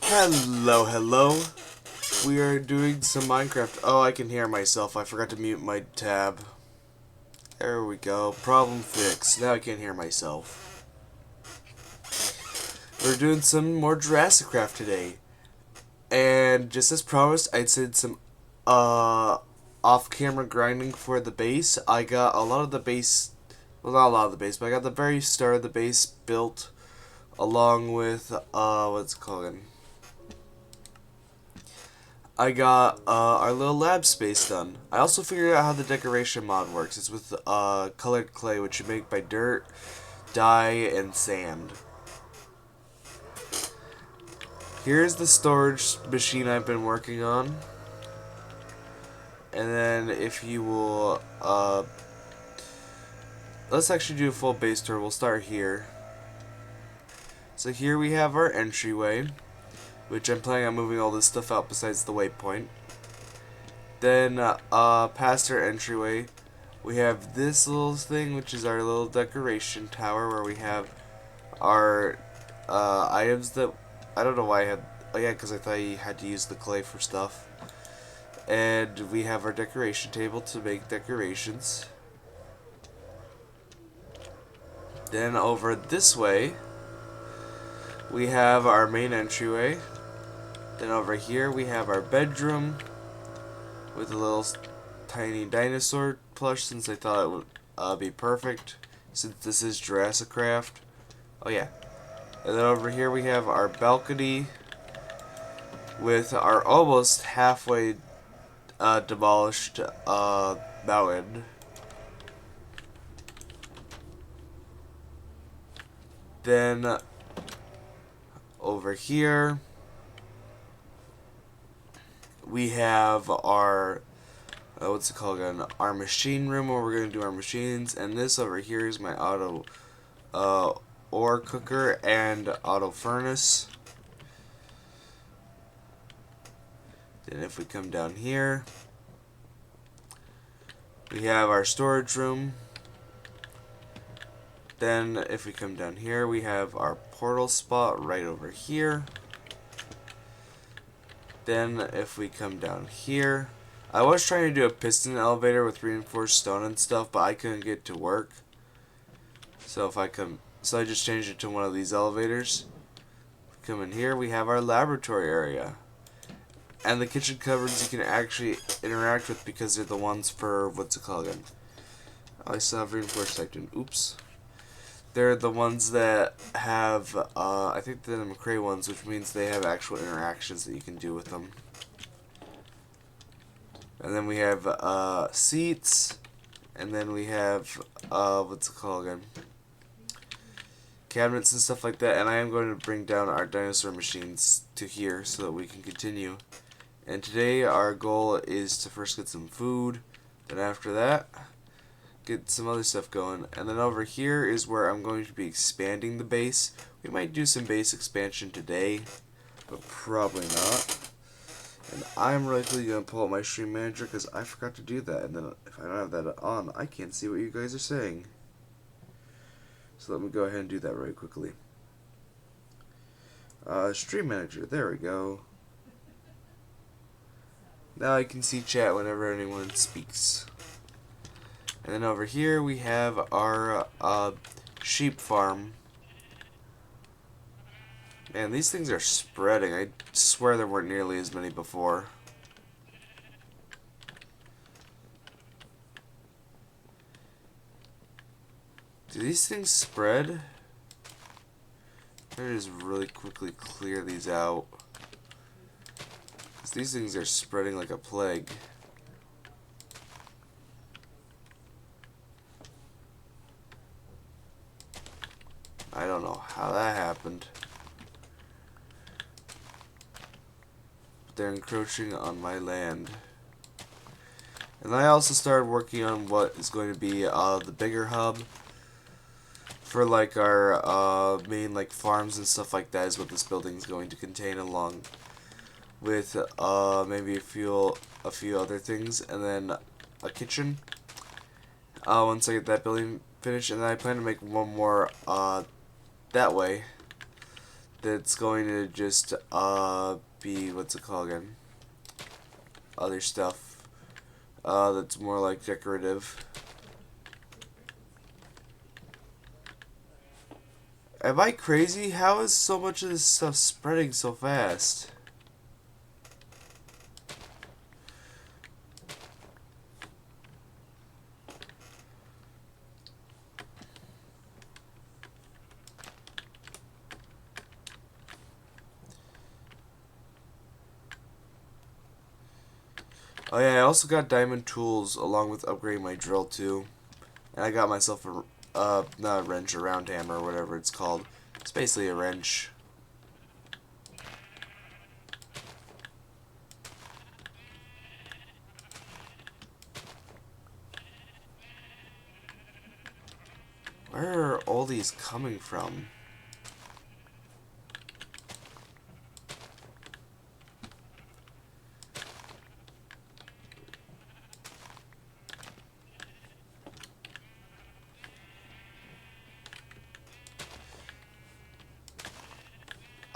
Hello. We are doing some Minecraft. Oh, I can hear myself. I forgot to mute my tab. There we go. Problem fixed. Now I can't hear myself. We're doing some more JurassiCraft today. And just as promised, I did some off-camera grinding for the base. I got a lot of the base, well, not a lot of the base, but I got the very start of the base built along with, what's it called? I got our little lab space done. I also figured out how the decoration mod works. It's with colored clay, which you make by dirt, dye, and sand. Here's the storage machine I've been working on. And then if you will, let's actually do a full base tour. We'll start here. So here we have our entryway, which I'm planning on moving all this stuff out besides the waypoint. Then, past our entryway, we have this little thing, which is our little decoration tower, where we have our items that, I don't know why I had, oh yeah, because I thought you had to use the clay for stuff. And we have our decoration table to make decorations. Then over this way, we have our main entryway. Then over here we have our bedroom with a little tiny dinosaur plush, since I thought it would be perfect since this is JurassiCraft. Oh yeah. And then over here we have our balcony with our almost halfway demolished mountain. Then over here we have our what's it called again? Our machine room, where we're gonna do our machines. And this over here is my auto ore cooker and auto furnace. Then if we come down here, we have our storage room. Then if we come down here, we have our portal spot right over here. Then if we come down here, I was trying to do a piston elevator with reinforced stone and stuff, but I couldn't get it to work. So I just changed it to one of these elevators. Come in here, we have our laboratory area. And the kitchen cupboards you can actually interact with, because they're the ones for, what's it called again? I still have reinforced section. Oops. They're the ones that have, I think they're the McRae ones, which means they have actual interactions that you can do with them. And then we have seats, and then we have, what's it called again? Cabinets and stuff like that. And I am going to bring down our dinosaur machines to here so that we can continue. And today our goal is to first get some food, then after that get some other stuff going. And then over here is where I'm going to be expanding the base. We might do some base expansion today, but probably not. And I'm likely going to pull up my stream manager because I forgot to do that. And then if I don't have that on, I can't see what you guys are saying. So let me go ahead and do that really quickly. Stream manager, there we go. Now I can see chat whenever anyone speaks. And then over here we have our sheep farm. Man, these things are spreading. I swear there weren't nearly as many before. Do these things spread? I'm gonna just really quickly clear these out, because these things are spreading like a plague. I don't know how that happened. But they're encroaching on my land. And I also started working on what is going to be the bigger hub for like our main like farms and stuff like that, is what this building is going to contain, along with maybe a few other things, and then a kitchen. Once I get that building finished, and then I plan to make one more that way. that's going to just be, what's it called again? Other stuff that's more like decorative. Am I crazy? How is so much of this stuff spreading so fast? Oh yeah, I also got diamond tools along with upgrading my drill too. And I got myself a, not a wrench, a round hammer or whatever it's called. It's basically a wrench. Where are all these coming from?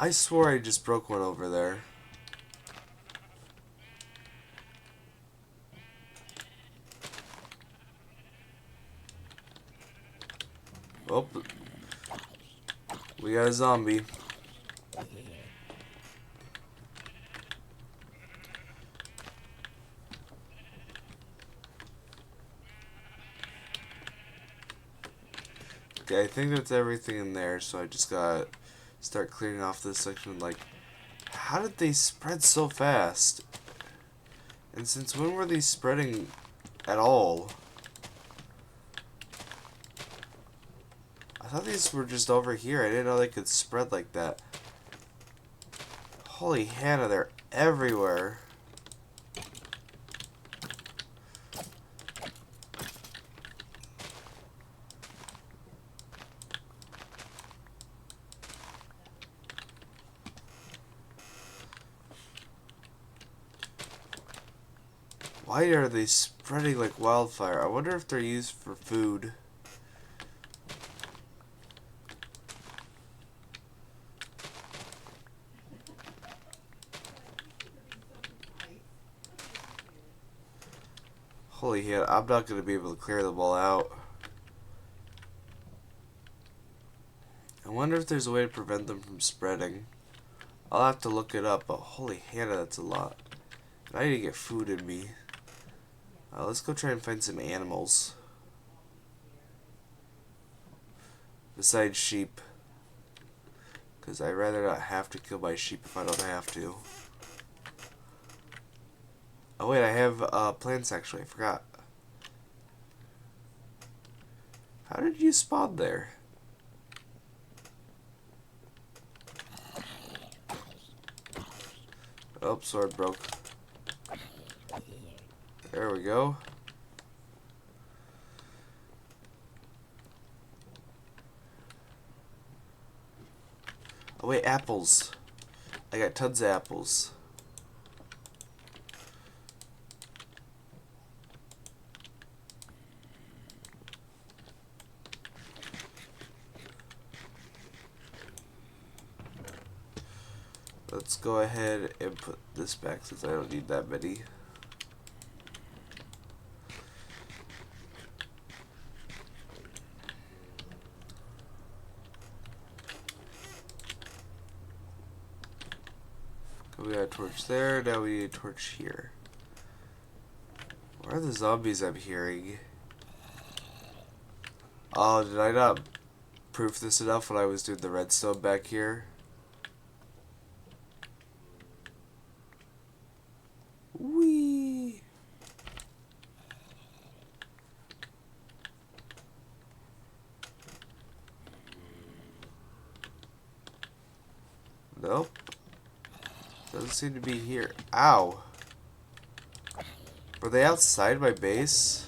I swore I just broke one over there. Oh, we got a zombie. Okay, I think that's everything in there, so I just gotta start clearing off this section. Like, how did they spread so fast? And since when were they spreading at all? I thought these were just over here. I didn't know they could spread like that. Holy Hannah, they're everywhere. Why are they spreading like wildfire? I wonder if they're used for food. Holy hell, I'm not going to be able to clear them all out. I wonder if there's a way to prevent them from spreading. I'll have to look it up, but holy Hannah, that's a lot. And I need to get food in me. Let's go try and find some animals. Besides sheep. Because I'd rather not have to kill my sheep if I don't have to. Oh wait, I have plants actually, I forgot. How did you spawn there? Oh, sword broke. There we go. Oh wait, apples. I got tons of apples. Let's go ahead and put this back since I don't need that many. We got a torch there, now we need a torch here. Where are the zombies I'm hearing? Oh, did I not proof this enough when I was doing the redstone back here? Whee! Nope. Doesn't seem to be here. Ow! Were they outside my base?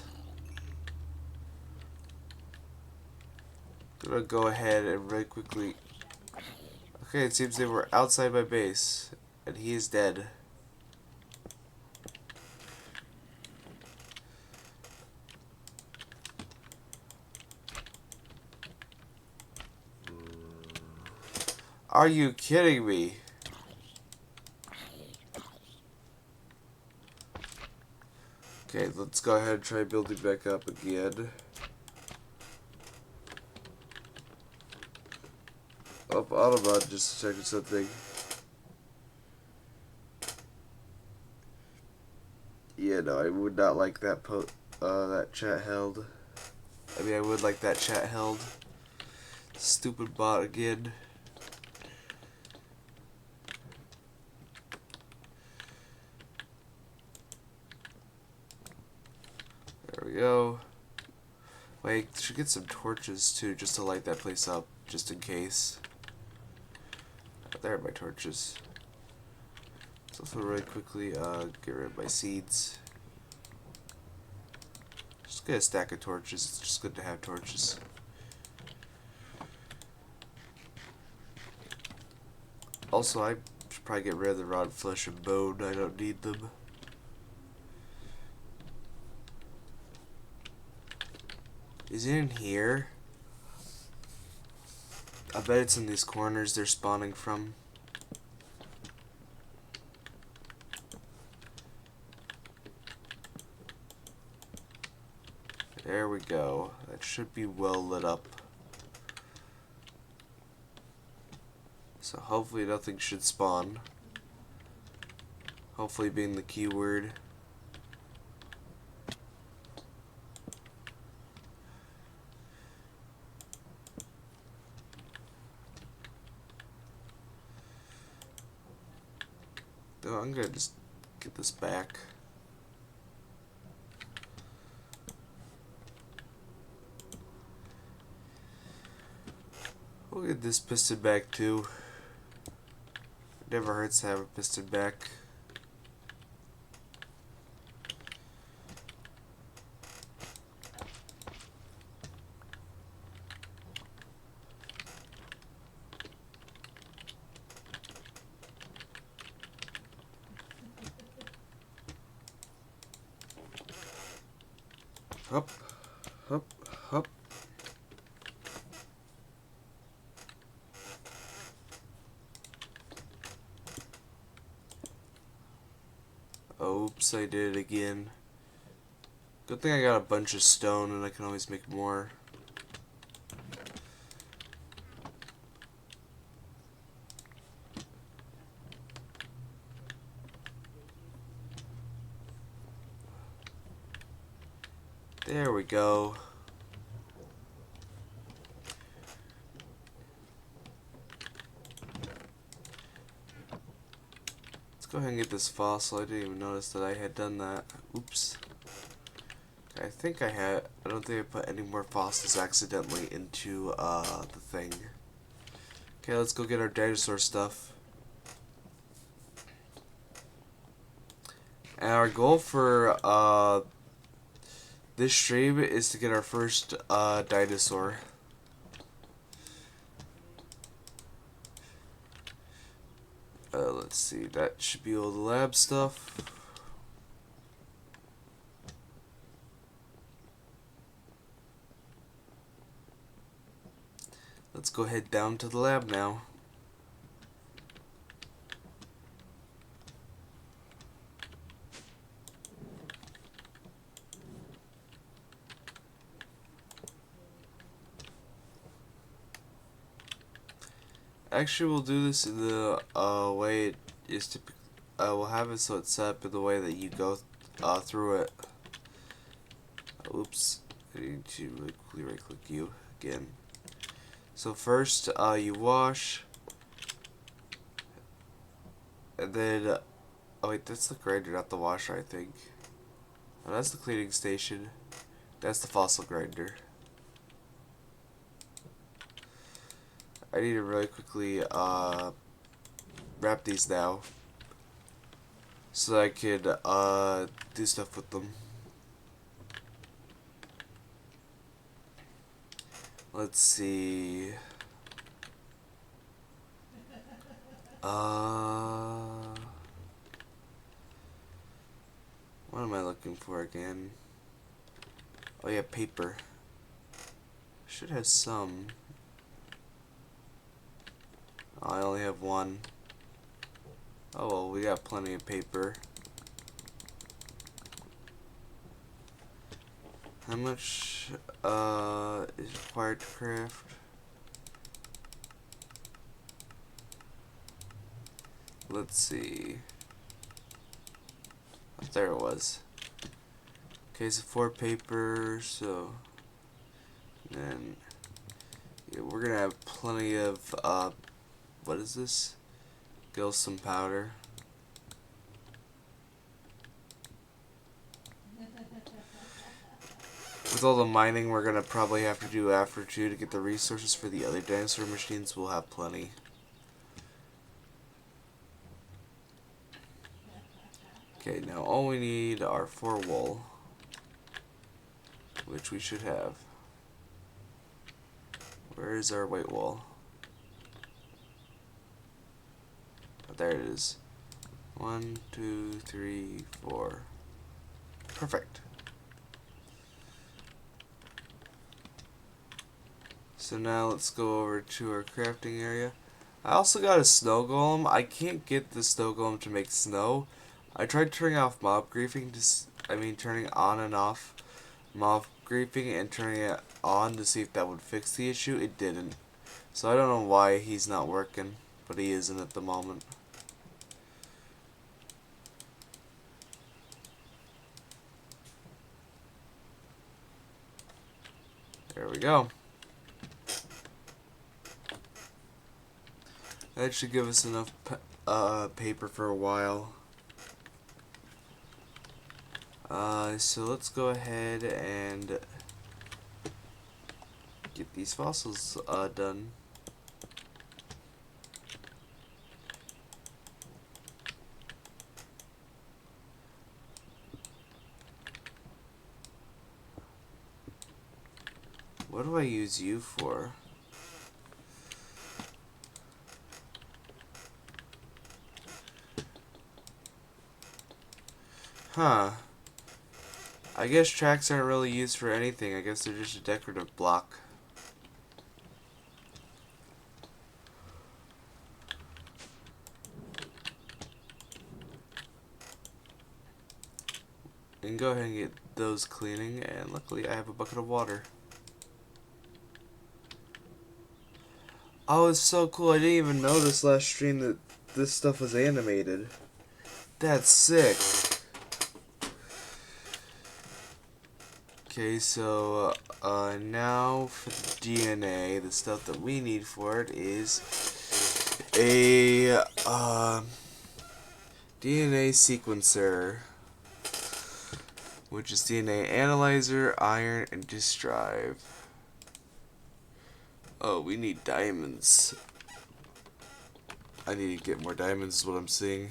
Gonna go ahead and really quickly... Okay, it seems they were outside my base. And he is dead. Are you kidding me? Okay, let's go ahead and try building back up again. Oh, Autobot just checking something. Yeah, no, I would not like that that chat held. I mean, I would like that chat held. Stupid bot again. There we go. Wait, should get some torches too, just to light that place up, just in case. Oh, there are my torches. Let's also really quickly get rid of my seeds. Just get a stack of torches. It's just good to have torches. Also, I should probably get rid of the rotten flesh and bone. I don't need them. Is it in here? I bet it's in these corners they're spawning from. There we go. That should be well lit up. So hopefully nothing should spawn. Hopefully being the keyword. Oh, I'm gonna just get this back. We'll get this piston back too. It never hurts to have a piston back. Hup, hup, hup. Oops, I did it again. Good thing I got a bunch of stone and I can always make more. There we go. Let's go ahead and get this fossil. I didn't even notice that I had done that. Oops. I think I had. I don't think I put any more fossils accidentally into the thing. Okay, let's go get our dinosaur stuff. And our goal for this stream is to get our first dinosaur. Let's see, that should be all the lab stuff. Let's go head down to the lab now. Actually, we'll do this in the way it is typically. We'll have it so it's set up in the way that you go through it. Oops, I need to really quickly right-click you again. So first, you wash, and then. Oh wait, that's the grinder, not the washer, I think. Oh, that's the cleaning station. That's the fossil grinder. I need to really quickly wrap these now so that I could do stuff with them. Let's see. What am I looking for again? Oh yeah, paper. Should have some. I only have one. Oh well, we got plenty of paper. How much is required to craft? Let's see. Oh, there it was. Okay, so 4 paper, so then yeah, we're gonna have plenty of what is this? Gilsum powder. With all the mining we're gonna probably have to do after too to get the resources for the other dinosaur machines, we'll have plenty. Okay, now all we need are 4 wool, which we should have. Where is our white wool? Oh, there it is. 1, 2, 3, 4. Perfect. So now let's go over to our crafting area. I also got a snow golem. I can't get the snow golem to make snow. I tried turning off mob griefing, turning on and off mob griefing and turning it on to see if that would fix the issue. It didn't. So I don't know why he's not working, but he isn't at the moment. There we go. That should give us enough paper for a while. So let's go ahead and get these fossils done. What do I use you for? Huh. I guess tracks aren't really used for anything. I guess they're just a decorative block. We can go ahead and get those cleaning, and luckily I have a bucket of water. Oh, it's so cool. I didn't even notice last stream that this stuff was animated. That's sick. Okay, so now for the DNA, the stuff that we need for it is a DNA sequencer, which is DNA analyzer, iron, and disk drive. Oh, we need diamonds. I need to get more diamonds is what I'm seeing.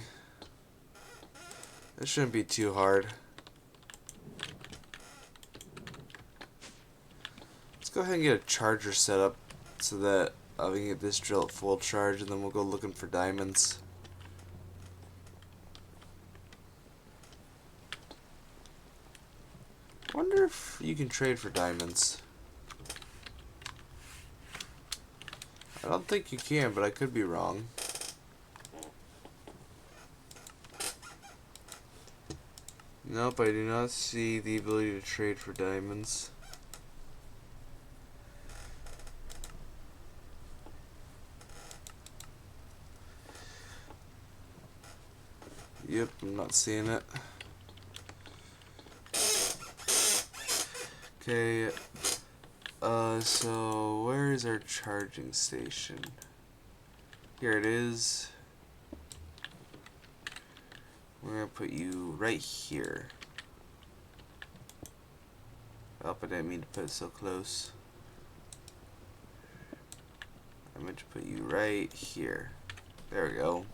That shouldn't be too hard. Let's go ahead and get a charger set up so that we can get this drill at full charge, and then we'll go looking for diamonds. I wonder if you can trade for diamonds. I don't think you can, but I could be wrong. Nope, I do not see the ability to trade for diamonds. Yep, I'm not seeing it. Okay, so where is our charging station? Here it is. We're gonna put you right here. Oh, I didn't mean to put it so close. I meant to put you right here. There we go.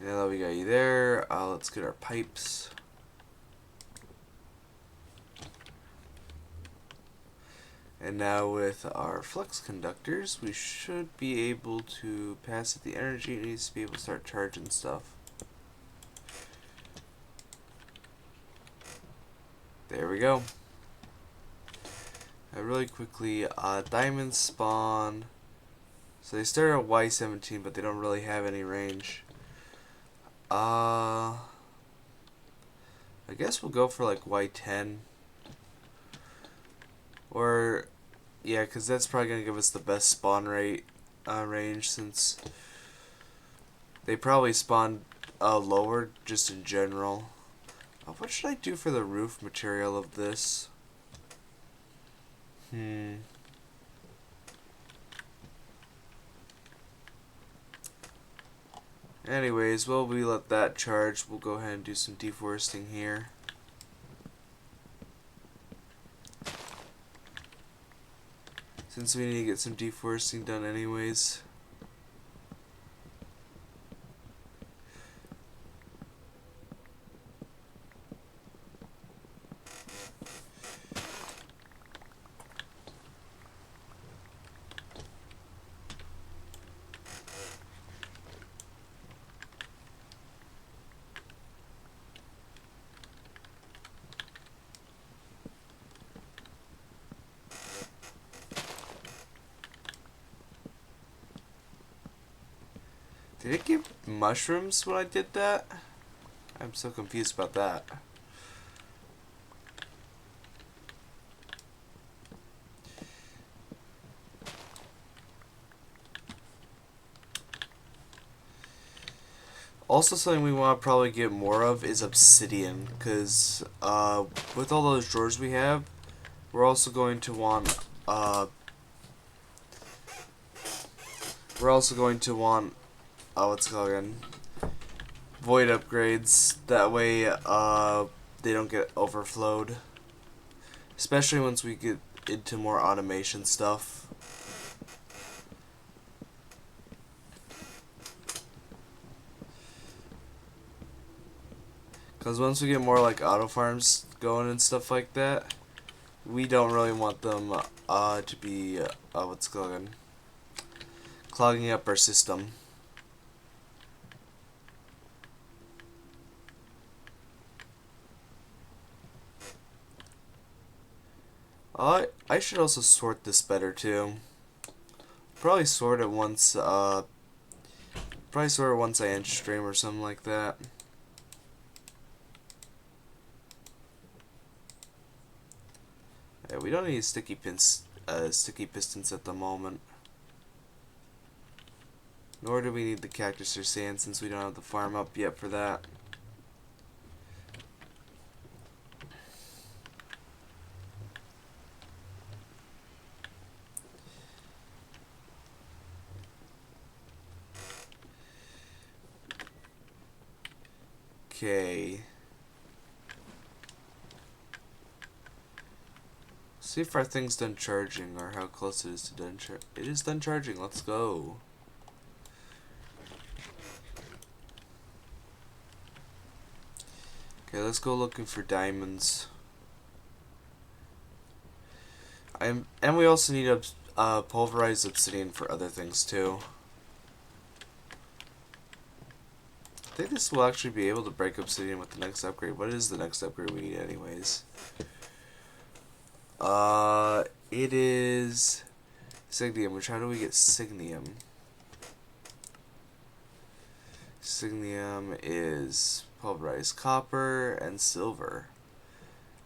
Now that we got you there, let's get our pipes. And now with our flux conductors, we should be able to pass it the energy it needs to be able to start charging stuff. There we go. Really quickly, diamonds spawn. So they start at Y17, but they don't really have any range. I guess we'll go for like Y10. Or, yeah, because that's probably going to give us the best spawn rate range, since they probably spawn lower just in general. What should I do for the roof material of this? Anyways, while we let that charge, we'll go ahead and do some deforesting here. Since we need to get some deforesting done anyways. Did it give mushrooms when I did that? I'm so confused about that. Also, something we want to probably get more of is obsidian, because with all those drawers we have, we're also going to want what's it called again? Void upgrades. That way they don't get overflowed. Especially once we get into more automation stuff. Because once we get more like auto farms going and stuff like that, we don't really want them to be what's it called again? Clogging up our system. I should also sort this better too. Probably sort it once I end stream or something like that. Yeah, we don't need sticky pistons at the moment. Nor do we need the cactus or sand, since we don't have the farm up yet for that. Okay. See if our thing's done charging, or how close it is to done charging. It is done charging. Let's go. Okay, let's go looking for diamonds. And we also need pulverized obsidian for other things too. I think this will actually be able to break obsidian with the next upgrade. What is the next upgrade we need anyways? It is Signium, which how do we get Signium? Signium is pulverized copper and silver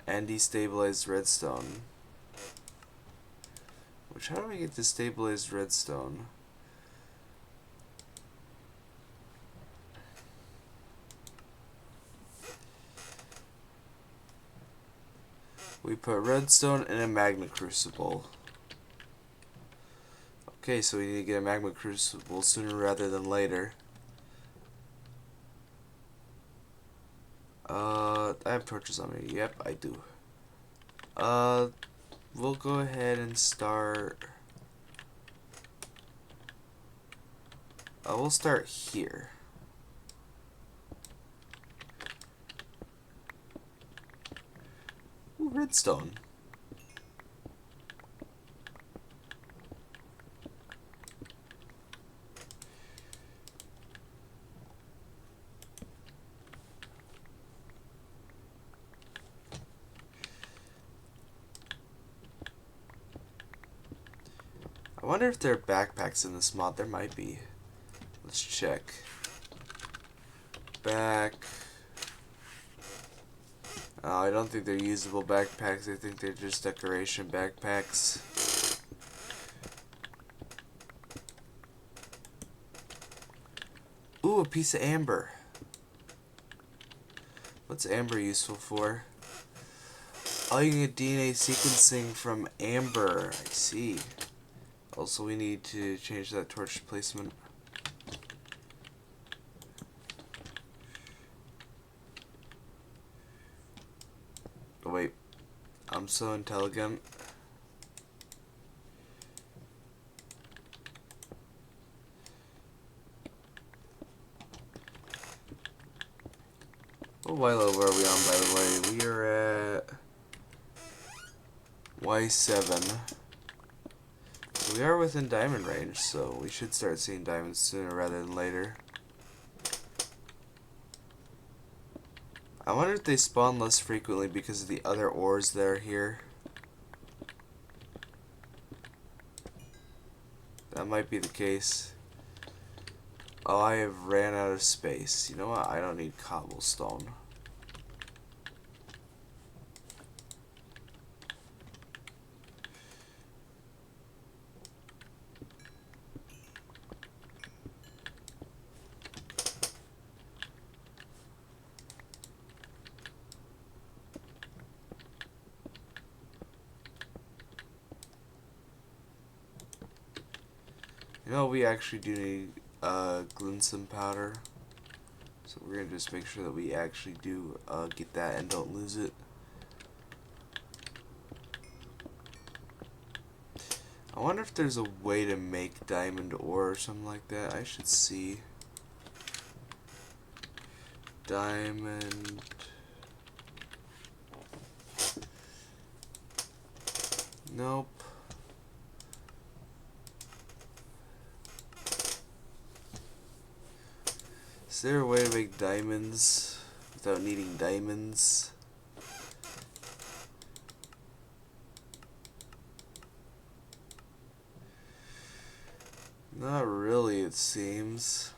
and destabilized redstone. Which how do we get destabilized redstone? We put redstone in a magma crucible. Okay, so we need to get a magma crucible sooner rather than later. I have torches on me. Yep, I do. We'll go ahead and start. We'll start here. Ooh, redstone. wonder if there are backpacks in this mod. There might be. Let's check. I don't think they're usable backpacks. I think they're just decoration backpacks. Ooh, a piece of amber. What's amber useful for? Oh, you can get DNA sequencing from amber. I see. Also, we need to change that torch placement. Oh, wait. I'm so intelligent. What Y level are we on, by the way? We are at Y7. So we are within diamond range, so we should start seeing diamonds sooner rather than later. I wonder if they spawn less frequently because of the other ores that are here. That might be the case. Oh, I have ran out of space. You know what? I don't need cobblestone. You know, we actually do need glintstone powder. So we're going to just make sure that we actually do get that and don't lose it. I wonder if there's a way to make diamond ore or something like that. I should see. Diamond. Nope. Is there a way to make diamonds without needing diamonds? Not really, it seems.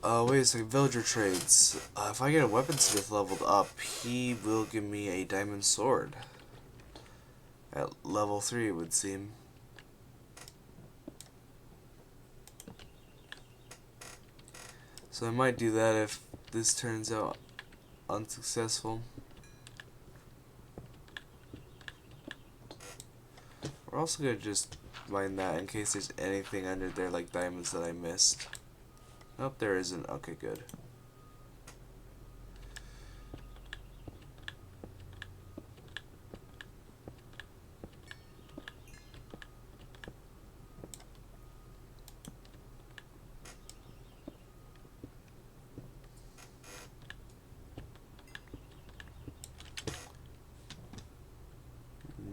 Wait a second, villager trades. If I get a weaponsmith leveled up, he will give me a diamond sword. At level 3, it would seem. So I might do that if this turns out unsuccessful. We're also gonna just mine that in case there's anything under there like diamonds that I missed. Nope, there isn't. Okay, good.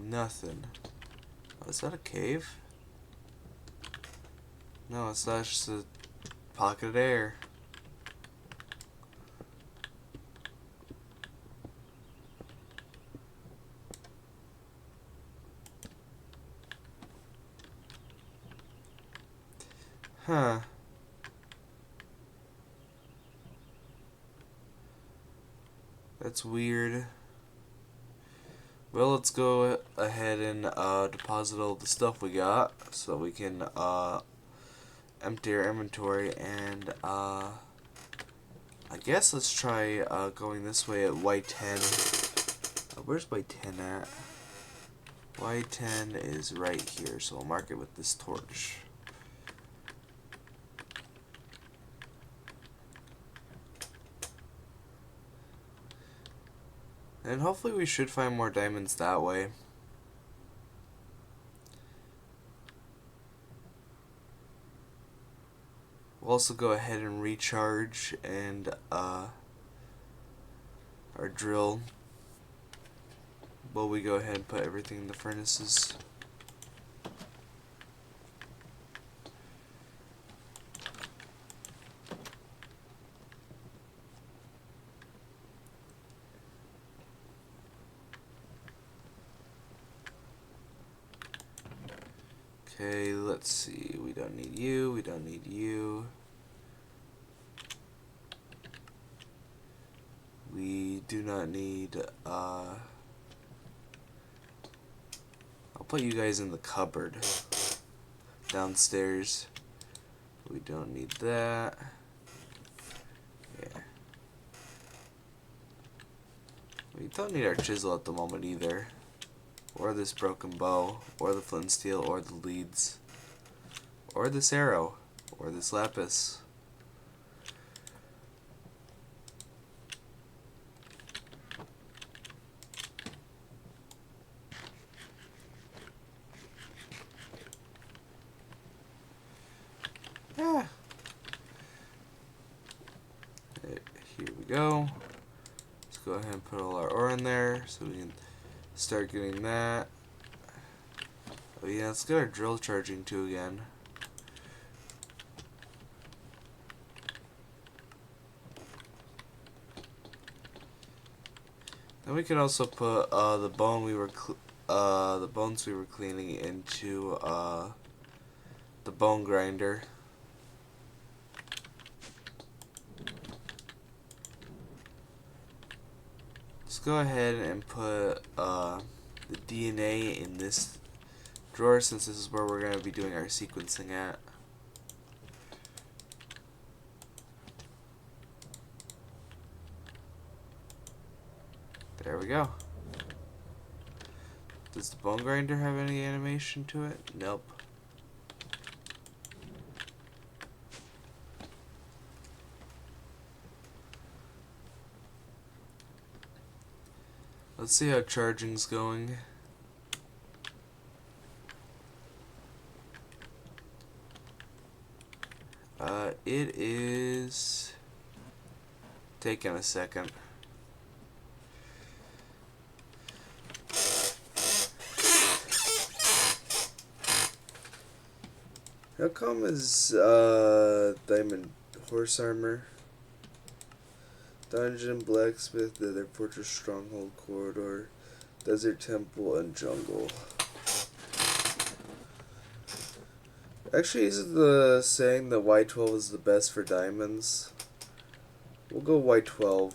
Nothing. Oh, is that a cave? No, it's not, just a pocket of air. Huh. That's weird. Well, let's go ahead and deposit all the stuff we got so we can empty our inventory, and I guess let's try going this way at Y10. Where's Y10 at? Y10 is right here, so I'll mark it with this torch. And hopefully we should find more diamonds that way. We'll also go ahead and recharge and our drill while we go ahead and put everything in the furnaces. Okay, let's see. We don't need you. We don't need you. We do not need, I'll put you guys in the cupboard downstairs. We don't need that. Yeah. We don't need our chisel at the moment either. Or this broken bow. Or the flint and steel. Or the leads. Or this arrow. Or this lapis. Yeah. Here we go. Let's go ahead and put all our ore in there so we can start getting that. Oh yeah, let's get our drill charging too again. Then we can also put the bones we were cleaning into the bone grinder. Let's go ahead and put the DNA in this drawer since this is where we're going to be doing our sequencing at. There we go. Does the bone grinder have any animation to it? Nope. Let's see how charging's going. It is taking a second. How come is diamond horse armor, dungeon, blacksmith, nether fortress, stronghold, corridor, desert temple, and jungle? Actually, isn't the saying that Y12 is the best for diamonds? We'll go Y12.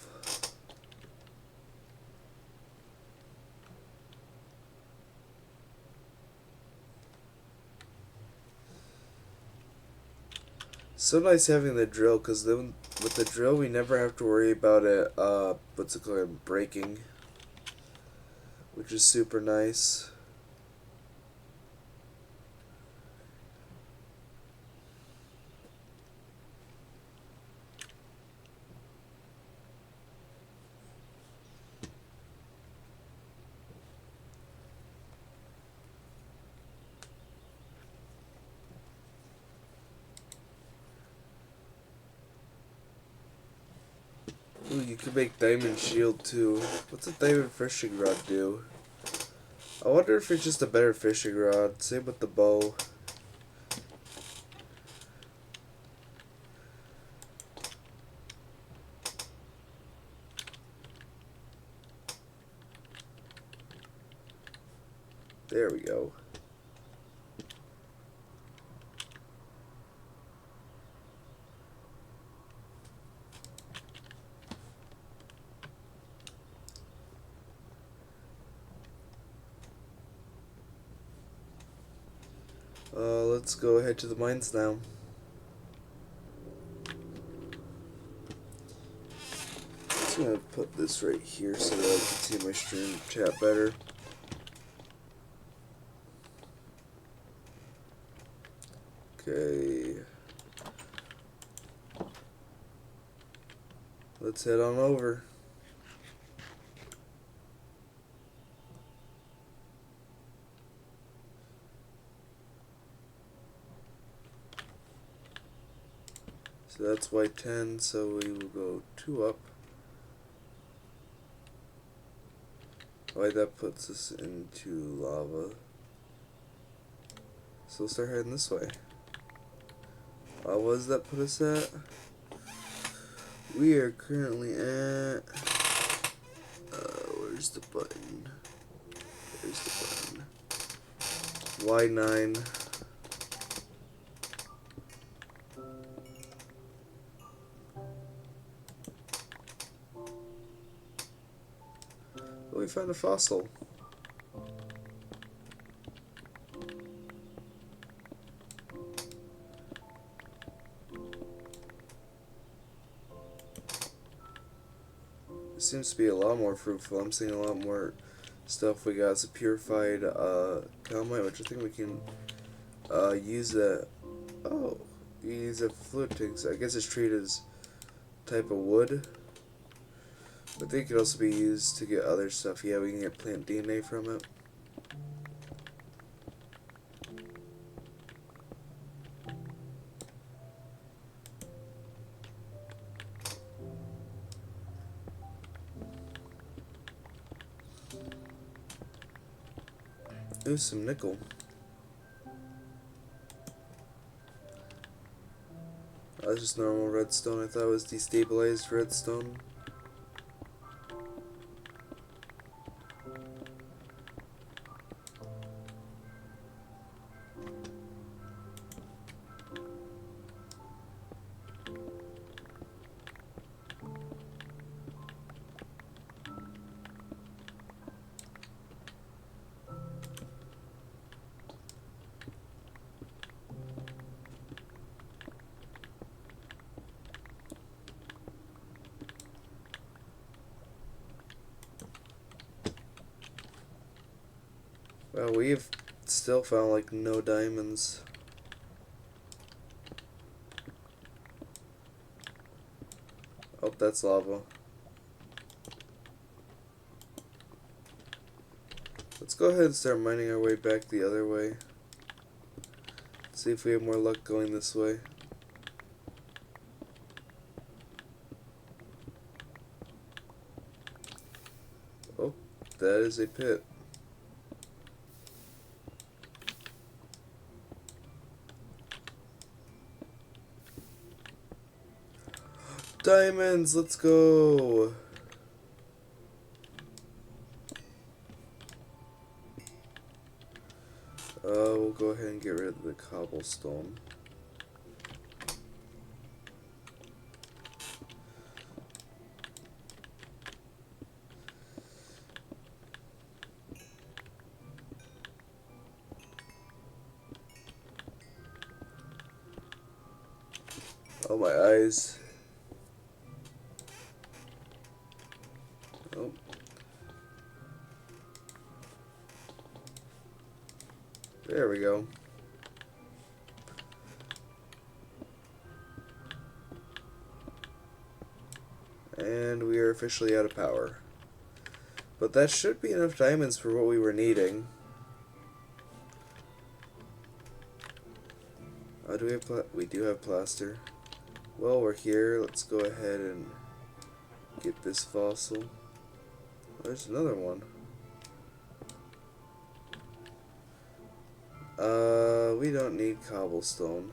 So nice having the drill, because then with the drill we never have to worry about it, what's it called, breaking, which is super nice. Ooh, you could make diamond shield too. What's a diamond fishing rod do? I wonder if it's just a better fishing rod. Same with the bow. There we go. Let's go ahead to the mines now. Just gonna put this right here so that I can see my stream chat better. Okay. Let's head on over. So that's Y10, so we will go 2 up. Alright, that puts us into lava. So we'll start heading this way. What does that put us at? We are currently at... where's the button? There's the button. Y9. found a fossil. It seems to be a lot more fruitful. I'm seeing a lot more stuff. We got some purified calmite, which I think we can use that. Oh, you use that for fluid tanks. I guess it's treated as type of wood. But they could also be used to get other stuff. Yeah, we can get plant DNA from it. Ooh, some nickel. That's just normal redstone. I thought it was destabilized redstone. Well, we've still found like no diamonds. Oh, that's lava. Let's go ahead and start mining our way back the other way. See if we have more luck going this way. Oh, that is a pit. Diamonds, let's go. We'll go ahead and get rid of the cobblestone. Oh, my eyes. Oh. There we go. And we are officially out of power. But that should be enough diamonds for what we were needing. Do we have we do have plaster. Well, we're here. Let's go ahead and get this fossil. There's another one. We don't need cobblestone.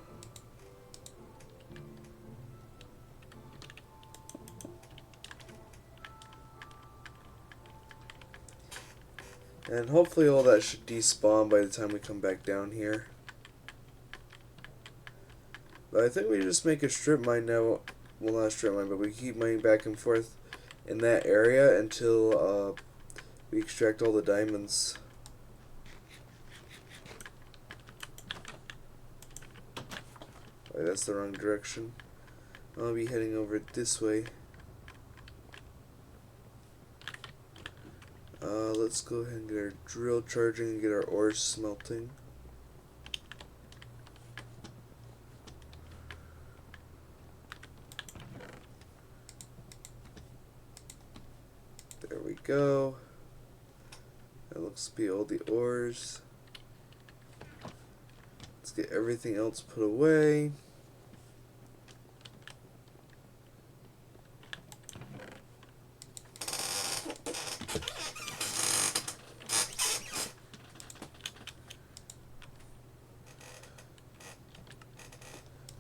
And hopefully all that should despawn by the time we come back down here. But I think we just make a strip mine now. Well, not a strip mine, but we keep mining back and forth in that area until we extract all the diamonds. Wait, that's the wrong direction. I'll be heading over this way. Let's go ahead and get our drill charging and get our ores smelting. There we go. That looks to be all the ores. Let's get everything else put away.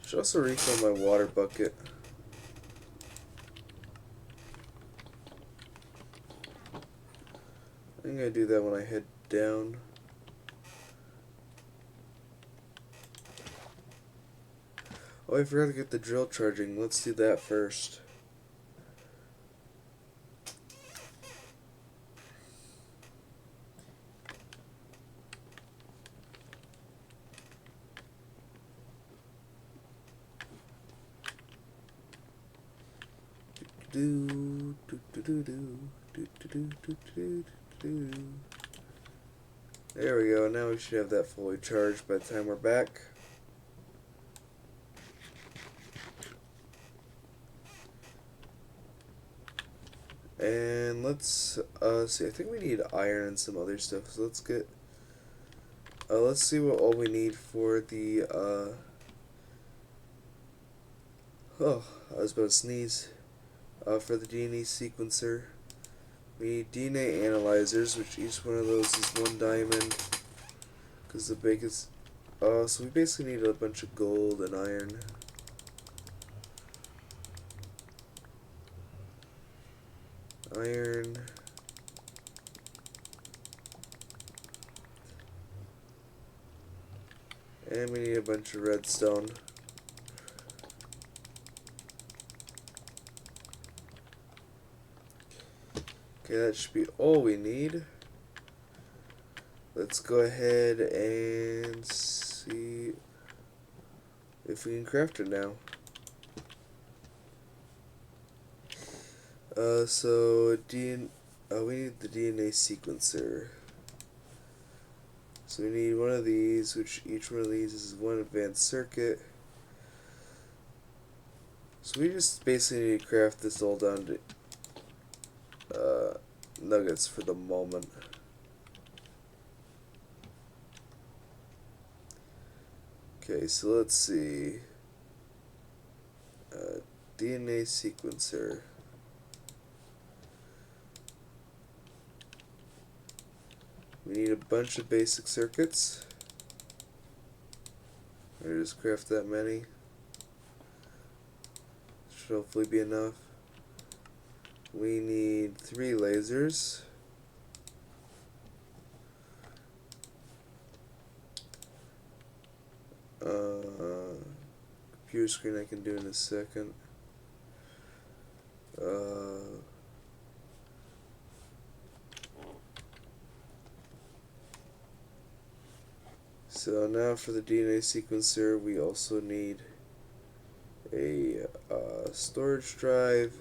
Should also refill my water bucket. I think I do that when I head down. Oh, I forgot to get the drill charging. Let's do that first. There we go. Now we should have that fully charged by the time we're back. And let's see. I think we need iron and some other stuff. So let's get. Let's see what all we need for the. Oh, I was about to sneeze. For the DNA sequencer, we need DNA analyzers, which each one of those is 1 diamond. Because the biggest. So we basically need a bunch of gold and iron. Iron. And we need a bunch of redstone. Okay, that should be all we need. Let's go ahead and see if we can craft it now. So we need the DNA sequencer. So we need one of these, which each one of these is 1 advanced circuit. So we just basically need to craft this all down to nuggets for the moment. Okay, so let's see. DNA sequencer. We need a bunch of basic circuits. Or just craft that many. Should hopefully be enough. We need 3 lasers. Computer screen I can do in a second. So now for the DNA sequencer, we also need a storage drive,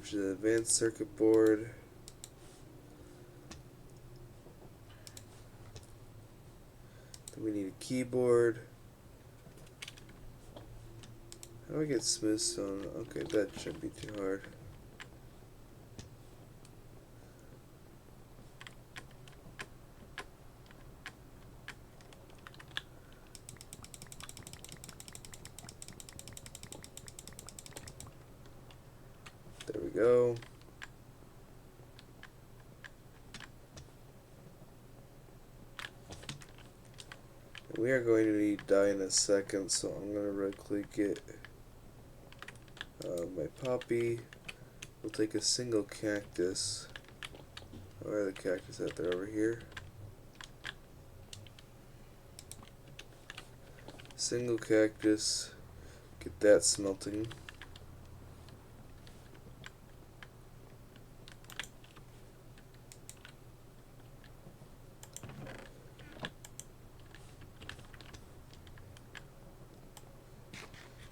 which is an advanced circuit board. Then we need a keyboard. How do I get smooth stone? Okay, that shouldn't be too hard. There we go. And we are going to need dye in a second, so I'm going to right click it. My poppy. We'll take a single cactus. Where are the cactus at? They're over here. Single cactus. Get that smelting.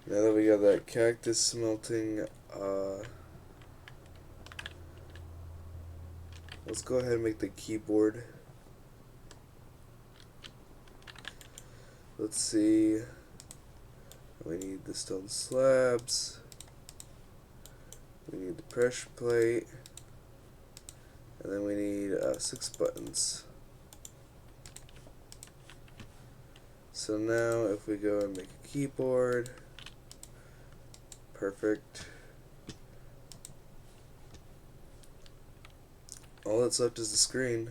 Now that we got that cactus smelting, let's go ahead and make the keyboard. Let's see. We need the stone slabs. We need the pressure plate. And then we need 6 buttons. So now if we go and make a keyboard, perfect. All that's left is the screen.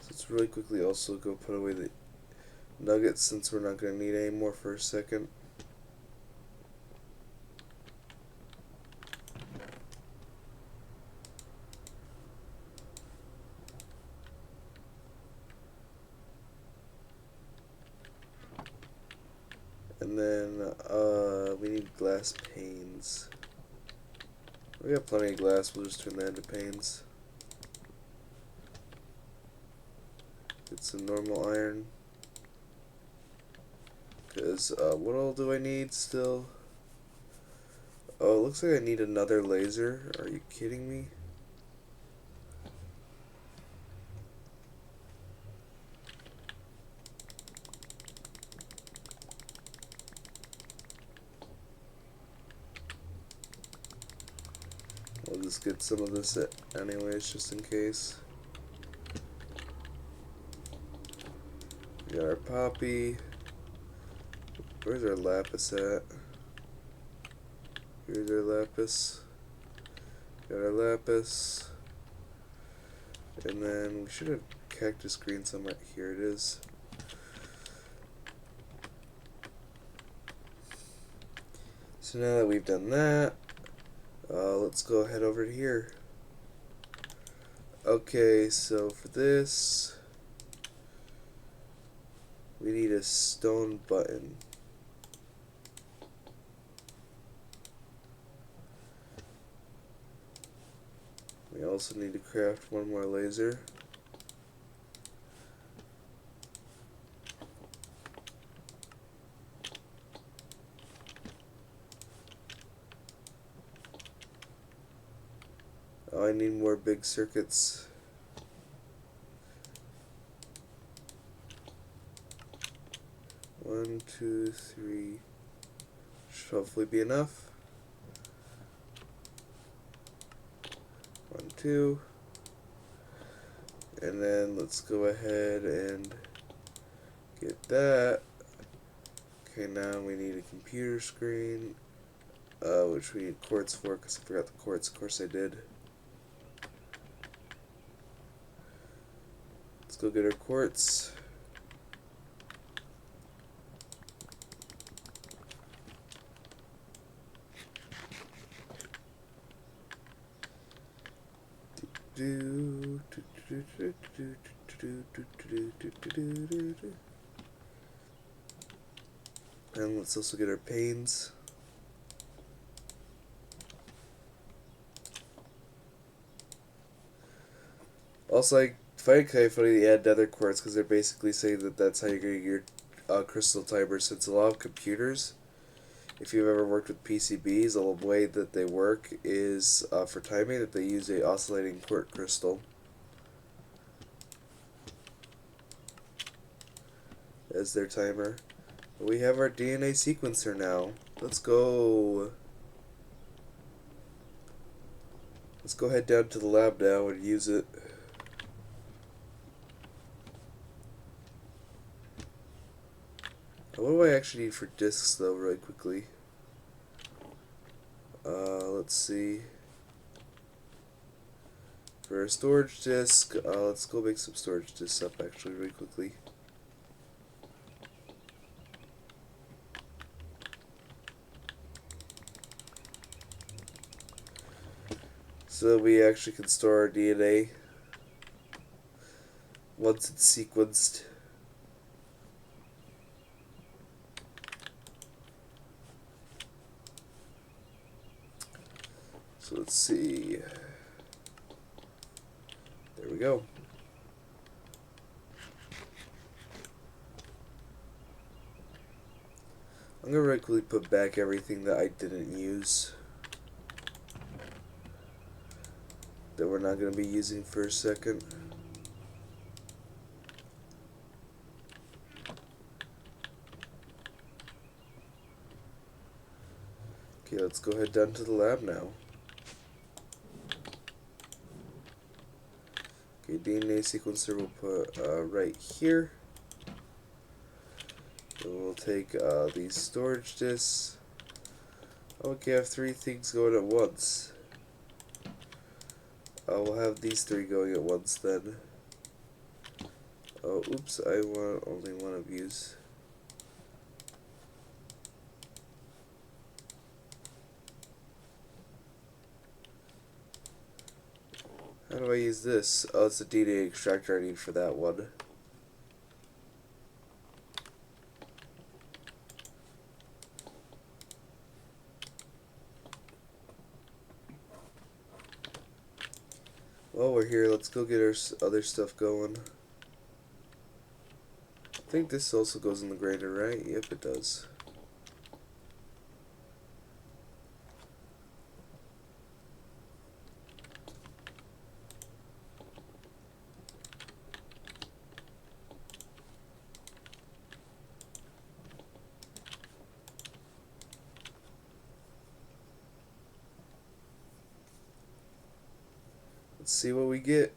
So let's really quickly also go put away the nuggets since we're not going to need any more for a second. And then we need glass panes. We got plenty of glass, we'll just turn that into panes. Get some normal iron. Because what all do I need still? Oh, it looks like I need another laser. Are you kidding me? We'll just get some of this anyways, just in case. We got our poppy. Where's our lapis at? Here's our lapis. Got our lapis. And then we should have cactus green somewhere. Here it is. So now that we've done that, let's go ahead over to here. Okay, so for this, we need a stone button. We also need to craft one more laser. Oh, I need more big circuits. One, two, three. Should hopefully be enough. 1, 2. And then let's go ahead and get that. Okay, now we need a computer screen, which we need quartz for, because I forgot the quartz. Of course I did. Let's go get our quartz. And let's also get our panes. Also, I find it kind of funny to add nether quartz, because they're basically saying that that's how you're going to get your crystal timer, since a lot of computers, if you've ever worked with PCBs, the way that they work is for timing that they use a oscillating quartz crystal as their timer. We have our DNA sequencer now. Let's go. Let's go head down to the lab now and use it. What do I actually need for discs though, really quickly? Let's see. For a storage disk, let's go make some storage disks up actually really quickly. So we actually can store our DNA once it's sequenced. So let's see. There we go. I'm gonna right quickly put back everything that I didn't use, that we're not gonna be using for a second. Okay, let's go head down to the lab now. Okay, DNA sequencer we'll put right here. Then we'll take these storage disks. Okay, I have 3 things going at once. We'll have these 3 going at once then. Oh, oops, I want only one of these. How do I use this? Oh, it's the DNA extractor I need for that one. While we're here, let's go get our other stuff going. I think this also goes in the grinder, right? Yep, it does. Let's see what we get.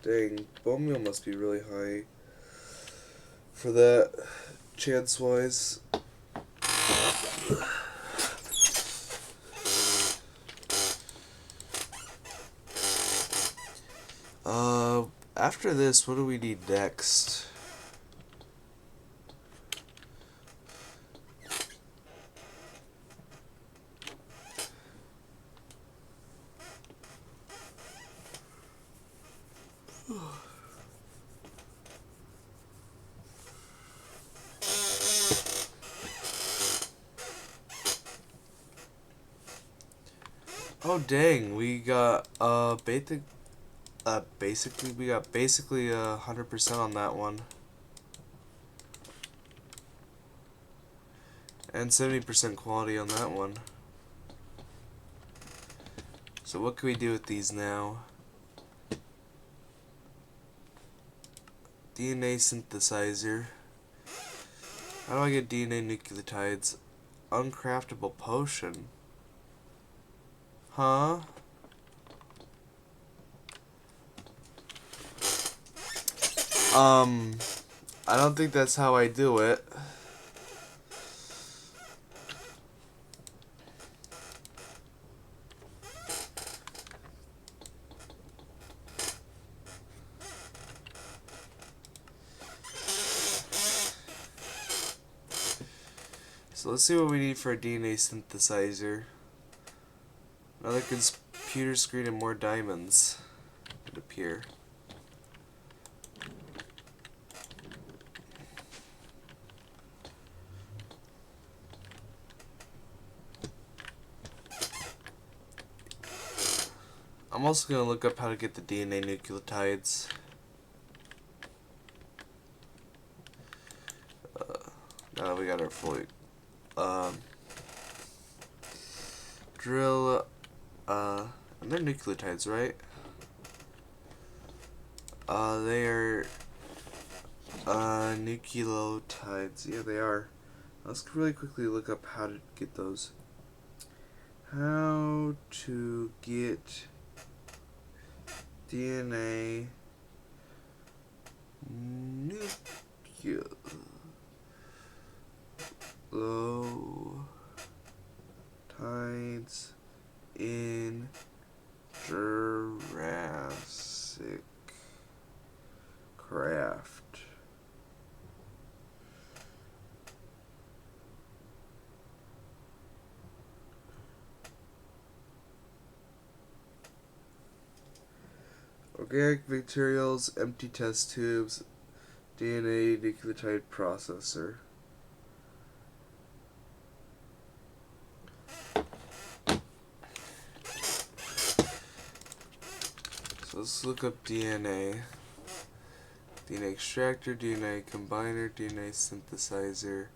Dang, bone meal must be really high for that, chance-wise. After this, what do we need next? Oh dang, we got basically 100% on that one. And 70% quality on that one. So what can we do with these now? DNA synthesizer. How do I get DNA nucleotides? Uncraftable potion. Huh? I don't think that's how I do it. So let's see what we need for a DNA synthesizer. Another computer screen and more diamonds would appear. I'm also going to look up how to get the DNA nucleotides. Now that we got our full drill, and they're nucleotides, right? They are nucleotides. Yeah, they are. Let's really quickly look up how to get those. How to get DNA nucleotides in JurassiCraft. Organic materials, empty test tubes, DNA nucleotide processor. So let's look up DNA. DNA extractor, DNA combiner, DNA synthesizer.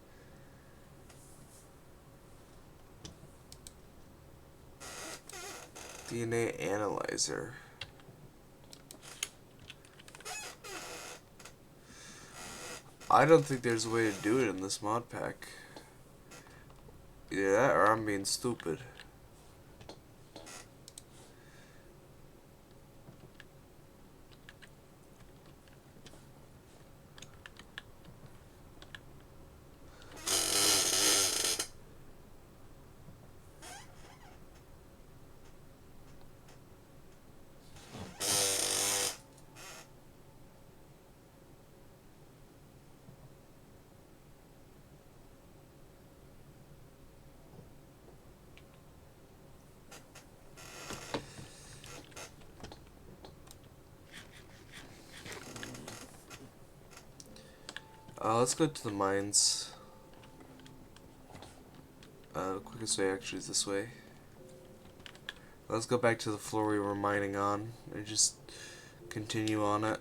DNA analyzer. I don't think there's a way to do it in this mod pack. Either that or I'm being stupid. Let's go to the mines. The quickest way actually is this way. Let's go back to the floor we were mining on and just continue on it.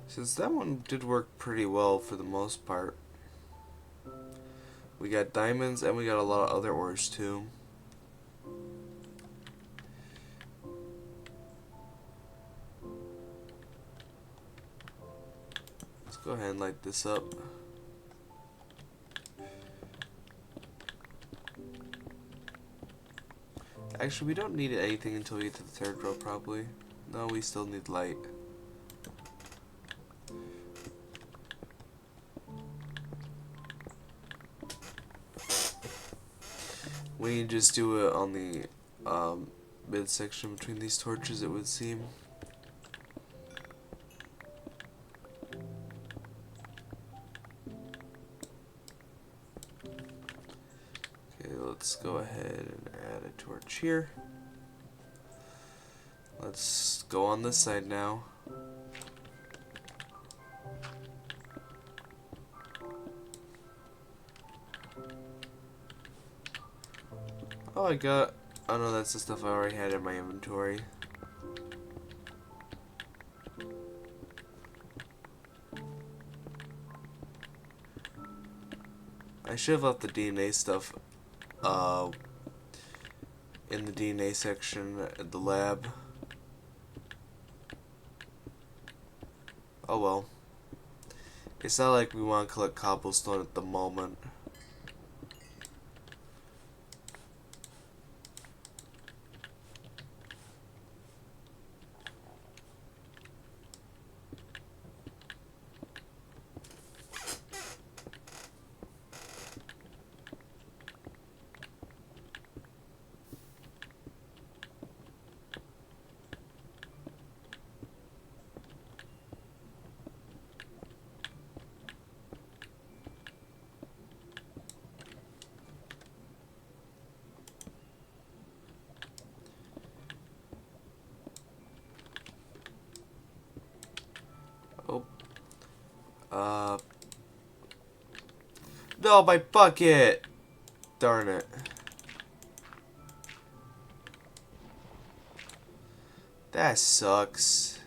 Since that one did work pretty well for the most part. We got diamonds and we got a lot of other ores too. Let's go ahead and light this up. Actually, we don't need anything until we get to the third row, probably. No, we still need light. We can just do it on the midsection between these torches, it would seem. Okay, let's go ahead and add a torch here. Let's go on this side now. Oh, oh no, that's the stuff I already had in my inventory. I should have left the DNA stuff in the DNA section at the lab. Oh well. It's not like we want to collect cobblestone at the moment. Oh. No, my bucket! Darn it. That sucks.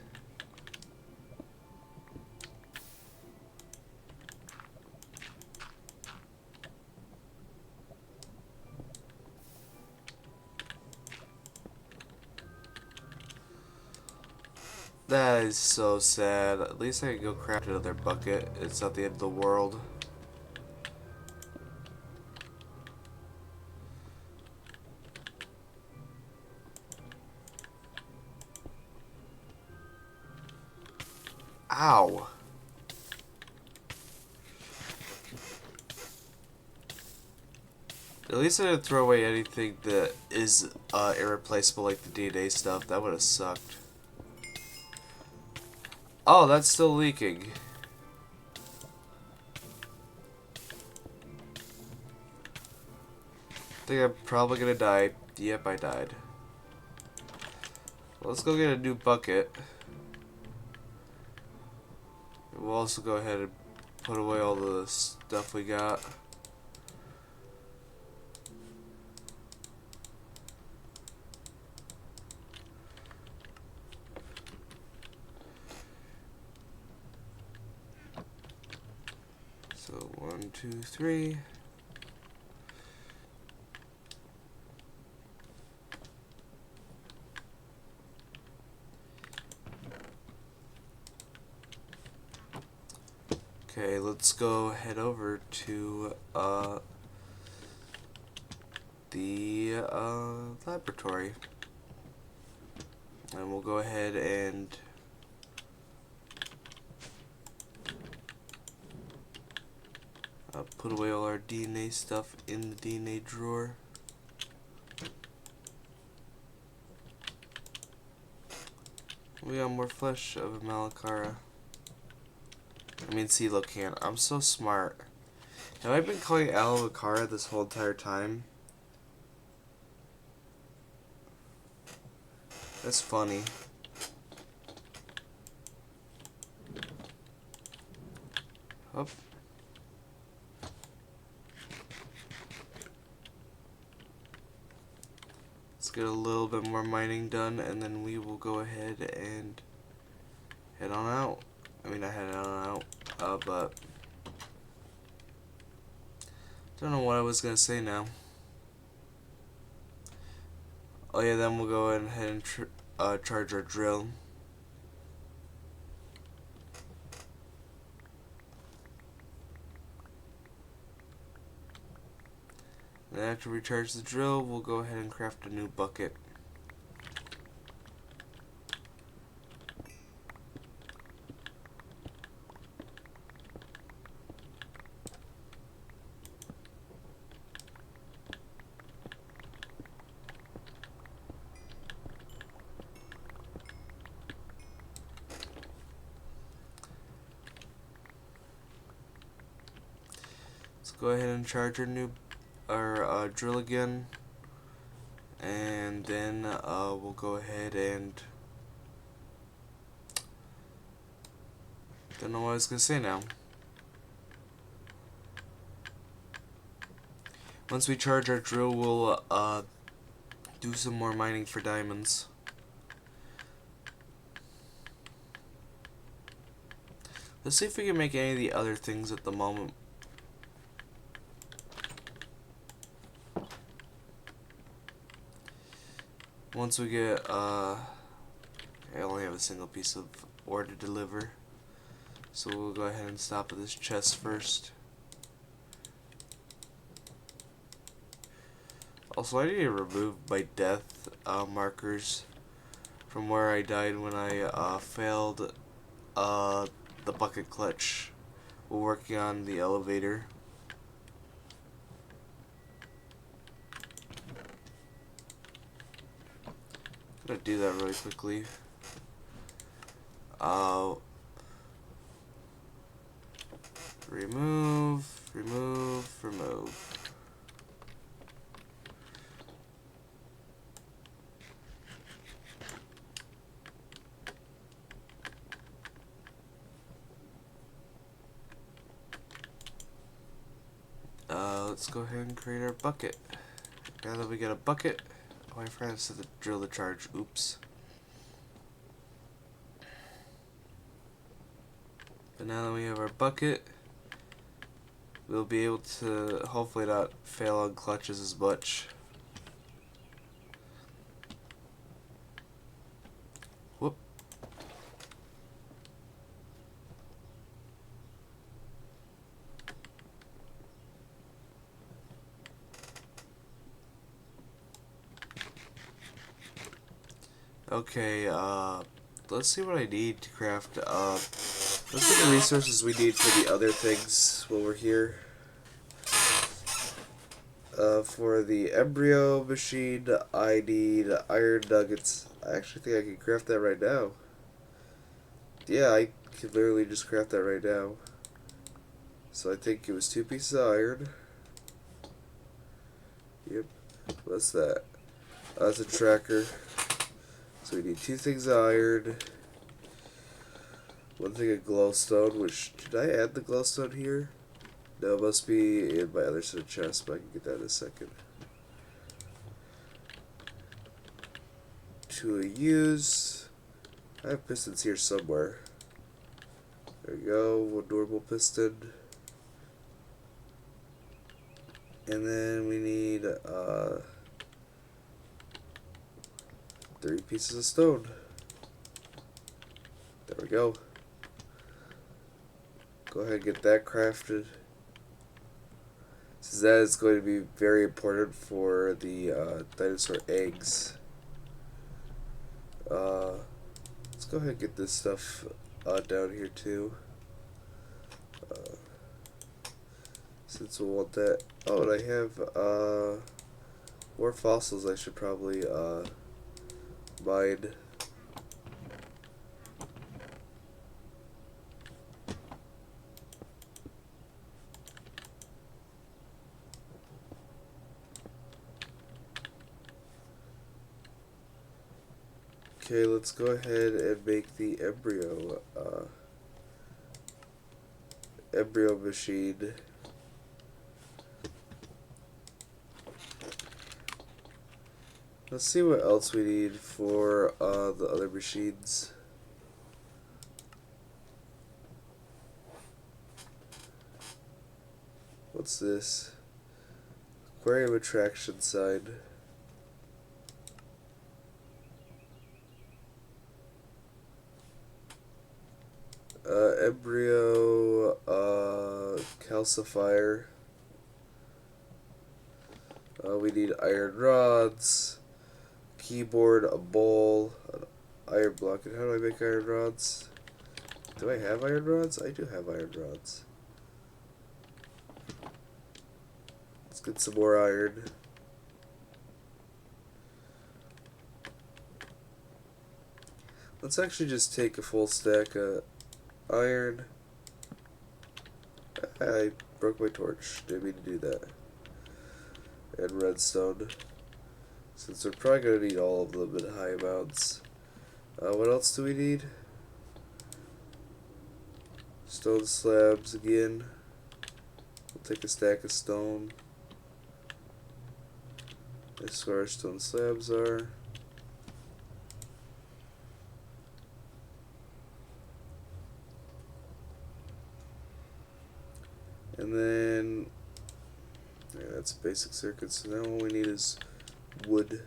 That is so sad. At least I can go craft another bucket. It's not the end of the world. Ow. At least I didn't throw away anything that is irreplaceable like the DNA stuff. That would have sucked. Oh, that's still leaking. I think I'm probably gonna die. Yep, I died. Well, let's go get a new bucket. We'll also go ahead and put away all the stuff we got. So 1, 2, 3. Okay, let's go head over to the laboratory, and we'll go ahead and put away all our DNA stuff in the DNA drawer. We got more flesh of a Malacara. I mean, coelacanth. I'm so smart. Have I been calling Malacara this whole entire time? That's funny. Up. Let's get a little bit more mining done, and then we will go ahead and head on out. I mean, I head on out, but don't know what I was gonna say now. Oh yeah, then we'll go ahead and charge our drill. And after we charge the drill, we'll go ahead and craft a new bucket. Let's go ahead and charge our drill again, and then we'll go ahead and don't know what I was gonna say now. Once we charge our drill, we'll do some more mining for diamonds. Let's see if we can make any of the other things at the moment. Once we get, I only have a single piece of ore to deliver, so we'll go ahead and stop at this chest first. Also, I need to remove my death markers from where I died when I failed the bucket clutch while working on the elevator. Gonna do that really quickly. Remove. Let's go ahead and create our bucket. Now that we got a bucket, oh, I forgot to set the drill to charge. Oops. But now that we have our bucket, we'll be able to hopefully not fail on clutches as much. Whoop. Okay, let's see what I need to craft. Let's see the resources we need for the other things while we're here. For the embryo machine, I need iron nuggets. I actually think I can craft that right now. Yeah, I can literally just craft that right now. So I think it was 2 pieces of iron. Yep. What's that? That's a tracker. So we need 2 things of iron. 1 thing of glowstone, which, did I add the glowstone here? No, it must be in my other set of chests, but I can get that in a second. 2 of use. I have pistons here somewhere. There we go, 1 normal piston. And then we need 3 pieces of stone. There we go. Go ahead and get that crafted. Since that is going to be very important for the dinosaur eggs. Let's go ahead and get this stuff down here too. Since we'll want that. Oh, and I have more fossils I should probably mine. Okay, let's go ahead and make the embryo machine. Let's see what else we need for the other machines. What's this? Aquarium attraction sign. Embryo calcifier. We need iron rods, keyboard, a bowl, an iron block. And how do I make iron rods? Do I have iron rods? I do have iron rods. Let's get some more iron. Let's actually just take a full stack of iron. I broke my torch. Didn't mean to do that. And redstone. Since we're probably going to need all of them in high amounts. What else do we need? Stone slabs again. We'll take a stack of stone. This is where our stone slabs are. And then, yeah, that's basic circuits. So now all we need is wood.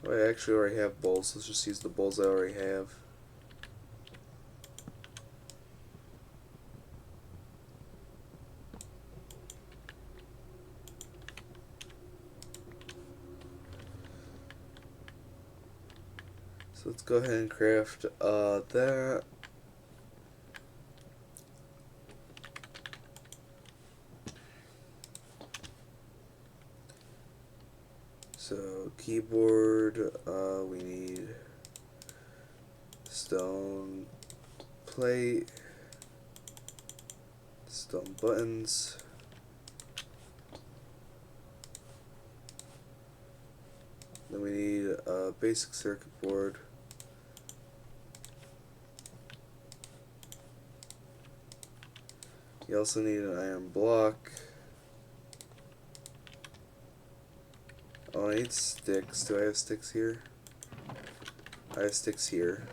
Oh, I actually already have bowls. Let's just use the bowls I already have. So let's go ahead and craft that. So keyboard, we need stone plate, stone buttons, then we need a basic circuit board. You also need an iron block. Oh, I need sticks. Do I have sticks here? I have sticks here.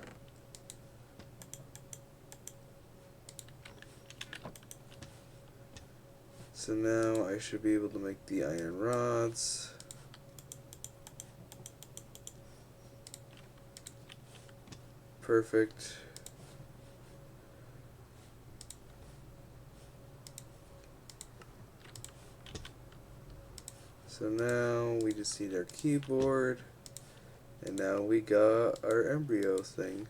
So now I should be able to make the iron rods. Perfect. So now we just need our keyboard, and now we got our embryo thing.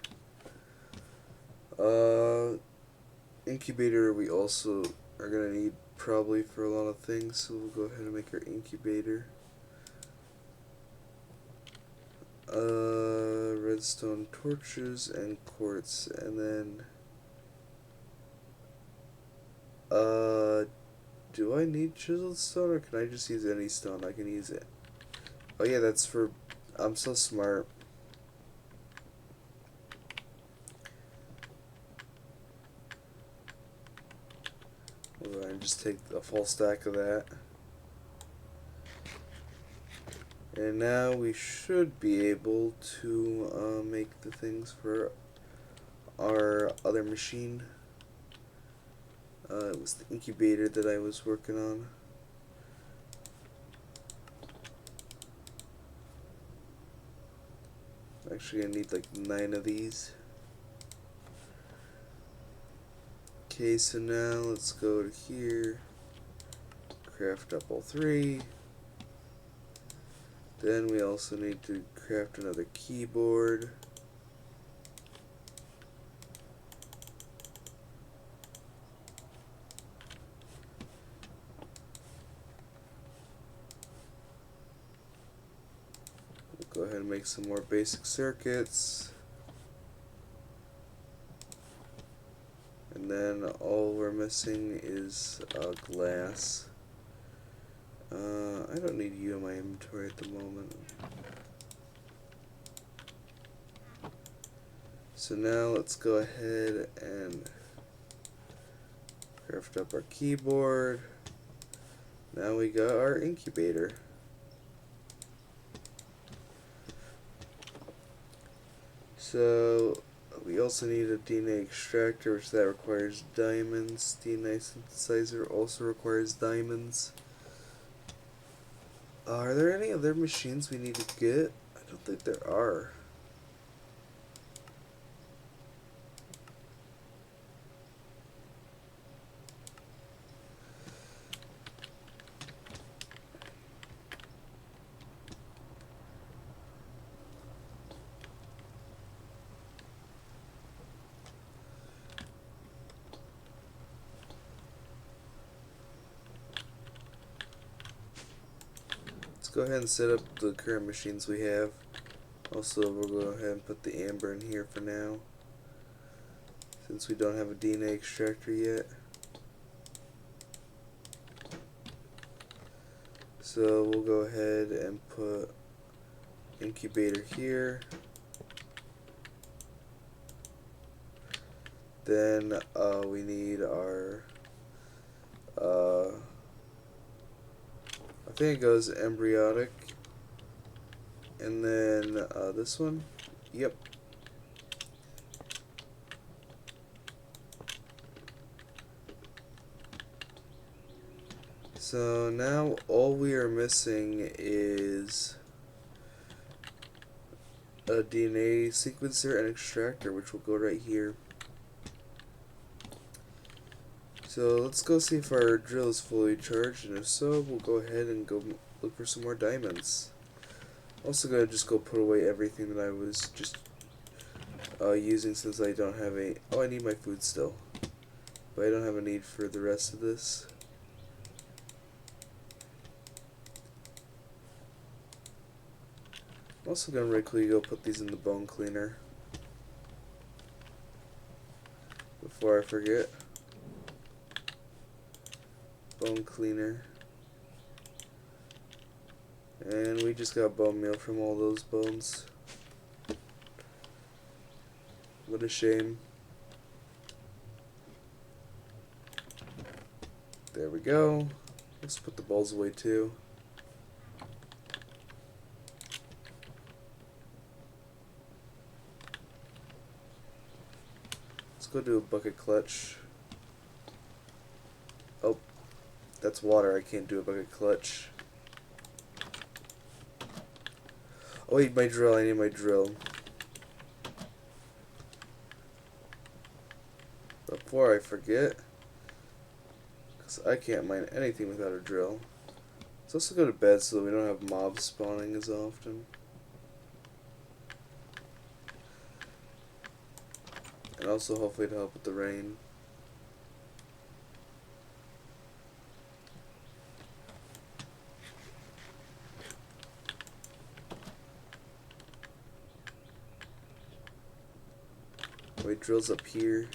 Incubator we also are gonna need probably for a lot of things, so we'll go ahead and make our incubator. Redstone torches and quartz, and then do I need chiseled stone, or can I just use any stone? I can use it. Oh yeah, that's for... I'm so smart. Well, I just take a full stack of that. And now we should be able to make the things for our other machine. It was the incubator that I was working on. Actually, I need like 9 of these. Okay, so now let's go to here, craft up all 3. Then we also need to craft another keyboard. We'll go ahead and make some more basic circuits. And then all we're missing is glass. I don't need you in my inventory at the moment. So now let's go ahead and craft up our keyboard. Now we got our incubator. So we also need a DNA extractor, which that requires diamonds. DNA synthesizer also requires diamonds. Are there any other machines we need to get? I don't think there are. Let's go ahead and set up the current machines we have. Also, we'll go ahead and put the amber in here for now, since we don't have a DNA extractor yet. So we'll go ahead and put incubator here. Then we need our I think it goes embryonic, and then this one. Yep. So now all we are missing is a DNA sequencer and extractor, which will go right here. So let's go see if our drill is fully charged, and if so, we'll go ahead and go look for some more diamonds. Also gonna just go put away everything that I was just using, since I don't have a... Oh, I need my food still, but I don't have a need for the rest of this. I'm also gonna right quickly go put these in the bone cleaner before I forget. Bone cleaner, and we just got bone meal from all those bones. What a shame. There we go. Let's put the balls away too. Let's go do a bucket clutch. Oh, that's water. I can't do a bucket clutch. Oh, I need my drill. I need my drill. Before I forget, because I can't mine anything without a drill. Let's also go to bed so that we don't have mobs spawning as often. And also hopefully to help with the rain. Wait, drills up here.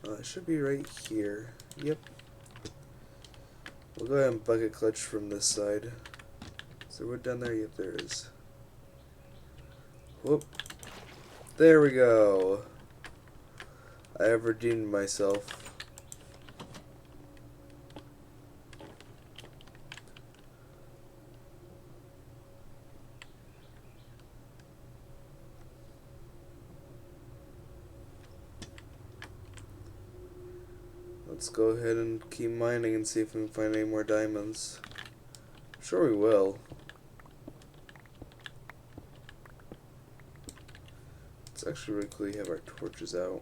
It should be right here. Yep. We'll go ahead and bucket clutch from this side. Is there wood down there? Yep, there is. Whoop. There we go. I have redeemed myself. Let's go ahead and keep mining and see if we can find any more diamonds. I'm sure we will. Let's actually really quickly have our torches out.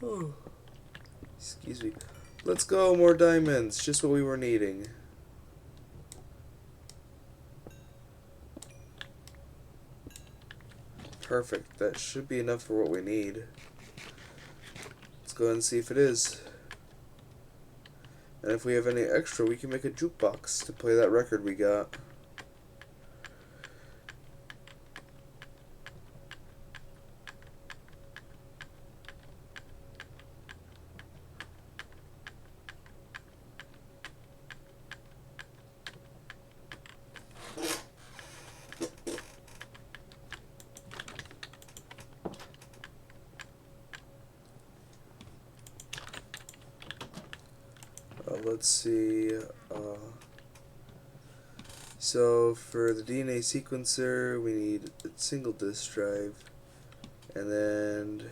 Oh, excuse me. Let's go, more diamonds. Just what we were needing. Perfect. That should be enough for what we need. Let's go ahead and see if it is. And if we have any extra, we can make a jukebox to play that record we got. Let's see. So for the DNA sequencer, we need a single disk drive, and then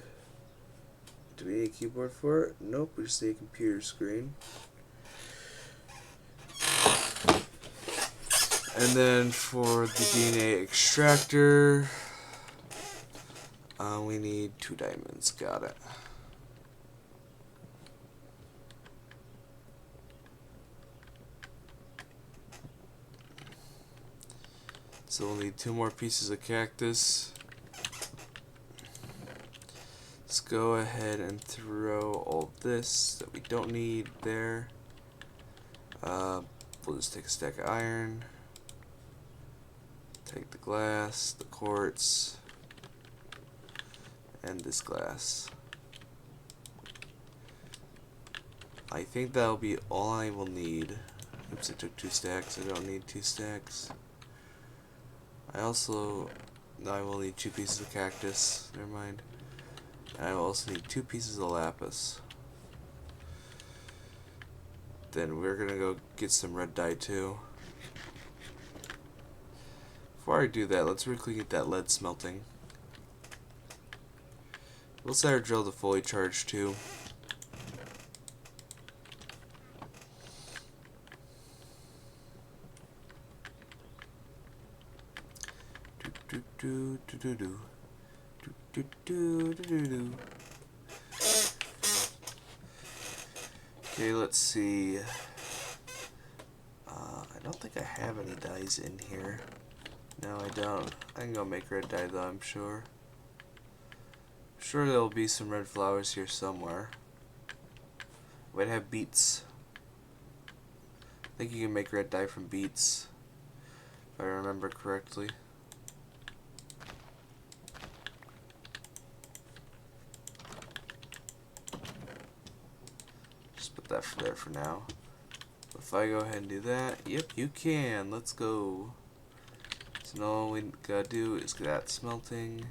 do we need a keyboard for it? Nope. We just need a computer screen. And then for the DNA extractor, we need 2 diamonds. Got it. So we'll need 2 more pieces of cactus. Let's go ahead and throw all this that we don't need there. We'll just take a stack of iron. Take the glass, the quartz, and this glass. I think that'll be all I will need. Oops, I took 2 stacks. I don't need 2 stacks. No, I will need 2 pieces of cactus. Never mind. And I will also need 2 pieces of lapis. Then we're gonna go get some red dye too. Before I do that, let's quickly get that lead smelting. We'll set our drill to fully charged too. Okay, let's see. I don't think I have any dyes in here. No, I don't. I can go make red dye though, I'm sure. I'm sure there'll be some red flowers here somewhere. Might have beets. I think you can make red dye from beets, if I remember correctly. Just put that there for now. If I go ahead and do that, yep, you can. Let's go. So now all we gotta do is get that smelting.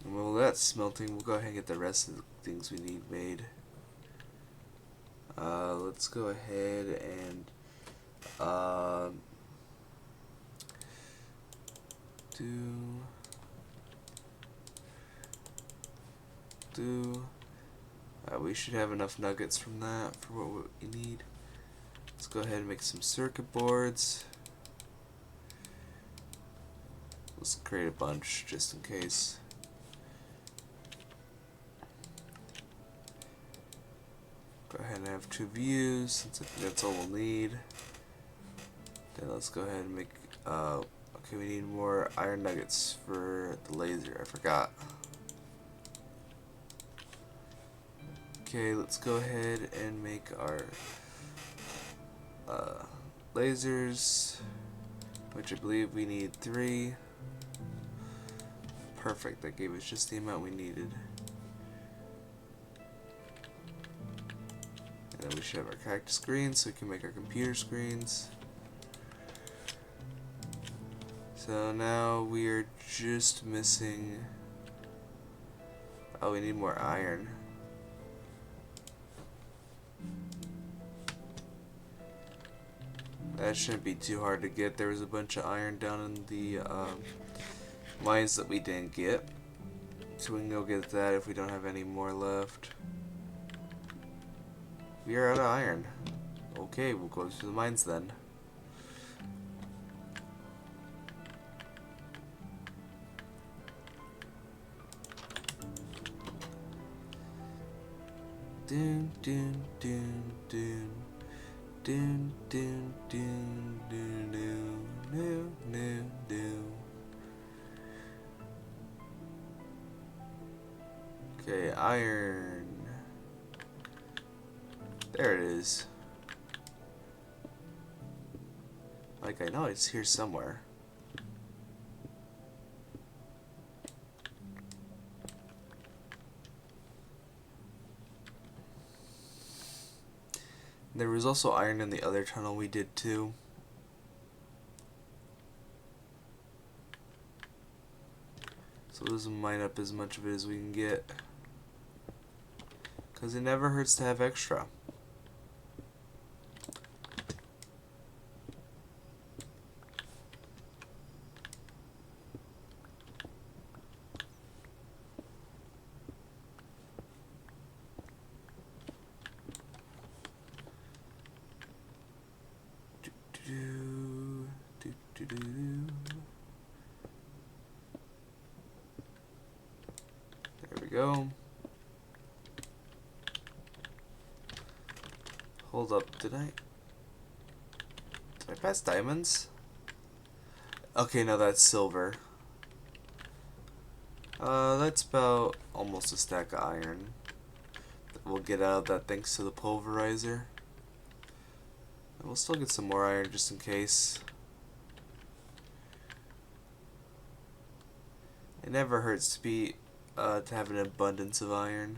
And while that's smelting, we'll go ahead and get the rest of the things we need made. Let's go ahead and we should have enough nuggets from that for what we need. Let's go ahead and make some circuit boards. Let's create a bunch just in case. Go ahead and have 2 views since I think that's all we'll need. Then let's go ahead and make okay, we need more iron nuggets for the laser. I forgot. Okay, let's go ahead and make our lasers, which I believe we need 3. Perfect, that gave us just the amount we needed. And then we should have our cactus screens so we can make our computer screens. So now we are just missing, oh, we need more iron. That shouldn't be too hard to get. There was a bunch of iron down in the mines that we didn't get. So we can go get that if we don't have any more left. We are out of iron. Okay, we'll go to the mines then. Dun dun dun dun. Dun dun dun dun dun dun dun dun. Okay, iron. There it is. Like, I know it's here somewhere. There was also iron in the other tunnel we did too. So let's mine up as much of it as we can get. Because it never hurts to have extra. There we go. Hold up, did I pass diamonds? Okay, no, that's silver. That's about almost a stack of iron. We'll get out of that thanks to the pulverizer. And we'll still get some more iron just in case. It never hurts to have an abundance of iron.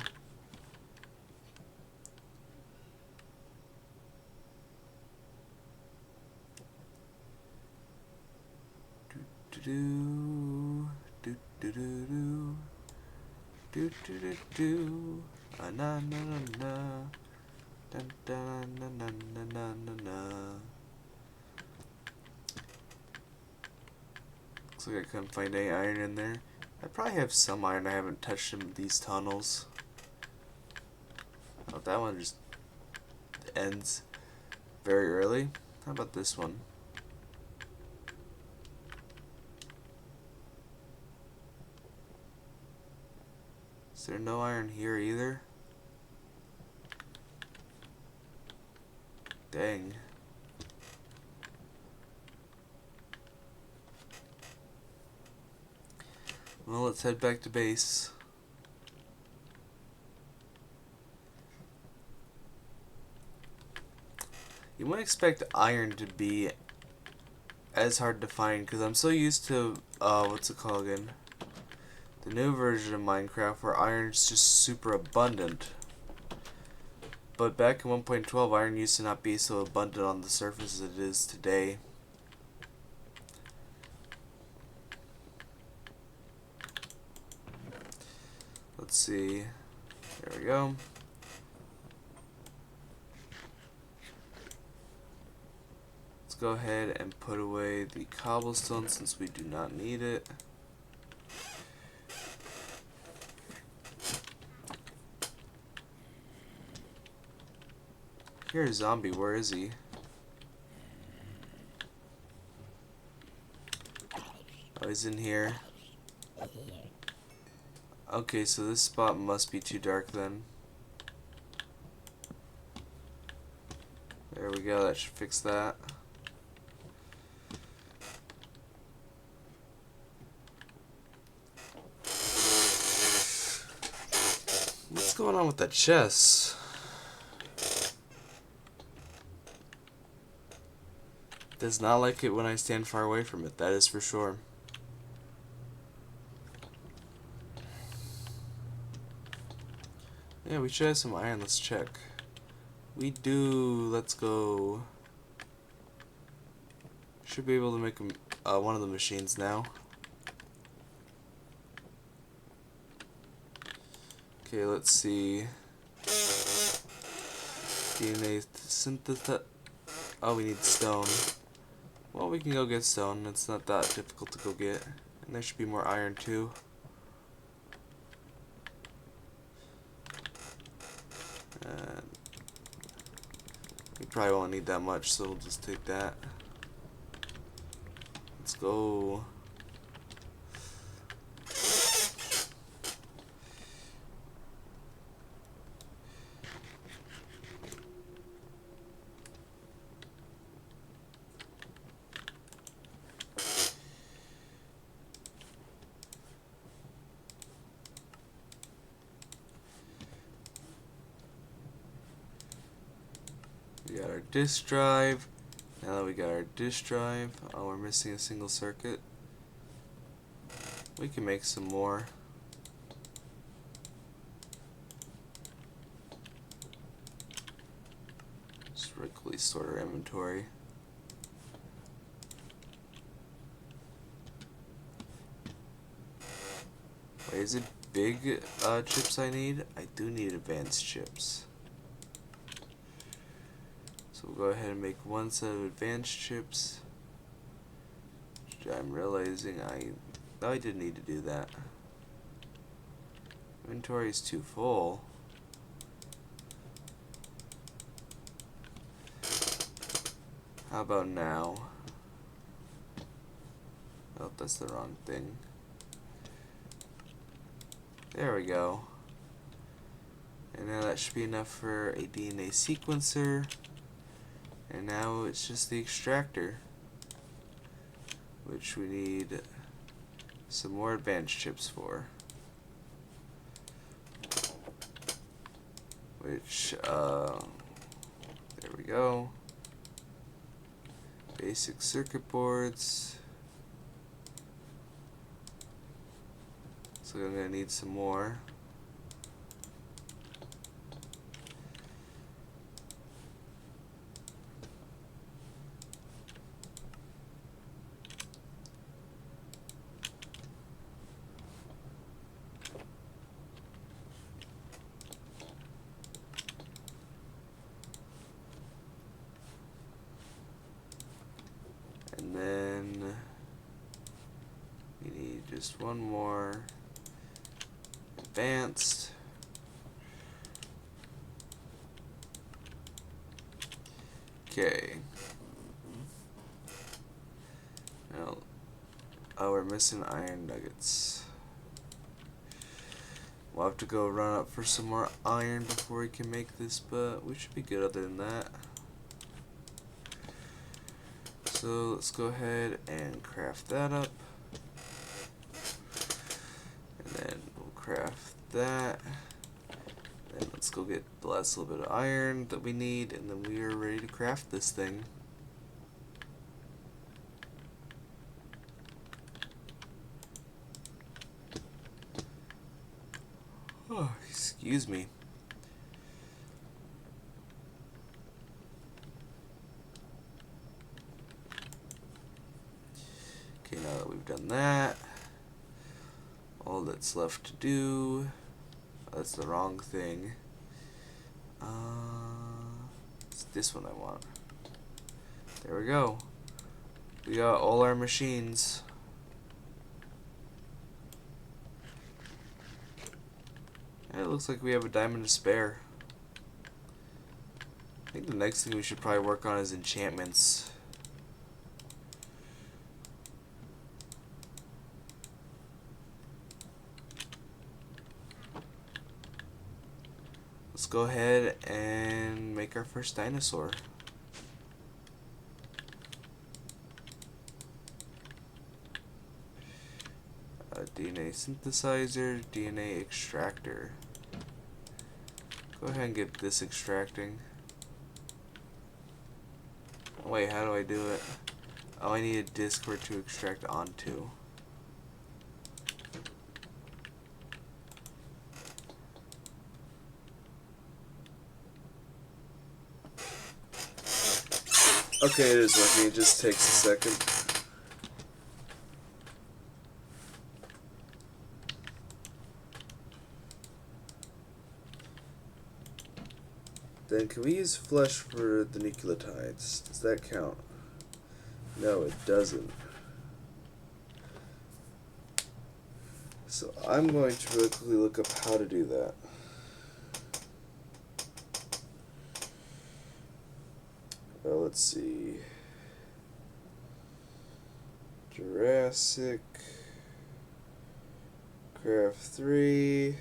Do do do do do do do do do na na na na dun dun na na na na na na. Looks like I couldn't find any iron in there. I probably have some iron. I haven't touched in these tunnels. Oh, that one just ends very early. How about this one? Is there no iron here either? Dang. Well, let's head back to base. You wouldn't expect iron to be as hard to find because I'm so used to, what's it called again? The new version of Minecraft where iron's just super abundant. But back in 1.12, iron used to not be so abundant on the surface as it is today. Let's see. There we go. Let's go ahead and put away the cobblestone since we do not need it. Here's a zombie. Where is he? Oh, he's in here. Okay, so this spot must be too dark then. There we go, that should fix that. What's going on with that chest? Does not like it when I stand far away from it, that is for sure. Yeah, we should have some iron. Let's check. We do. Let's go. Should be able to make one of the machines now. Okay, let's see. DNA synthesis. Oh, we need stone. Well, we can go get stone. It's not that difficult to go get. And there should be more iron too. And we probably won't need that much, so we'll just take that. Let's go. We got our disk drive. Now that we got our disk drive, oh, we're missing a single circuit. We can make some more. Strictly sort our inventory. Wait, is it big chips I need? I do need advanced chips. So we'll go ahead and make one set of advanced chips. Which I'm realizing I didn't need to do that. Inventory is too full. How about now? Nope, that's the wrong thing. There we go. And now that should be enough for a DNA sequencer. And now it's just the extractor, which we need some more advanced chips for. Which, there we go. Basic circuit boards. So I'm going to need some more. And then we need just one more advanced. Okay. Now, oh, we're missing iron nuggets. We'll have to go run up for some more iron before we can make this, but we should be good other than that. So let's go ahead and craft that up. And then we'll craft that. And let's go get the last little bit of iron that we need, and then we are ready to craft this thing. Oh, excuse me. Okay, now that we've done that, all that's left to do, that's the wrong thing. It's this one I want. There we go. We got all our machines. And it looks like we have a diamond to spare. I think the next thing we should probably work on is enchantments. Let's go ahead and make our first dinosaur. DNA synthesizer, DNA extractor. Go ahead and get this extracting. Wait, how do I do it? Oh, I need a disk for it to extract onto. Okay, it is working. It just takes a second. Then can we use flesh for the nucleotides? Does that count? No, it doesn't. So I'm going to really quickly look up how to do that. Well, let's see. JurassiCraft 3.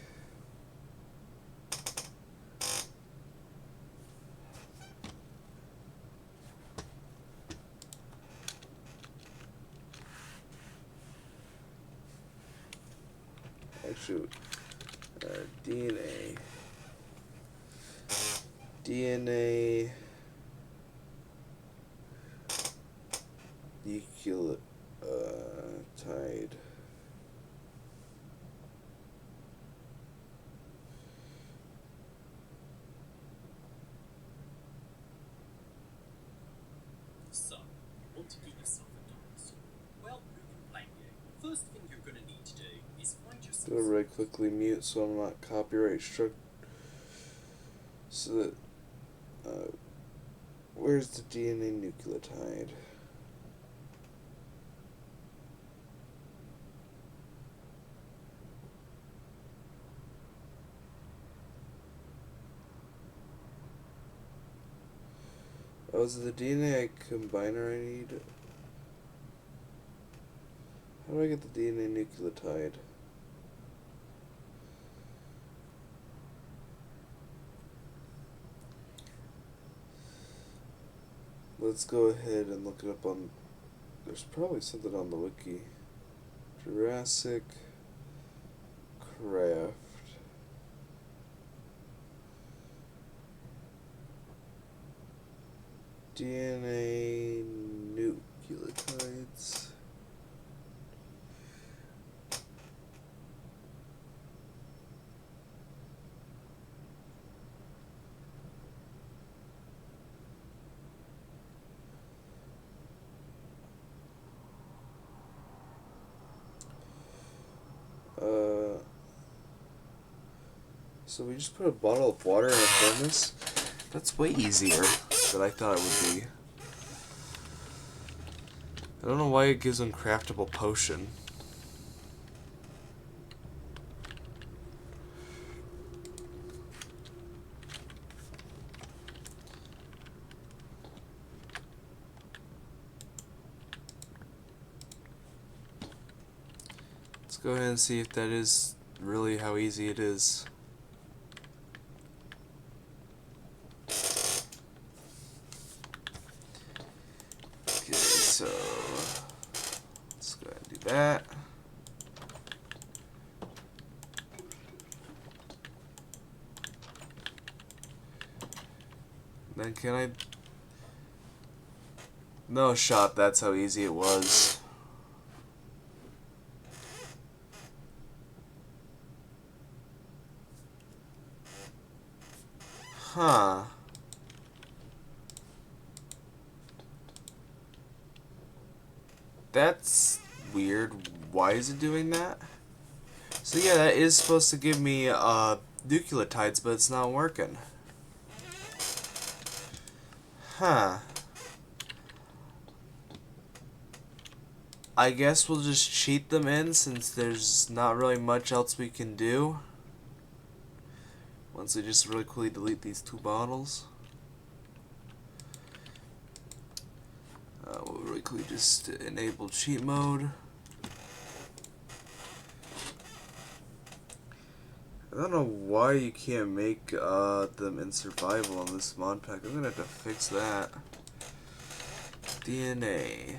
Actually, DNA nucleotide. So, you want to get yourself a dinosaur? Well, who can blame you? First thing you're going to need to do is find yourself... I'm going to right quickly mute so I'm not copyright struck. So that, where's the DNA nucleotide? Oh, is it the DNA combiner I need? How do I get the DNA nucleotide? Let's go ahead and look it up on... There's probably something on the wiki. JurassiCraft. DNA nucleotides. So we just put a bottle of water in a thermos? That's way easier than I thought it would be. I don't know why it gives uncraftable potion. Let's go ahead and see if that is really how easy it is. Okay, so let's go ahead and do that. Then can I... No shot, that's how easy it was. Huh. That's weird. Why is it doing that? So yeah, that is supposed to give me nucleotides, but it's not working. Huh. I guess we'll just cheat them in since there's not really much else we can do. Once we just really quickly delete these two bottles. We'll really quickly just enable cheat mode. I don't know why you can't make them in survival on this mod pack. I'm gonna have to fix that. DNA.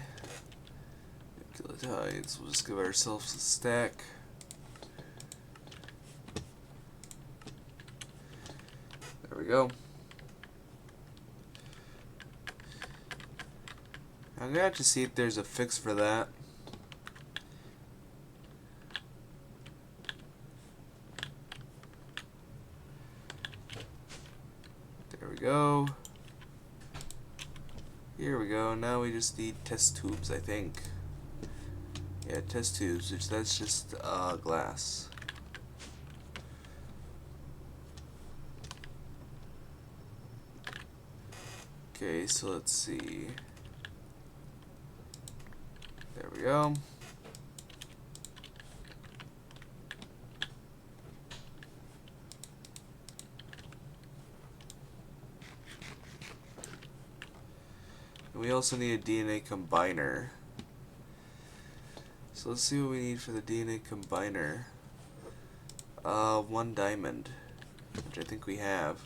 Nucleotides. We'll just give ourselves a stack. There we go. I'm gonna have to see if there's a fix for that. There we go. Here we go. Now we just need test tubes, I think. Yeah, test tubes, which that's just glass. Okay, so let's see. There we go. And we also need a DNA combiner. So let's see what we need for the DNA combiner. 1 diamond, which I think we have.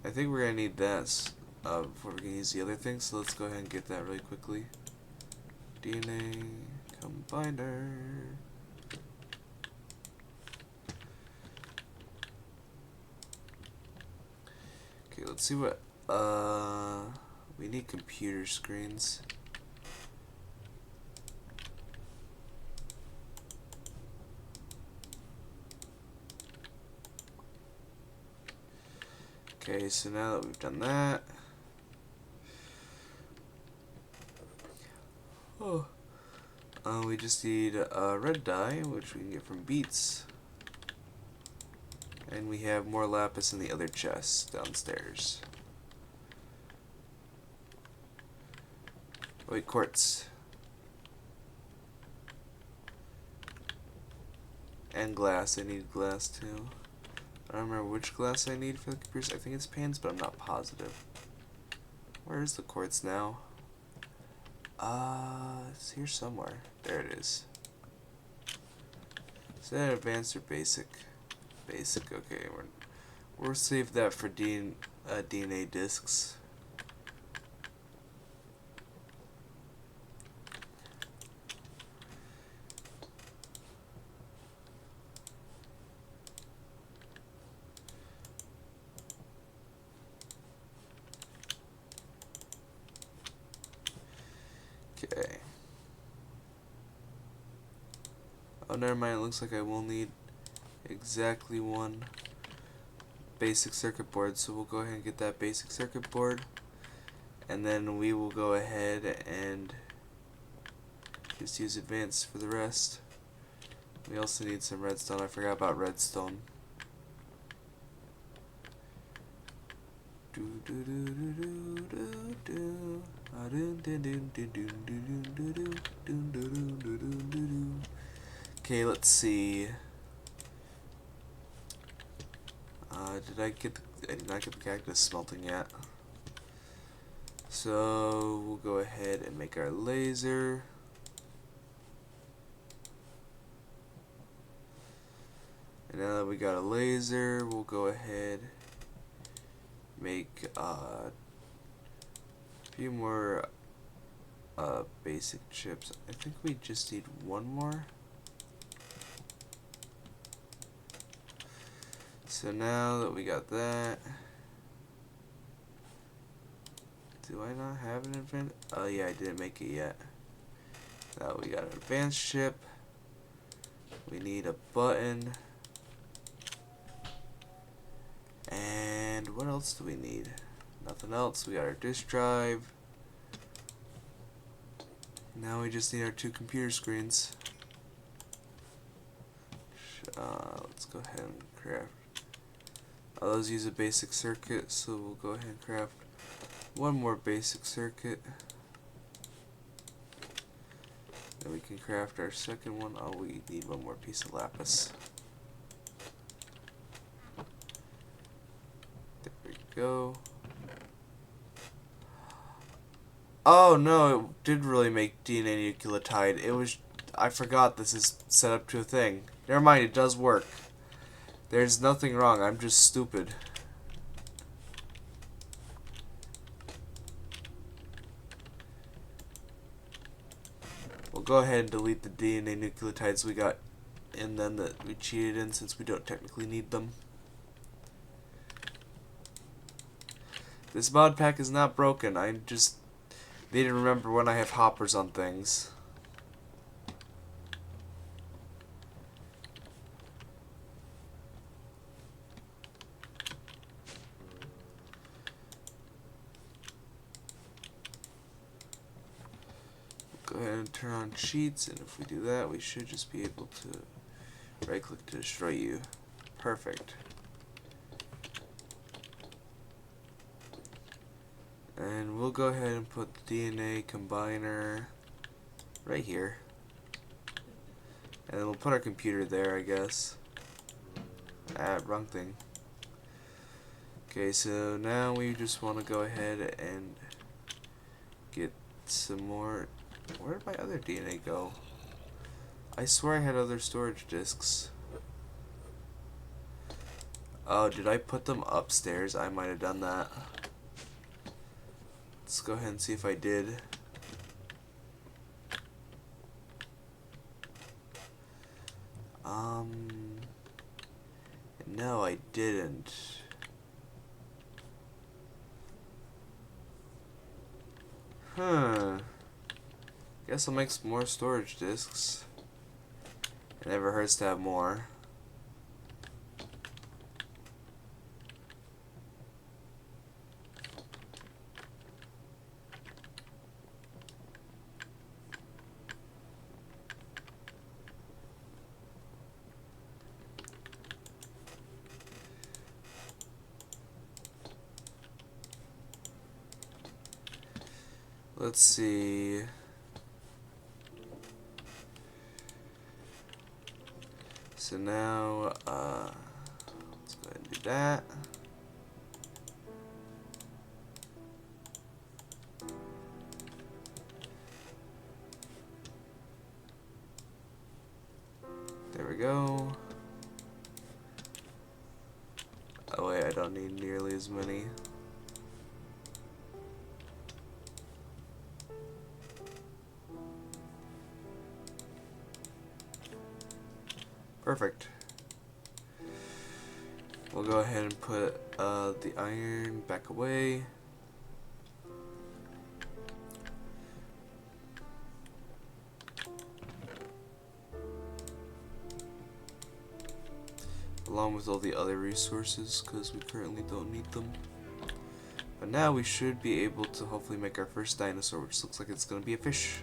I think we're gonna need this before we can use the other things, so let's go ahead and get that really quickly. DNA combiner. Okay, let's see what we need computer screens. Okay, so now that we've done that, we just need red dye, which we can get from beets, and we have more lapis in the other chest downstairs. Wait, quartz. And glass. I need glass too. I don't remember which glass I need for the computers. I think it's pans, but I'm not positive. Where is the quartz now? It's here somewhere. There it is. Is that advanced or basic? Basic. Okay, we'll save that for DNA discs. Okay. Oh, never mind. It looks like I will need exactly one basic circuit board, so we'll go ahead and get that basic circuit board, and then we will go ahead and just use advanced for the rest. We also need some redstone. I forgot about redstone. Okay, let's see. I did not get the cactus smelting yet. So we'll go ahead and make our laser. And now that we got a laser, we'll go ahead make a few more basic chips. I think we just need one more. So now that we got that, do I not have an advanced? Oh yeah, I didn't make it yet. Now we got an advanced chip. We need a button. And what else do we need? Nothing else. We got our disk drive. Now we just need our 2 computer screens. Let's go ahead and craft. Those use a basic circuit, so we'll go ahead and craft one more basic circuit. Then we can craft our second one. Oh, we need one more piece of lapis. There we go. Oh no, it did really make DNA nucleotide. It was, I forgot this is set up to a thing. Never mind, it does work. There's nothing wrong, I'm just stupid. We'll go ahead and delete the DNA nucleotides we got in them that we cheated in, since we don't technically need them. This mod pack is not broken, I just need to remember when I have hoppers on things. Go ahead and turn on cheats, and if we do that, we should just be able to right click to destroy you. Perfect. And we'll go ahead and put the DNA combiner right here. And then we'll put our computer there, I guess. Wrong thing. Okay, so now we just want to go ahead and get some more. Where did my other DNA go? I swear I had other storage disks. Oh, did I put them upstairs? I might have done that. Let's go ahead and see if I did. No, I didn't. Guess I'll make some more storage disks. It never hurts to have more. Let's see. So now, let's go ahead and do that. There we go. Oh wait, I don't need nearly as many. Perfect. We'll go ahead and put the iron back away. Along with all the other resources, because we currently don't need them. But now we should be able to hopefully make our first dinosaur, which looks like it's going to be a fish.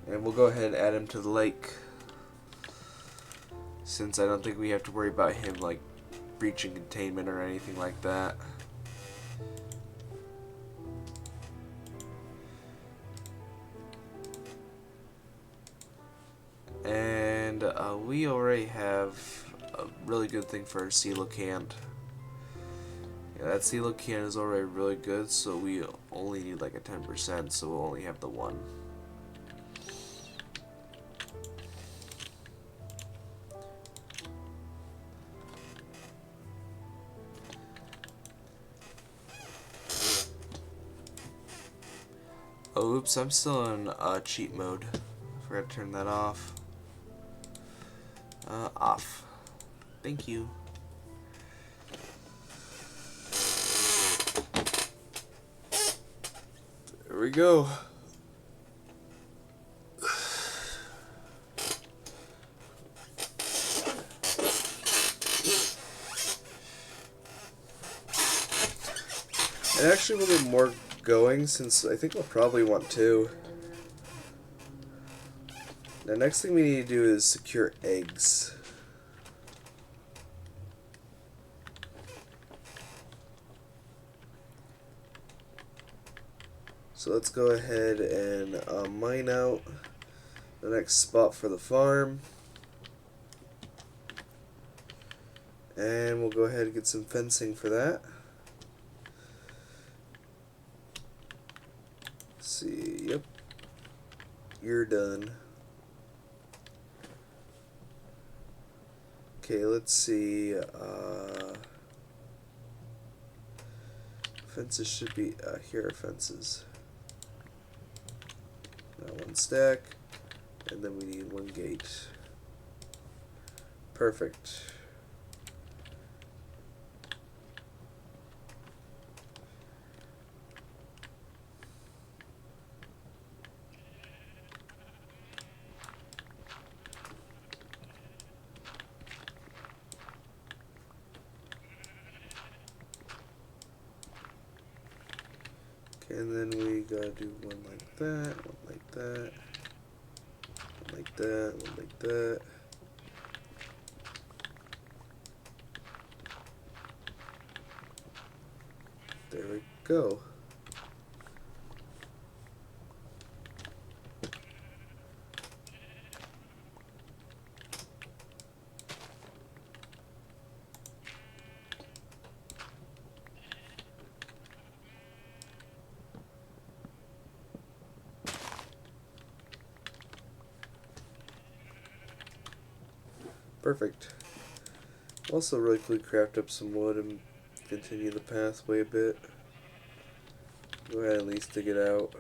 And we'll go ahead and add him to the lake, since I don't think we have to worry about him like breaching containment or anything like that. And we already have a really good thing for our coelacanth. Yeah, that coelacanth is already really good, so we only need like a 10%, so we'll only have the one. Oh, oops, I'm still in cheat mode. I forgot to turn that off. Off. Thank you. There we go. And actually we'll get more going, since I think we'll probably want two. The next thing we need to do is secure eggs. So let's go ahead and mine out the next spot for the farm. And we'll go ahead and get some fencing for that. Let's see, yep. You're done. Okay, let's see. Fences should be, here are fences. One stack, and then we need one gate. Perfect. Okay, and then we gotta do one like that, one like that, one like that, one like that. There we go. Perfect. Also really quickly craft up some wood and continue the pathway a bit. Go ahead and at least dig it out.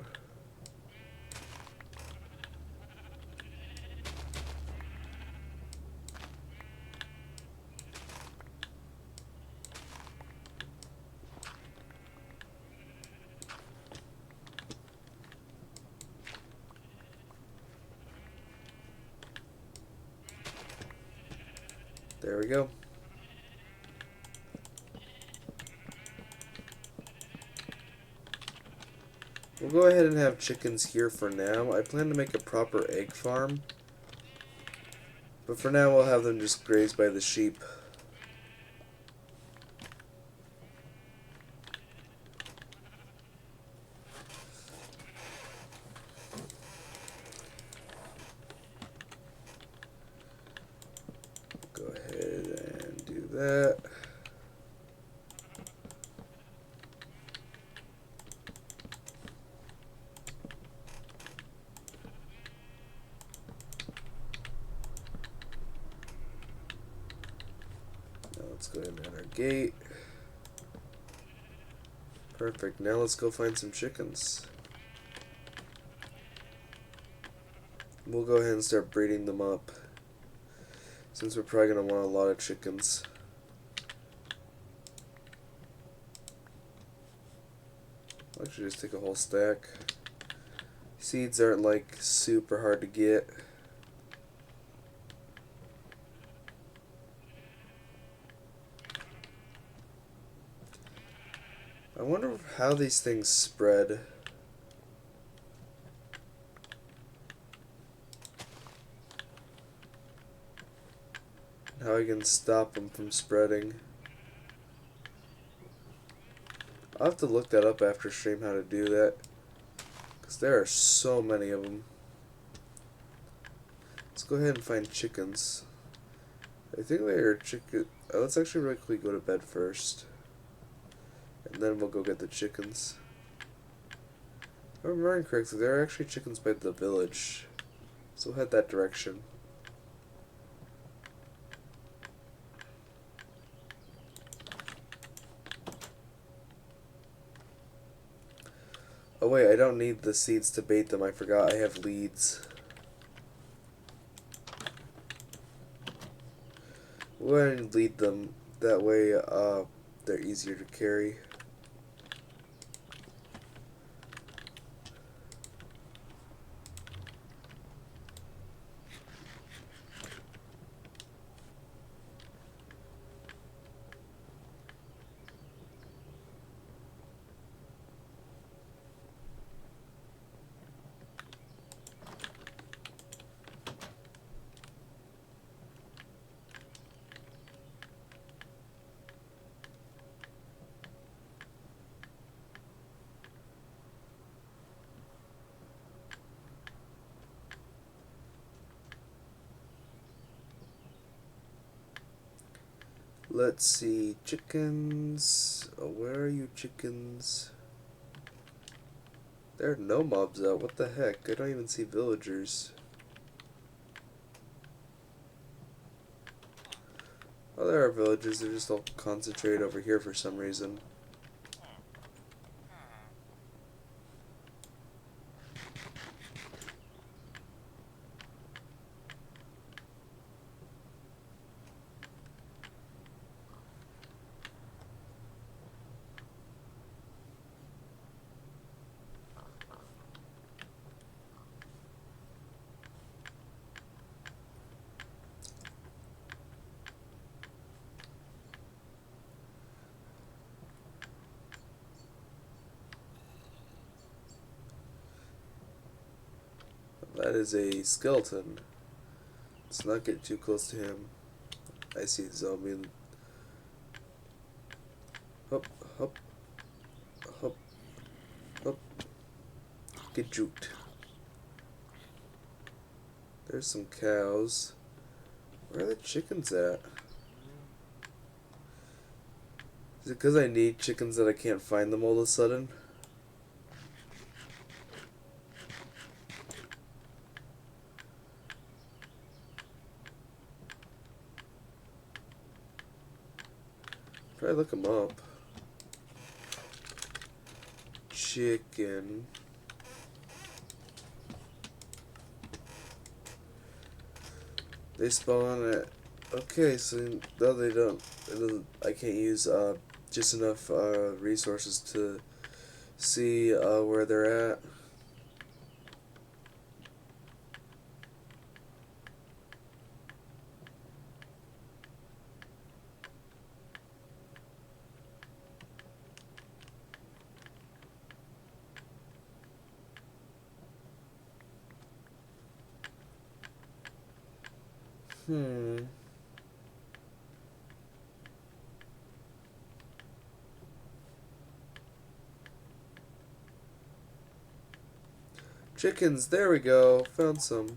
There we go. We'll go ahead and have chickens here for now. I plan to make a proper egg farm, but for now we'll have them just graze by the sheep. Go ahead and do that. go ahead and add our gate. Perfect. Now let's go find some chickens. We'll go ahead and start breeding them up, since we're probably going to want a lot of chickens. I'll actually just take a whole stack. Seeds aren't like super hard to get. I wonder how these things spread. How I can stop them from spreading. I'll have to look that up after stream, how to do that, because there are so many of them. Let's go ahead and find chickens. I think they are chicken. Let's actually really quickly go to bed first, and then we'll go get the chickens. If I'm remembering correctly, there are actually chickens by the village, so we'll head that direction. Oh wait, I don't need the seeds to bait them. I forgot I have leads. We'll go ahead and lead them. That way, they're easier to carry. Let's see, chickens. Oh, where are you, chickens? There are no mobs out. What the heck? I don't even see villagers. Oh, there are villagers. They're just all concentrated over here for some reason. That is a skeleton. Let's not get too close to him. I see the zombie. Hop, hop, hop, hop. Get juked. There's some cows. Where are the chickens at? Is it because I need chickens that I can't find them all of a sudden? Try to look them up. Chicken. They spawn at. Okay, so no, they don't. It doesn't. I can't use just enough resources to see where they're at. Chickens, there we go. Found some.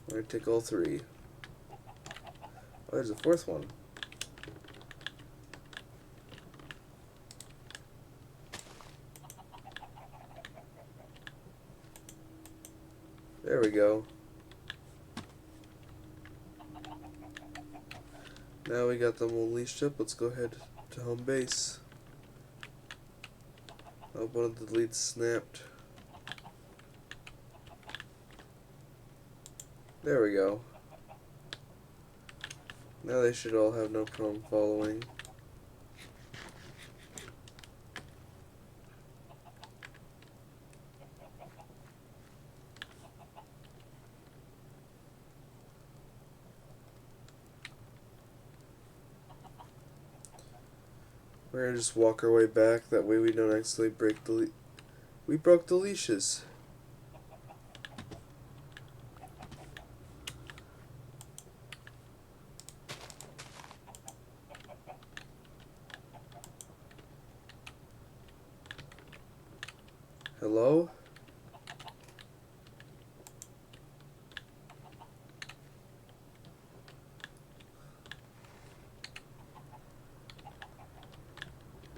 I'm gonna take all three. Oh, there's a fourth one. There we go. Now we got them all leashed up. Let's go ahead to home base. Oh, one of the leads snapped. There we go. Now they should all have no problem following. We're gonna just walk our way back. That way we don't accidentally break the we broke the leashes. Hello?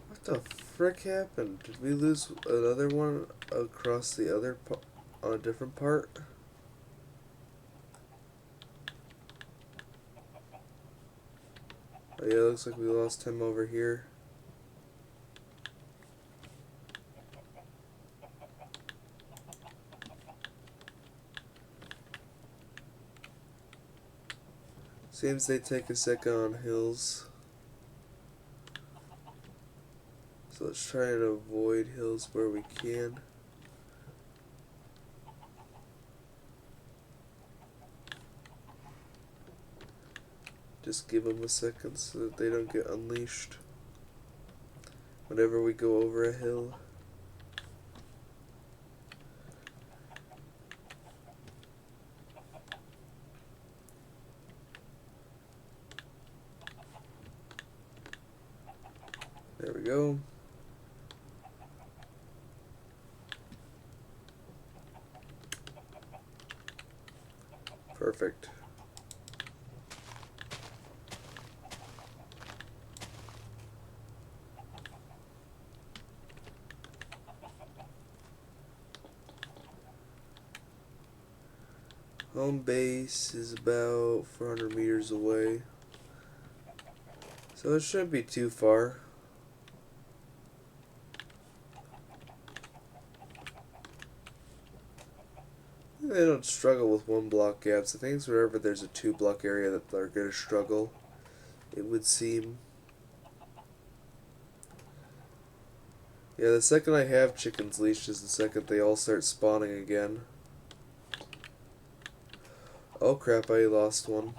What the frick happened? Did we lose another one across the other on a different part? Oh yeah, looks like we lost him over here. Seems they take a second on hills. So let's try and avoid hills where we can. Just give them a second so that they don't get unleashed whenever we go over a hill. There we go. Perfect. Home base is about 400 meters away, so it shouldn't be too far. They don't struggle with 1 block gaps. I think it's wherever there's a 2 block area that they're going to struggle, it would seem. Yeah, the second I have chickens leashed is the second they all start spawning again. Oh crap, I lost one.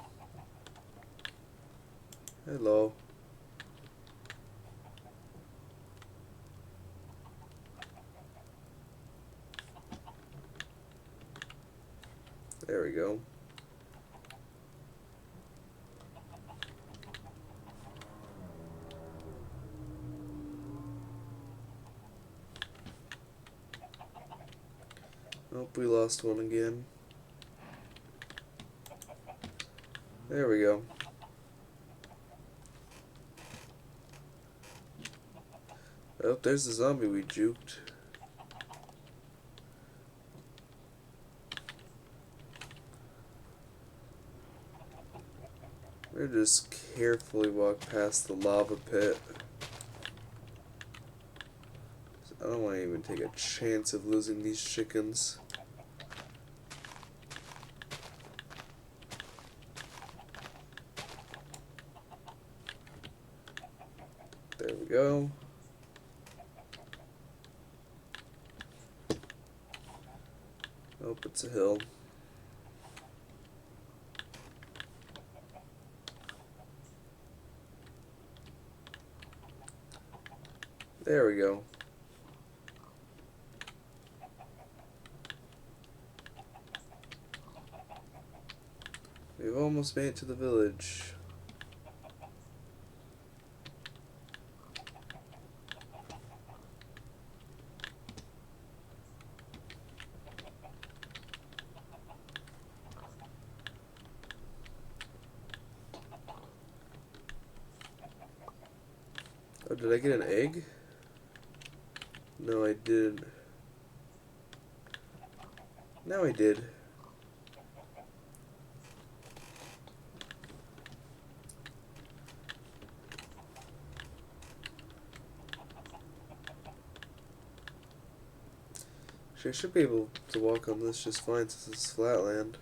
Hello. There we go. Nope, we lost one again. There we go. Oh, there's the zombie we juked. We're just carefully walk past the lava pit. I don't want to even take a chance of losing these chickens. There we go. Oh, it's a hill. There we go. We've almost made it to the village. Oh, did I get an egg? No, I didn't. No, I did. Actually, I should be able to walk on this just fine since it's flat land.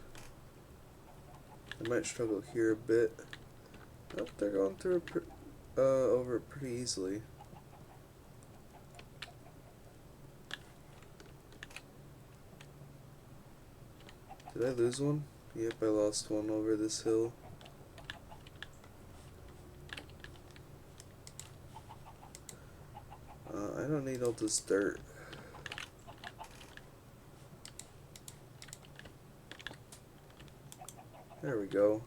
I might struggle here a bit. Oh, they're going through it over it pretty easily. Did I lose one? Yep, I lost one over this hill. I don't need all this dirt. There we go.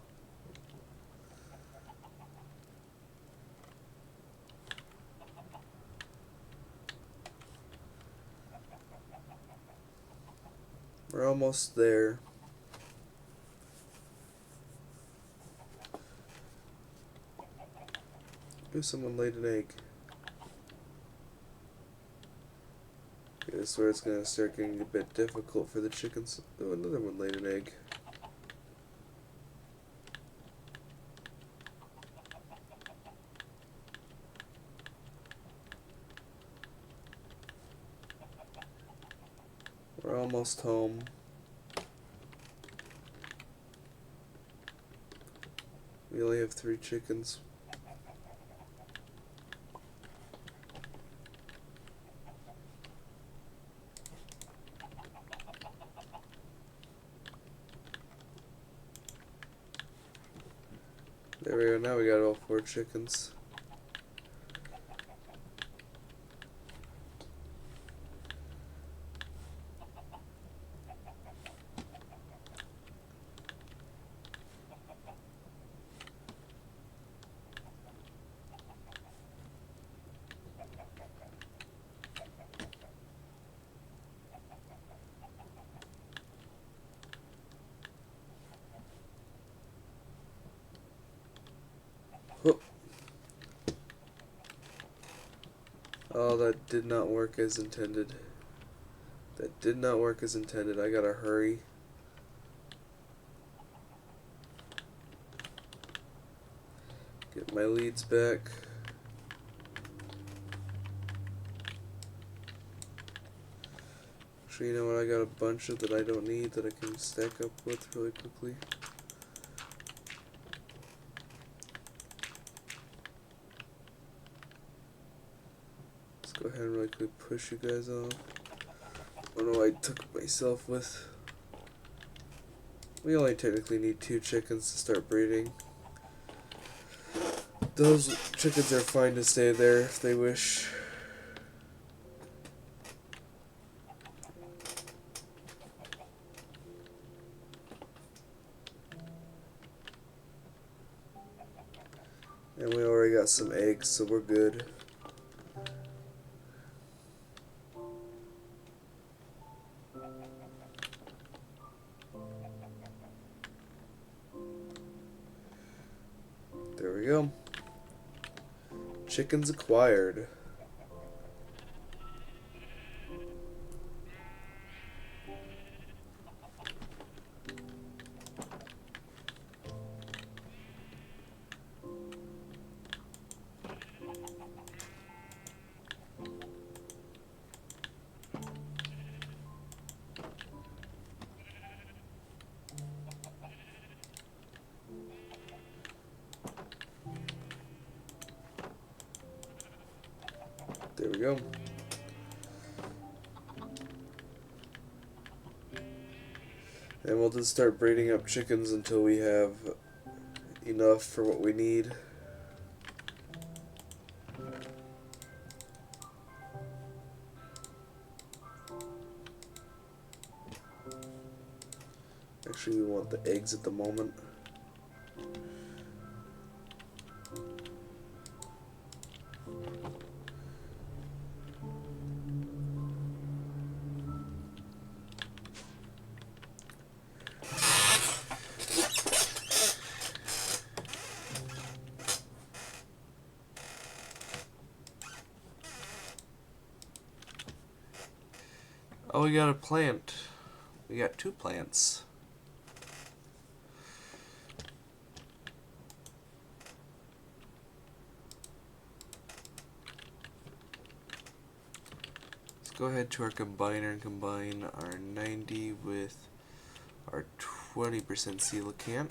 We're almost there. Ooh, someone laid an egg. Okay, this is where it's going to start getting a bit difficult for the chickens. Oh, another one laid an egg. We're almost home. We only have 3 chickens. There we go, now we got all 4 chickens. Whoop. Oh, that did not work as intended. That did not work as intended. I gotta hurry. Get my leads back. Actually, you know what? I got a bunch of that I don't need that I can stack up with really quickly. Let's go ahead and really quick push you guys off. Oh no, I took myself with. We only technically need 2 chickens to start breeding. Those chickens are fine to stay there if they wish. And we already got some eggs, so we're good. There we go. Chickens acquired. There we go. And we'll just start breeding up chickens until we have enough for what we need. Actually, we want the eggs at the moment. Oh, we got a plant. We got 2 plants. Let's go ahead to our combiner and combine our 90 with our 20% coelacanth.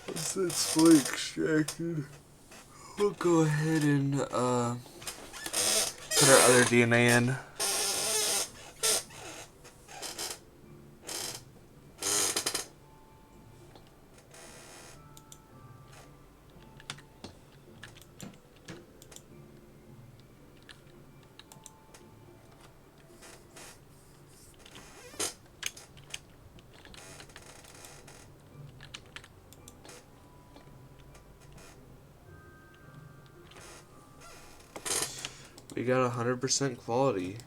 Once it's fully extracted, we'll go ahead and put our other DNA in. We got 100% quality.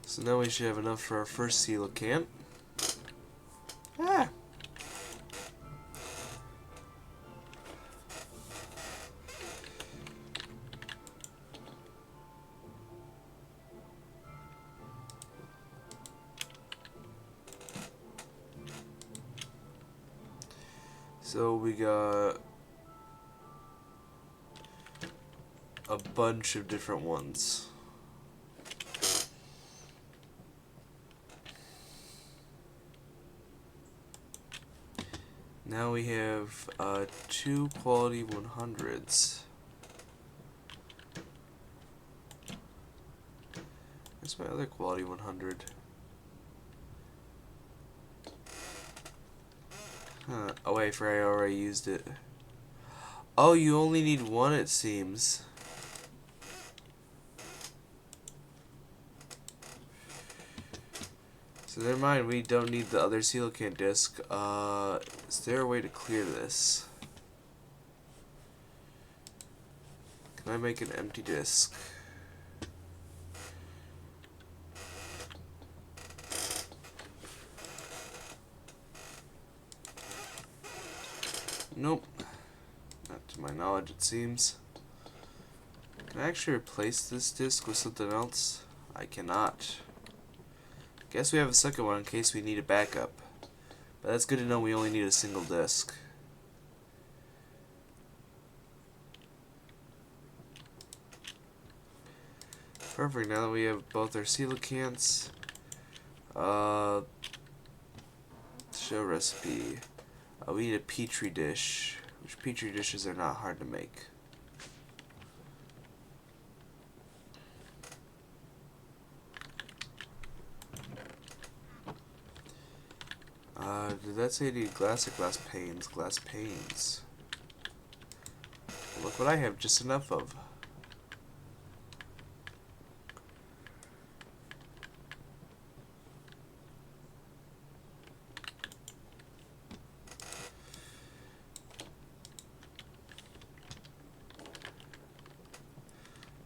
So now we should have enough for our first coelacanth. Ah! So we got a bunch of different ones. Now we have 2 quality 100s. Where's my other quality 100? Huh. Oh wait, I already used it. Oh, you only need 1, it seems. So never mind, we don't need the other coelacanth disc. Is there a way to clear this? Can I make an empty disc? Nope. Not to my knowledge, it seems. Can I actually replace this disc with something else? I cannot. Guess we have a second one in case we need a backup. But that's good to know we only need a single disc. Perfect, now that we have both our coelacanths. Show recipe. We need a petri dish, which petri dishes are not hard to make. Did that say need glass or glass panes? Glass panes. Look what I have just enough of.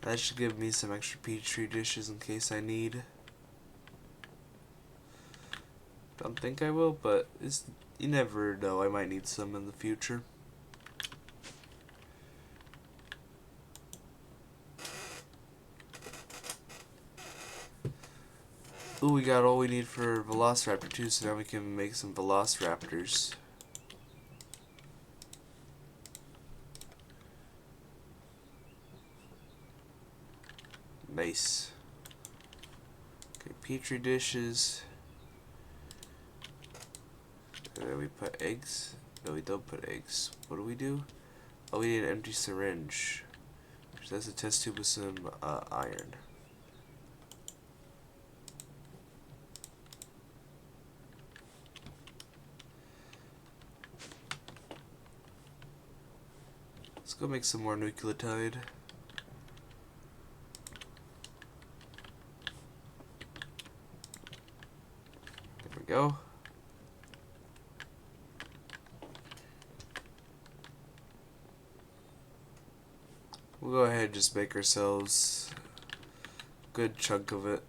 That should give me some extra petri dishes in case I need. Don't think I will, but you never know. I might need some in the future. Ooh, we got all we need for Velociraptor too, so now we can make some Velociraptors. Nice. Okay, petri dishes. And then we put eggs. No, we don't put eggs. What do we do? Oh, we need an empty syringe. So that's a test tube with some iron. Let's go make some more nucleotide. There we go. we'll go ahead and just make ourselves a good chunk of it.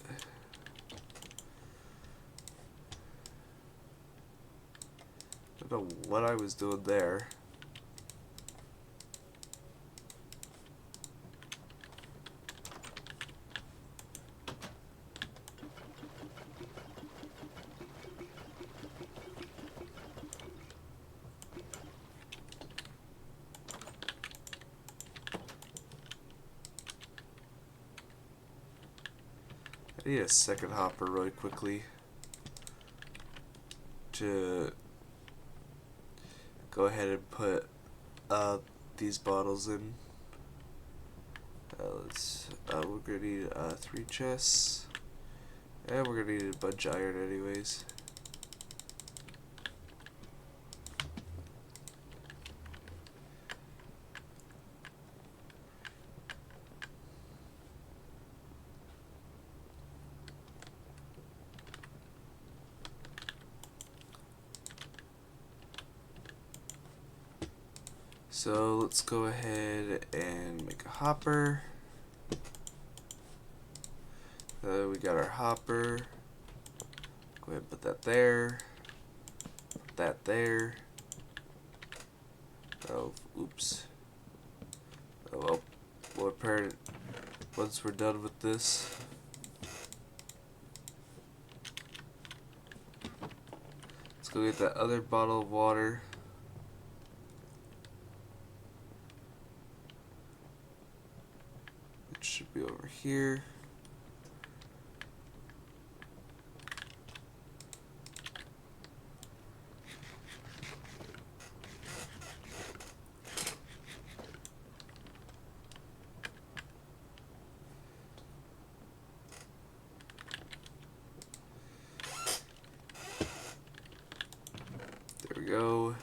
I don't know what I was doing there. I need a second hopper really quickly to go ahead and put these bottles in. We're gonna need 3 chests, and we're gonna need a bunch of iron anyways. So let's go ahead and make a hopper. We got our hopper. Go ahead and put that there. Put that there. Oh, oops. Oh well, once we're done with this, let's go get that other bottle of water. It should be over here. There we go.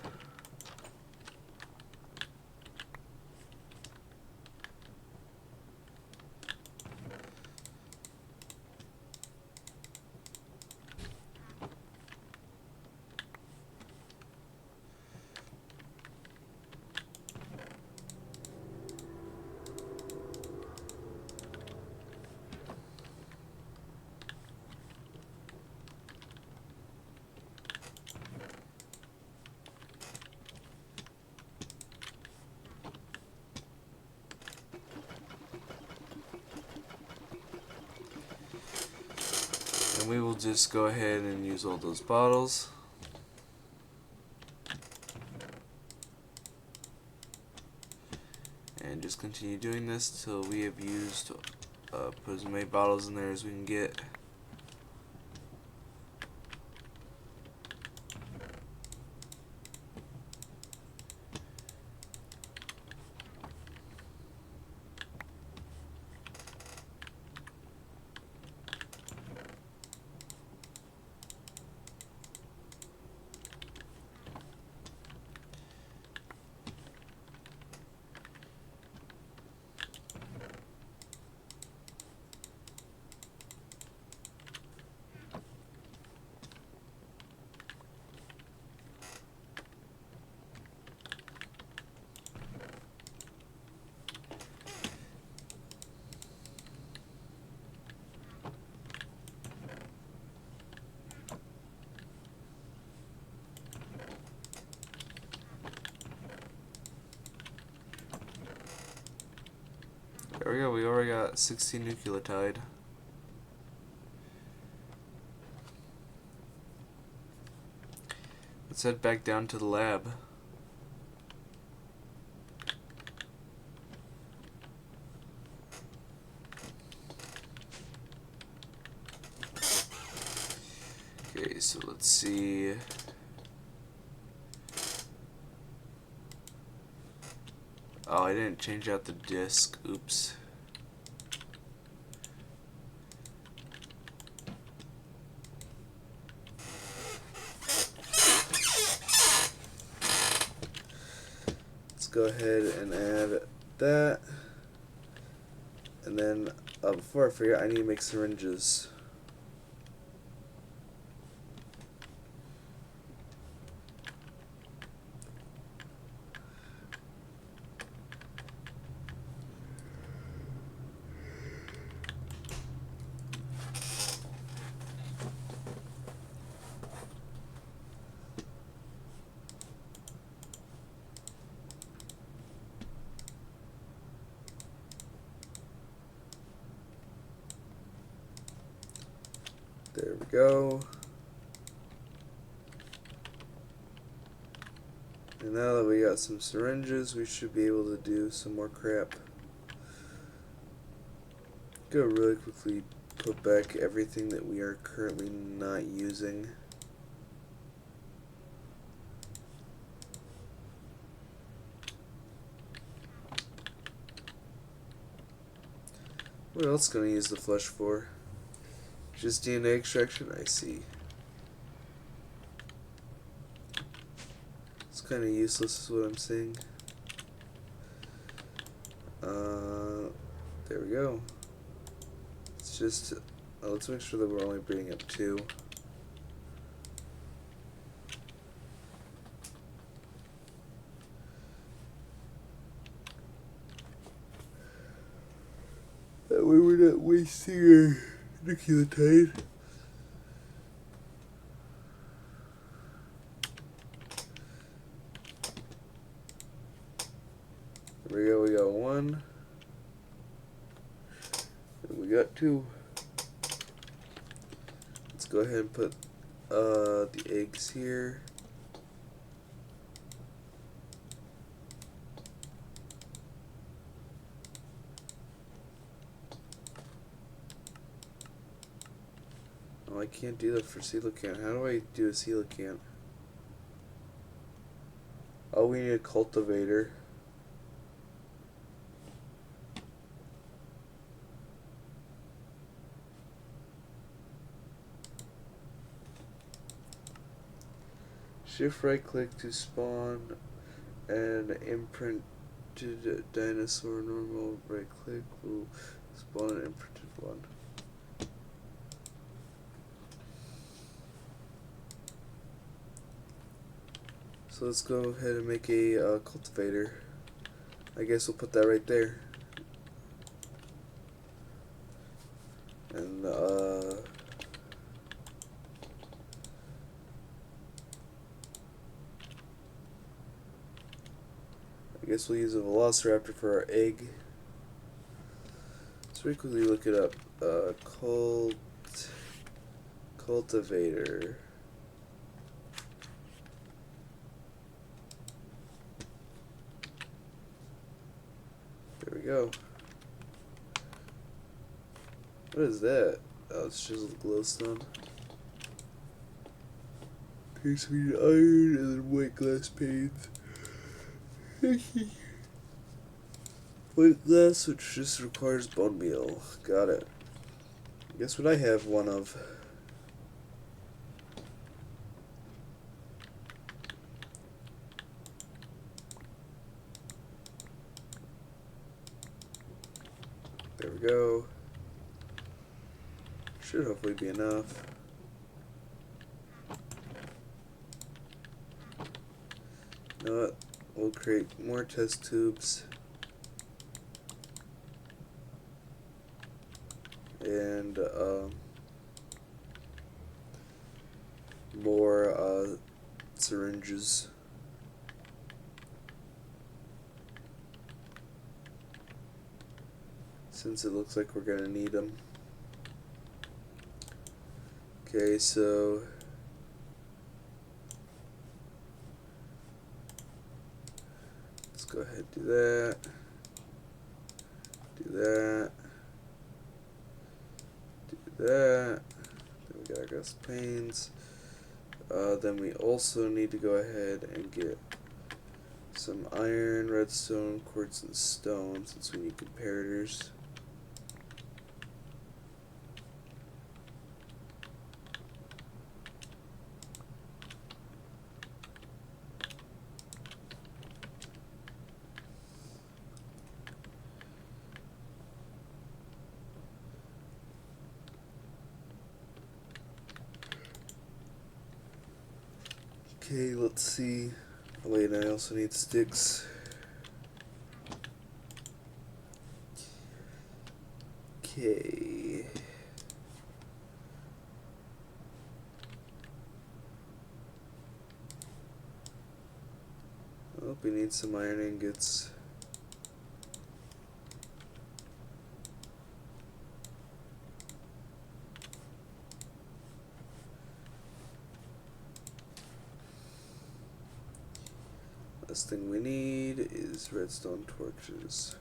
And we will just go ahead and use all those bottles. And just continue doing this till we have used, put as many bottles in there as we can get. There we go, we already got 16 nucleotide. Let's head back down to the lab. Okay, so let's see. Oh, I didn't change out the disc. Oops. Let's go ahead and add that. And then, before I forget, I need to make syringes. There we go. And now that we got some syringes, we should be able to do some more crap. Go really quickly put back everything that we are currently not using. What else can I use the flesh for? Just DNA extraction? I see. It's kind of useless is what I'm saying. There we go. It's just, let's make sure that we're only bringing up 2. That way we're not wasting our nucleotide. There we go, we got 1. And we got 2. Let's go ahead and put the eggs here. Oh, I can't do that for coelacanth. How do I do a coelacanth? Oh, we need a cultivator. Shift right click to spawn an imprinted dinosaur. Normal right click will spawn an imprinted one. So let's go ahead and make a cultivator. I guess we'll put that right there. And I guess we'll use a velociraptor for our egg. Let's very quickly look it up. Cultivator. There we go. What is that? Oh, it's chiseled glowstone. Okay, so we need iron and then white glass panes. White glass, which just requires bone meal. Got it. Guess what I have one of? There we go. Should hopefully be enough. You know what? We'll create more test tubes. And more syringes. Since it looks like we're gonna need them. Okay, so let's go ahead and do that. Do that. Do that. Then we got our glass panes. Then we also need to go ahead and get some iron, redstone, quartz, and stone since we need comparators. Okay, let's see. Oh, wait, I also need sticks. Okay. Oh, we need some iron ingots. Last thing we need is redstone torches.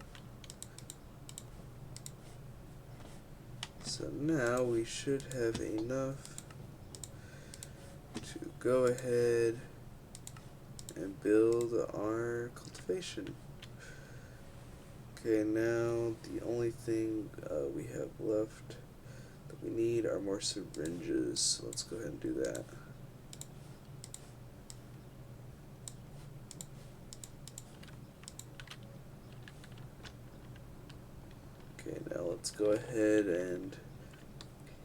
So now we should have enough to go ahead and build our cultivation. Okay, now the only thing we have left that we need are more syringes. So let's go ahead and do that. Okay, now let's go ahead and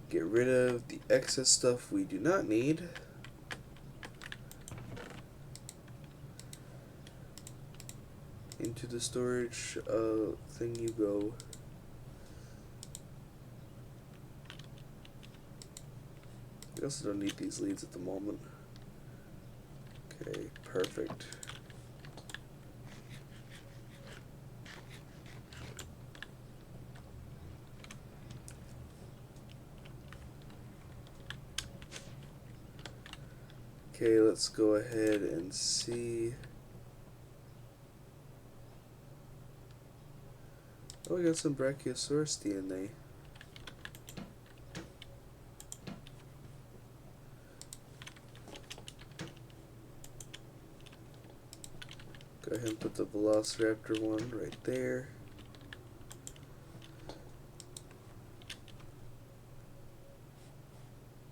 get rid of the excess stuff we do not need. Into the storage thing you go. We also don't need these leads at the moment. Okay, perfect. Okay, let's go ahead and see. Oh, we got some Brachiosaurus DNA. Go ahead and put the Velociraptor one right there.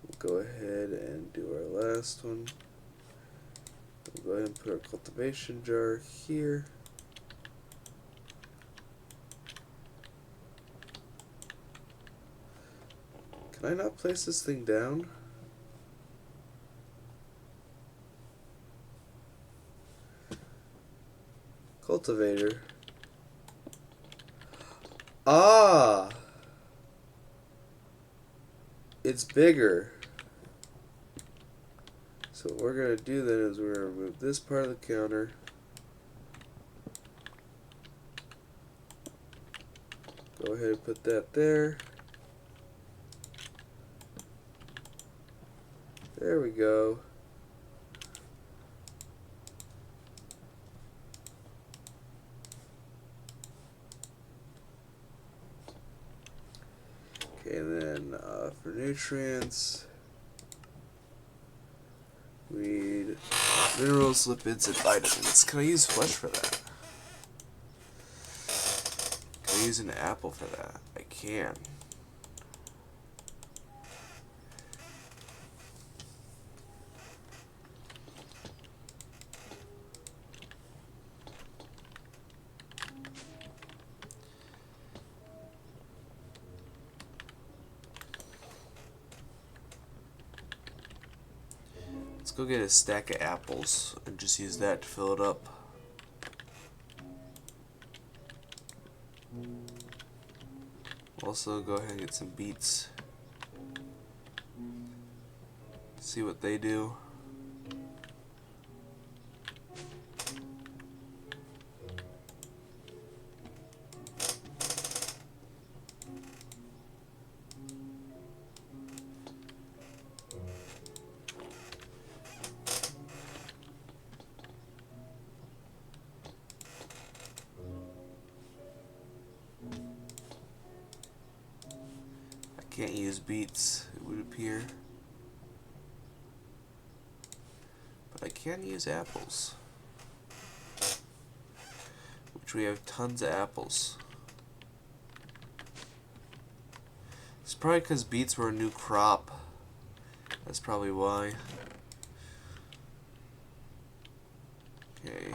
We'll go ahead and do our last one. We'll go ahead and put our cultivation jar here. Can I not place this thing down? Cultivator. Ah! It's bigger. So what we're going to do then is we're going to remove this part of the counter. Go ahead and put that there. There we go. Okay, and then for nutrients, we need minerals, lipids, and vitamins. Can I use flesh for that? Can I use an apple for that? I can. Let's go get a stack of apples and just use that to fill it up. Also, go ahead and get some beets. See what they do. Can't use beets, it would appear. But I can use apples. Which we have tons of apples. It's probably because beets were a new crop. That's probably why. Okay.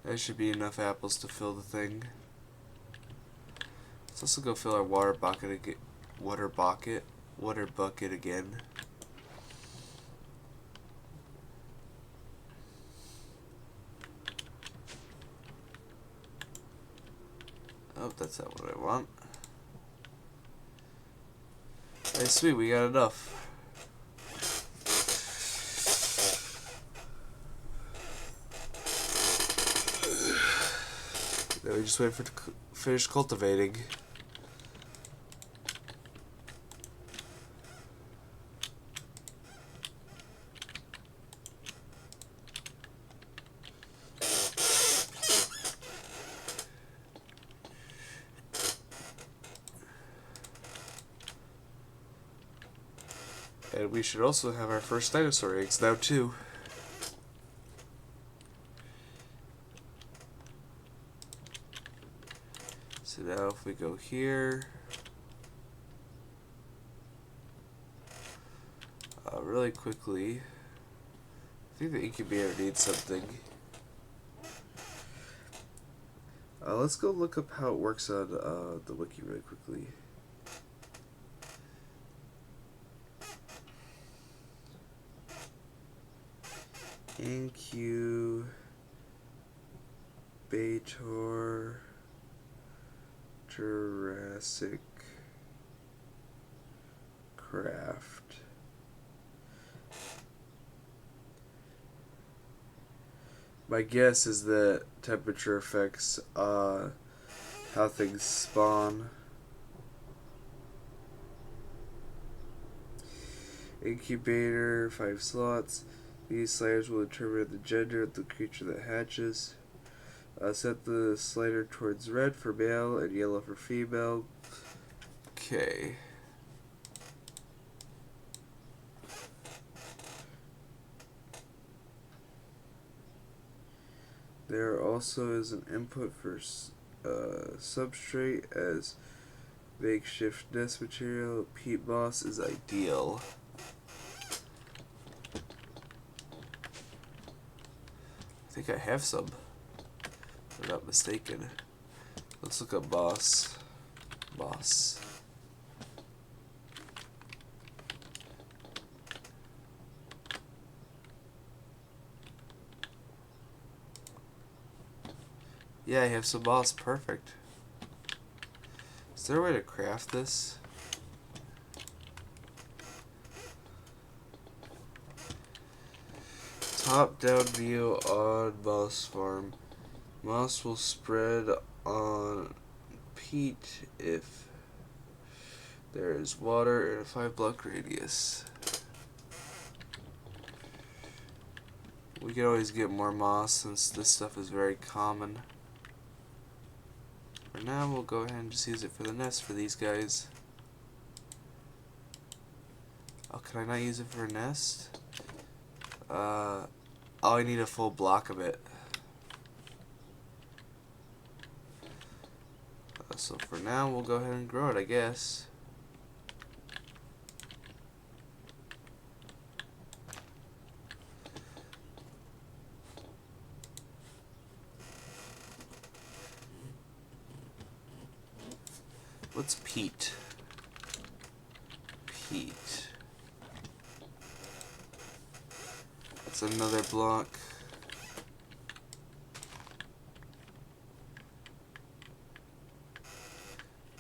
That should be enough apples to fill the thing. Let's also go fill our water bucket again. Oh, that's not what I want. Hey, sweet, we got enough. Now we just wait for it to finish cultivating. And we should also have our first dinosaur eggs now too. So now if we go here, really quickly, I think the incubator needs something. Let's go look up how it works on the wiki really quickly. Incubator JurassiCraft. My guess is that temperature affects how things spawn. Incubator, 5 slots. These sliders will determine the gender of the creature that hatches. Set the slider towards red for male and yellow for female. Okay. There also is an input for substrate as makeshift nest material. Peat moss is ideal. I think I have some, if I'm not mistaken. Let's look up moss. Moss. Yeah, I have some moss. Perfect. Is there a way to craft this? Top-down view on moss farm. Moss will spread on peat if there is water in a 5-block radius. We can always get more moss since this stuff is very common. For now, we'll go ahead and just use it for the nest for these guys. Oh, can I not use it for a nest? Oh, I need a full block of it. So for now, we'll go ahead and grow it, I guess. What's peat? Peat. That's another block.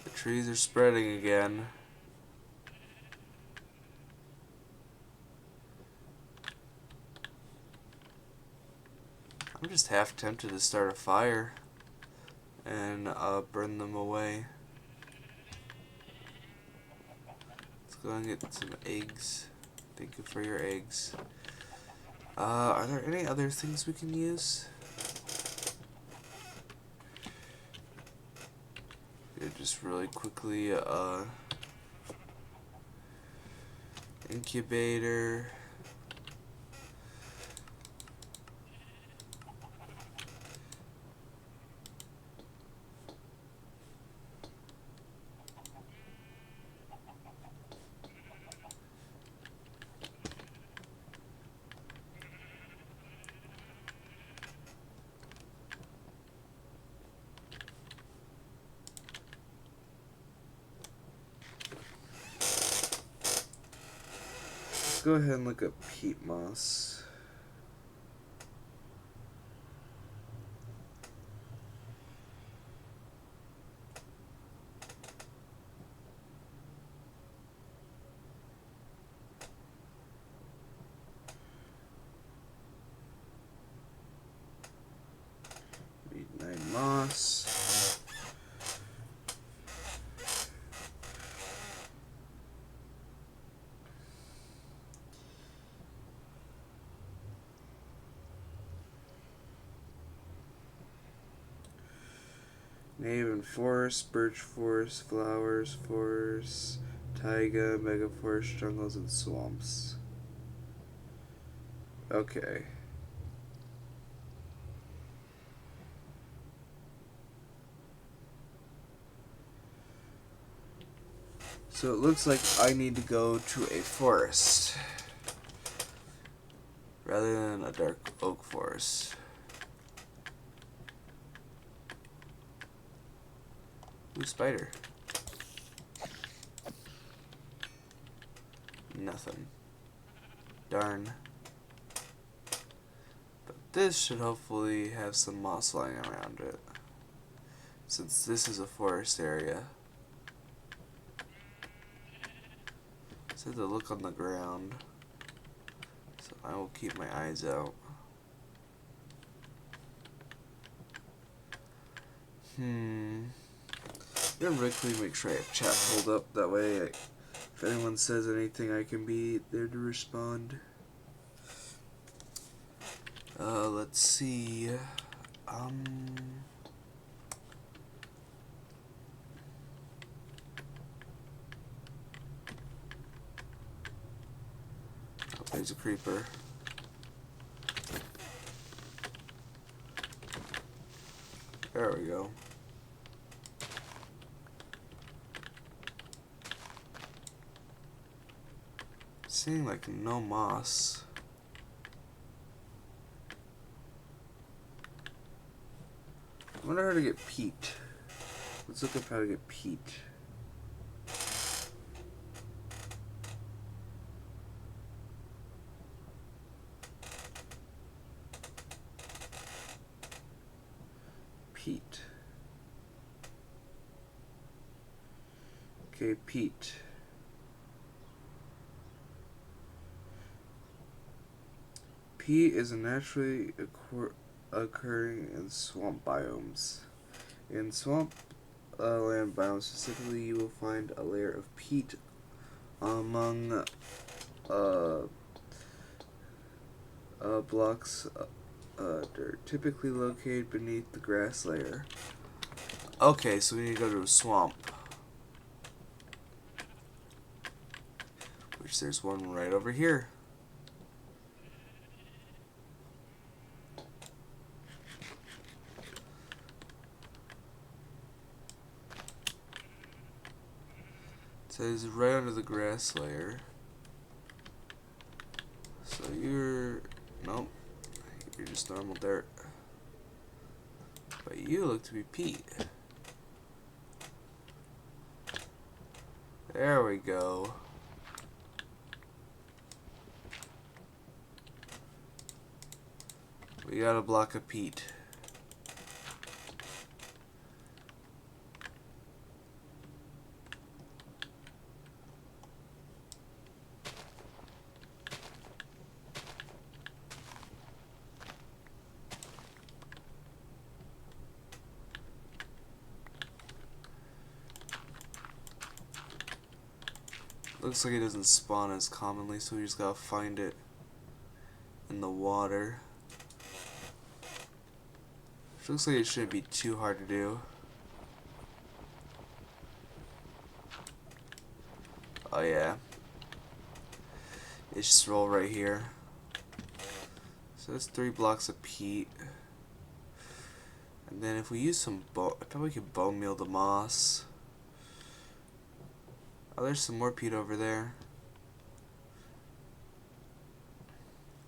The trees are spreading again. I'm just half tempted to start a fire and burn them away. Let's go and get some eggs. Thank you for your eggs. Are there any other things we can use? Yeah, just really quickly, incubator. Let's go ahead and look up peat moss. Midnight moss. Native and forest, birch forest, flowers, forest, Taiga, megaforest, jungles, and swamps. Okay. So it looks like I need to go to a forest rather than a dark oak forest. Ooh, spider. Nothing. Darn. But this should hopefully have some moss lying around it, since this is a forest area. Just have to look on the ground, so I will keep my eyes out. I'm gonna quickly make sure I have chat pulled up, that way if anyone says anything I can be there to respond. Let's see. Oh, there's a creeper. There we go. Seeing like no moss. I wonder how to get peat. Let's look up how to get peat. Peat. Okay, peat. Peat is a naturally occurring in swamp biomes. In swamp land biomes specifically, you will find a layer of peat among blocks dirt, typically located beneath the grass layer. Okay, so we need to go to a swamp. Which there's one right over here. It says right under the grass layer. So you're... nope. You're just normal dirt. But you look to be peat. There we go. We got a block of peat. Looks like it doesn't spawn as commonly, so we just gotta find it in the water. Which looks like it shouldn't be too hard to do. Oh yeah. It's just roll right here. So that's 3 blocks of peat. And then if we use some I bet we could bone meal the moss. Oh, there's some more peat over there.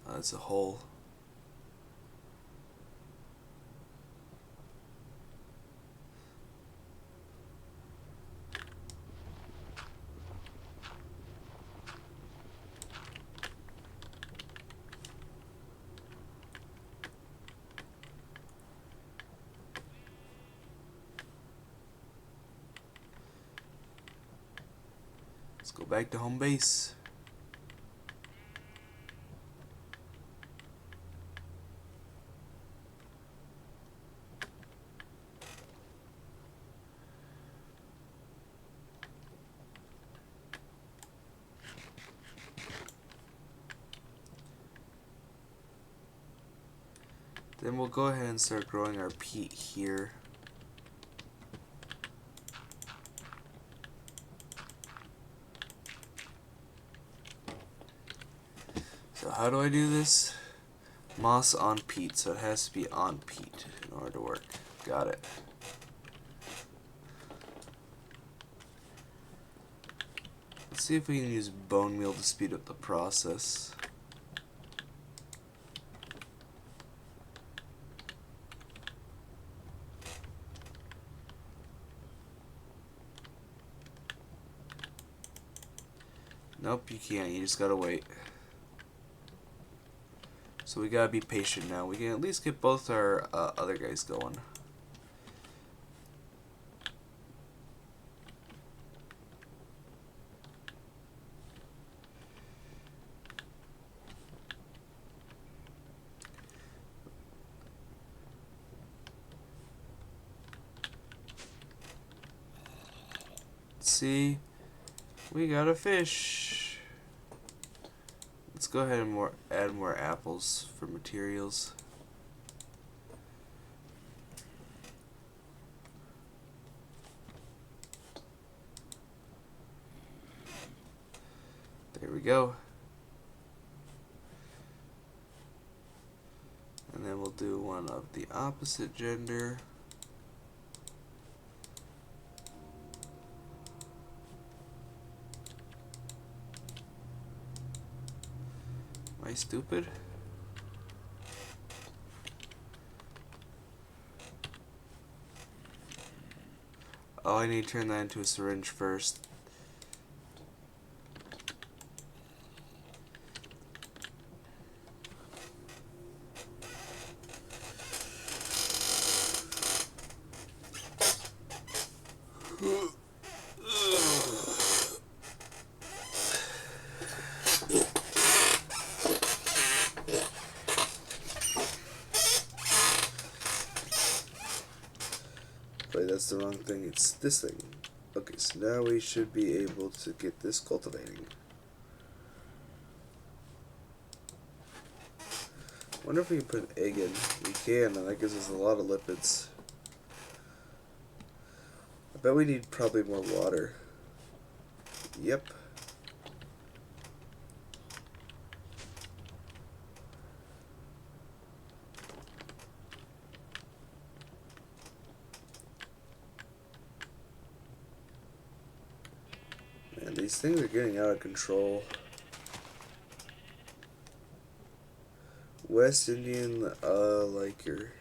Oh, that's a hole. Let's go back to home base. Then we'll go ahead and start growing our peat here. So how do I do this? Moss on peat, so it has to be on peat in order to work. Got it. Let's see if we can use bone meal to speed up the process. Nope, you can't. You just gotta wait. So we gotta be patient now. We can at least get both our other guys going. See, we got a fish. Let's go ahead and add more apples for materials. There we go. And then we'll do one of the opposite gender. Am I stupid? Oh, I need to turn that into a syringe first. Wait, that's the wrong thing. It's this thing. Okay, so now we should be able to get this cultivating. Wonder if we can put an egg in. We can, and that gives us a lot of lipids. I bet we need probably more water. Yep. Man, these things are getting out of control. West Indian, like your...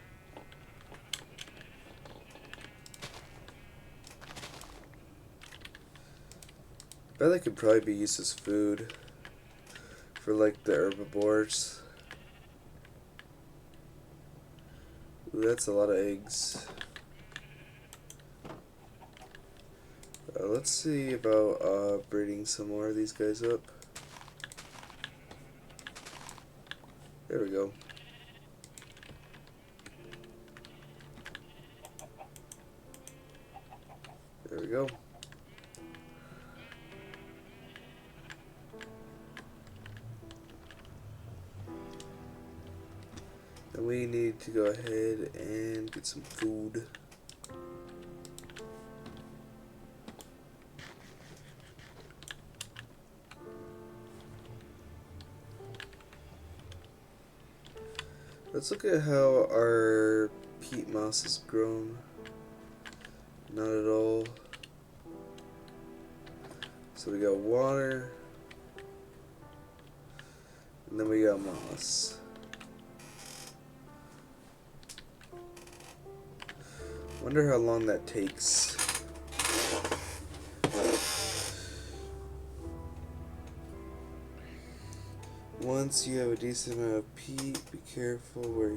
I bet they could probably be used as food for like the herbivores. Ooh, that's a lot of eggs. Let's see about breeding some more of these guys up. There we go. There we go. Then we need to go ahead and get some food. Let's look at how our peat moss has grown. Not at all. So we got water, and then we got moss. Wonder how long that takes. Once you have a decent amount of peat, be careful where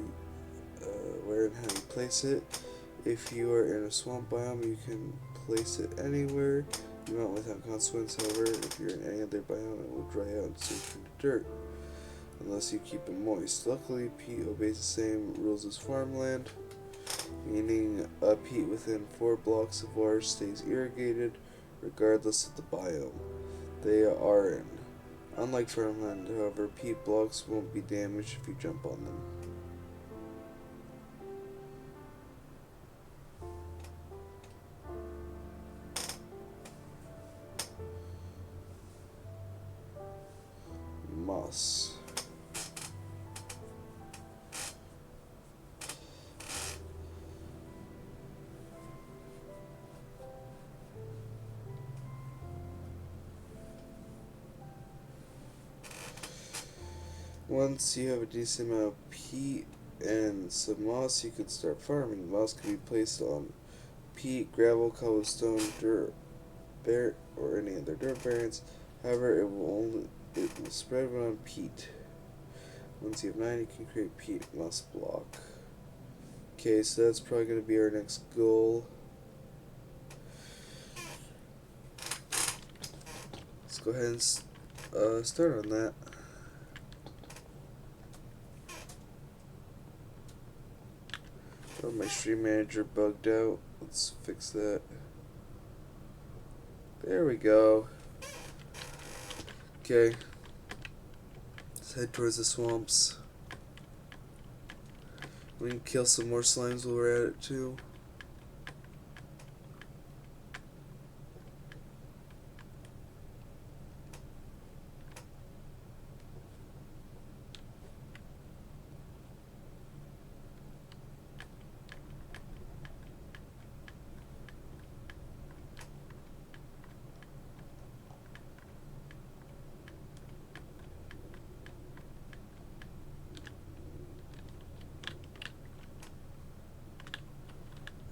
and how you place it. If you are in a swamp biome, you can place it anywhere you want without consequence. However, if you're in any other biome, it will dry out and sink into dirt unless you keep it moist. Luckily, peat obeys the same rules as farmland, meaning peat within 4 blocks of water stays irrigated regardless of the biome they are in. Unlike farmland, however, peat blocks won't be damaged if you jump on them. Moss. Once you have a decent amount of peat and some moss, you could start farming. Moss can be placed on peat, gravel, cobblestone, dirt, or any other dirt variants. However, it will spread when on peat. Once you have 9, you can create peat moss block. Okay, so that's probably going to be our next goal. Let's go ahead and start on that. Oh, my stream manager bugged out. Let's fix that. There we go. Okay. Let's head towards the swamps. We can kill some more slimes while we're at it too.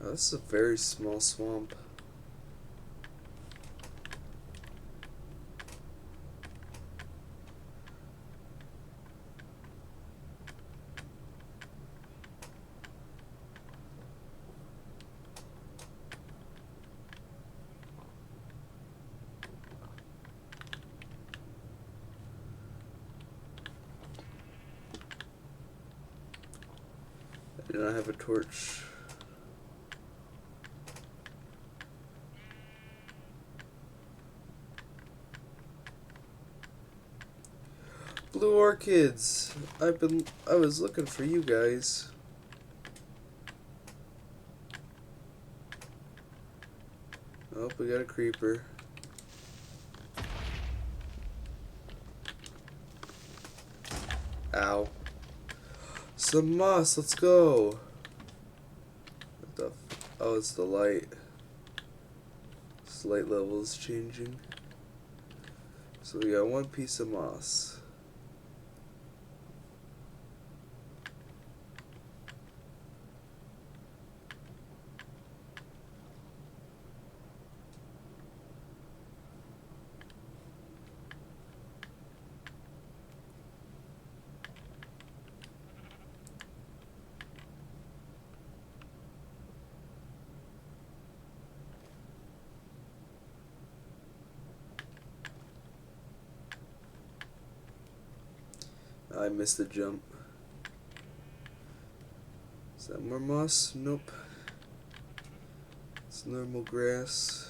Oh, this is a very small swamp. I do not have a torch. Blue orchids. I was looking for you guys. Oh, we got a creeper. Ow. Some moss, let's go. What the oh, it's the light. This light level is changing. So we got one piece of moss. I missed the jump. Is that more moss? Nope. It's normal grass.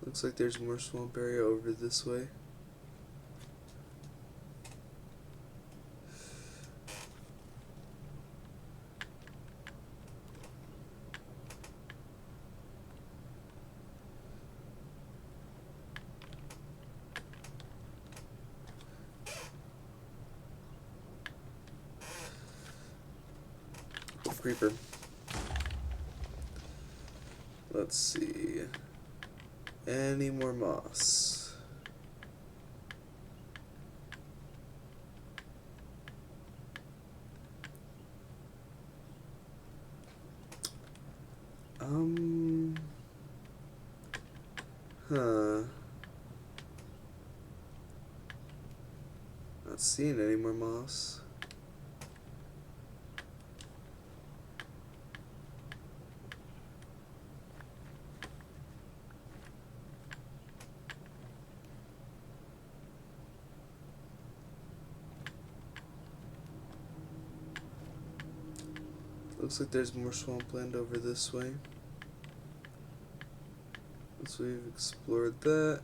Looks like there's more swamp area over this way. Creeper. Let's see. Any more moss? Huh. Not seeing any more moss. Looks like there's more swampland over this way. Once we've explored that.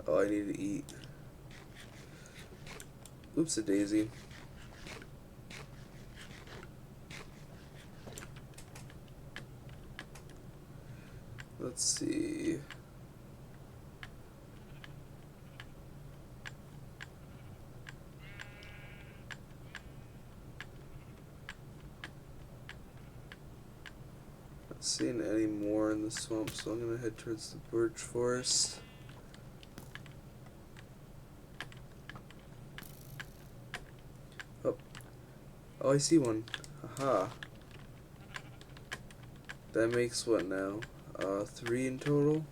Oh, I need to eat. Oops, a daisy. Let's see. Seeing any more in the swamp, so I'm gonna head towards the birch forest. Oh, I see one. Aha. That makes what now? 3 in total?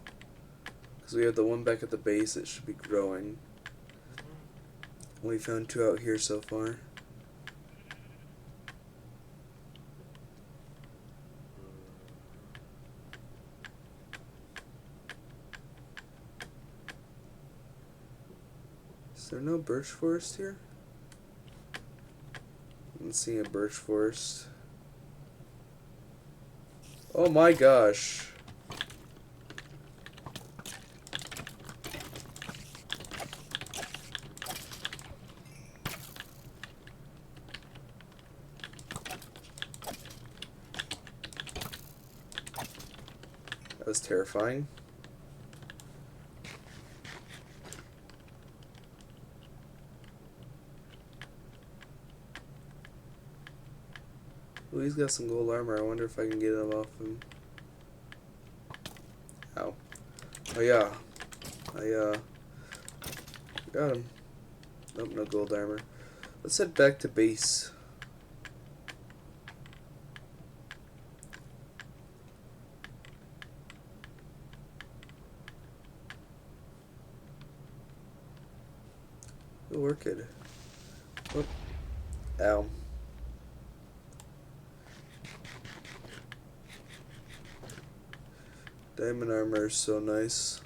Because we have the one back at the base that should be growing. We found 2 out here so far. Is there no birch forest here? I'm seeing a birch forest. Oh my gosh. That was terrifying. Oh, he's got some gold armor. I wonder if I can get him off him. Ow. Oh yeah. I got him. Nope, no gold armor. Let's head back to base. Oh, we're good. Oh. Ow. Diamond armor is so nice.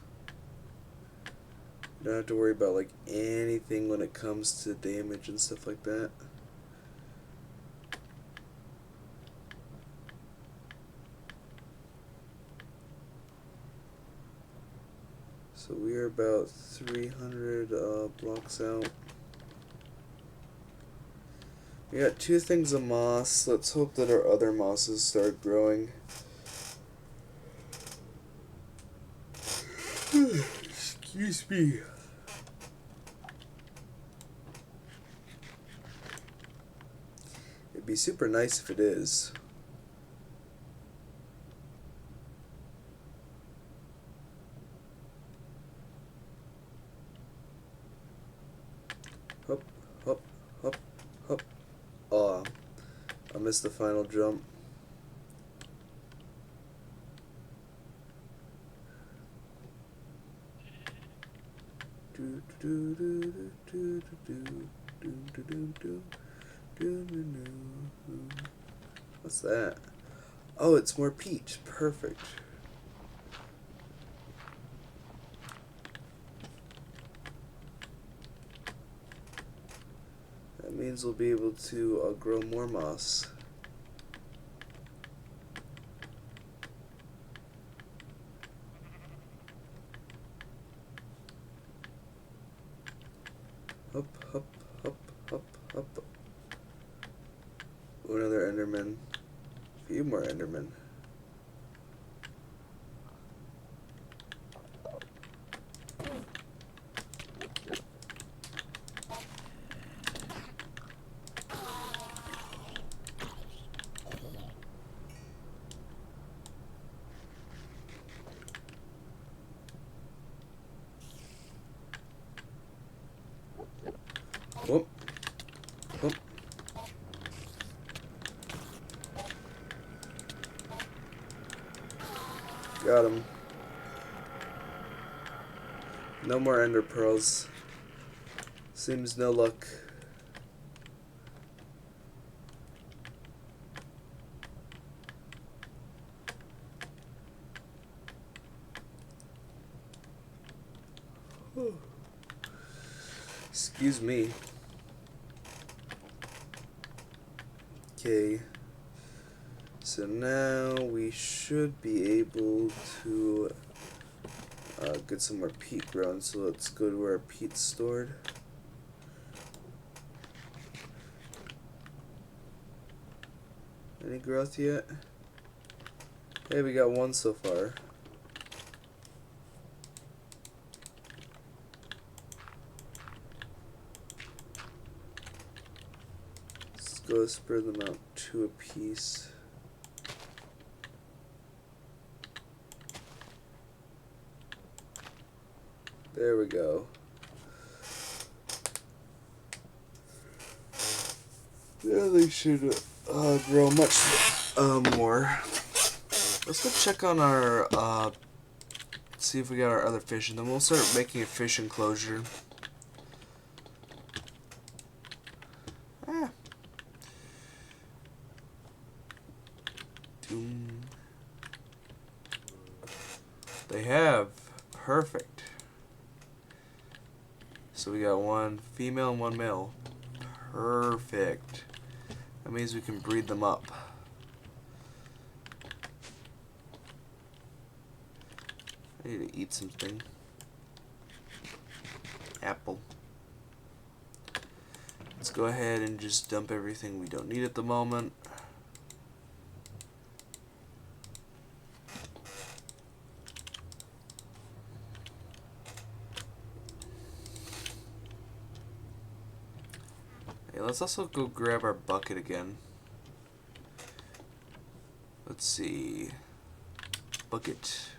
You don't have to worry about like anything when it comes to damage and stuff like that. So we are about 300 blocks out. We got 2 things of moss. Let's hope that our other mosses start growing. Excuse me. It'd be super nice if it is. Hop, hop, hop, hop. Oh, I missed the final jump. What's that? Oh, it's more peach. Perfect. That means we'll be able to grow more moss. Hop, hop, hop, hop, hop. Ooh, another Enderman. A few more Endermen. Whoop. Whoop. Got him. No more ender pearls. Seems no luck. Excuse me. Okay. So now we should be able to get some more peat grown. So let's go to where our peat's stored. Any growth yet? Hey, we got 1 so far. Let's go spread them out 2 apiece. There we go. Yeah, they should grow much more. Let's go check on our, see if we got our other fish, and then we'll start making a fish enclosure. Ah. They have. Perfect. So we got one female and one male. Perfect. That means we can breed them up. I need to eat something. Apple. Let's go ahead and just dump everything we don't need at the moment. Hey, let's also go grab our bucket again. Let's see. Bucket.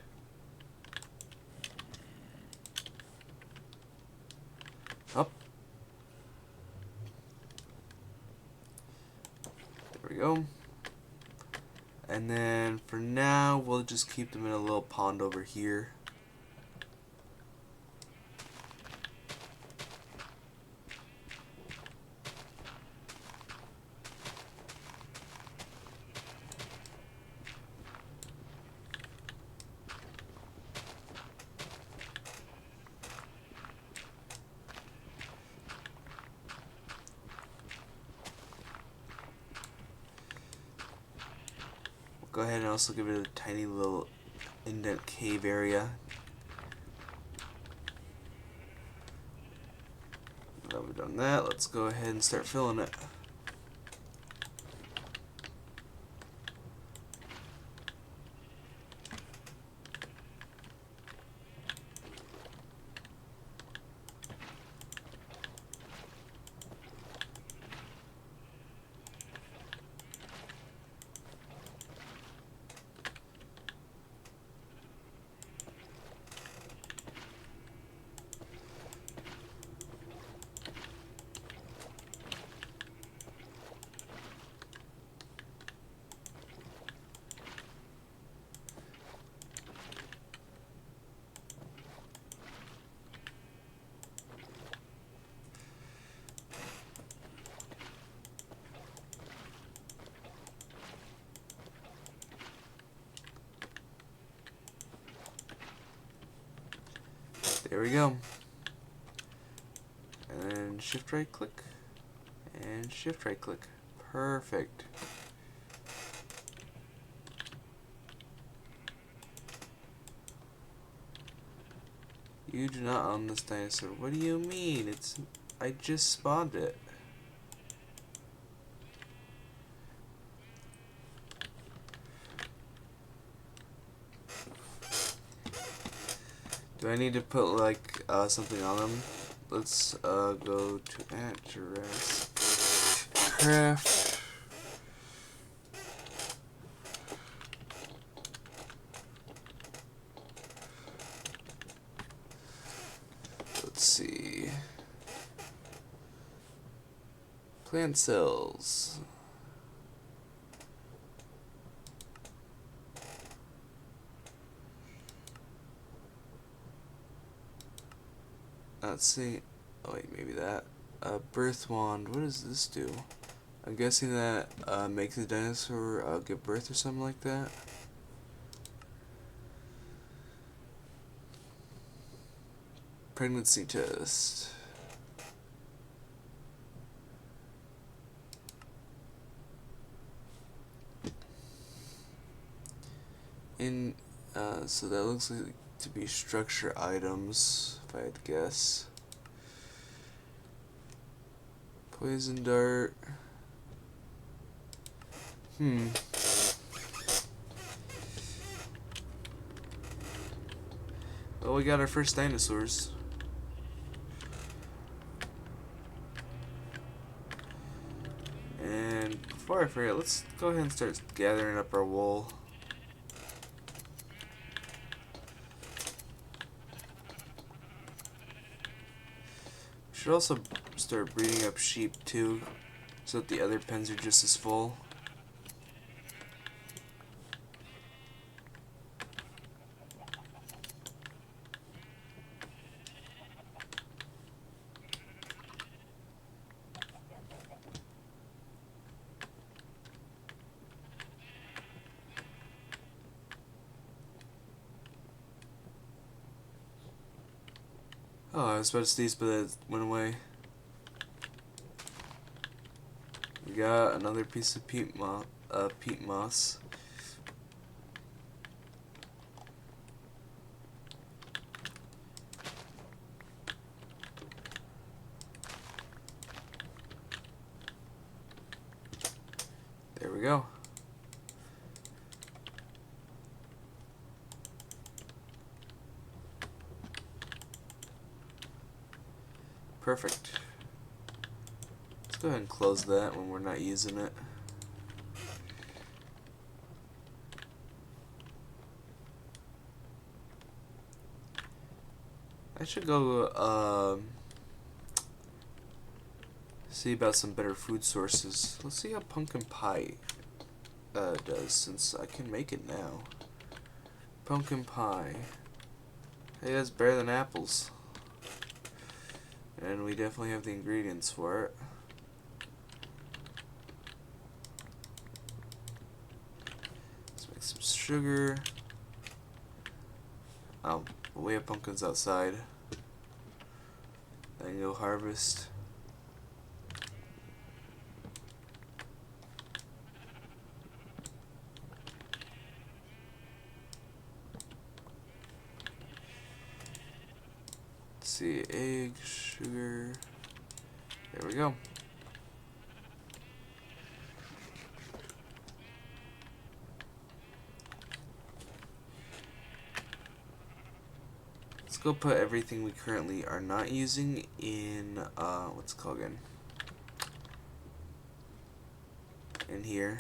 Up. There we go. And then for now, we'll just keep them in a little pond over here. Go ahead and also give it a tiny little indent cave area. Now we've done that, let's go ahead and start filling it. There we go. And then shift right click and shift right click. Perfect. You do not own this dinosaur. What do you mean? I just spawned it. Do I need to put like something on them? Let's go to JurassiCraft. Let's see. Plant cells. Let's see. Oh wait, maybe that. Birth wand. What does this do? I'm guessing that makes the dinosaur give birth or something like that. Pregnancy test. So that looks like to be structure items, if I had to guess. Poison dart. Well, we got our first dinosaurs. And before I forget, let's go ahead and start gathering up our wool. Should also start breeding up sheep too, so that the other pens are just as full. Oh, I was about to sneeze, but it went away. We got another piece of peat moss. There we go. Perfect. Let's go ahead and close that when we're not using it. I should go see about some better food sources. Let's see how pumpkin pie does, since I can make it now. Pumpkin pie. Hey, that's better than apples. And we definitely have the ingredients for it. Let's make some sugar. Oh, we have pumpkins outside. Then go harvest. Let's see, egg, sugar. There we go. Let's go put everything we currently are not using in, what's it called again? In here.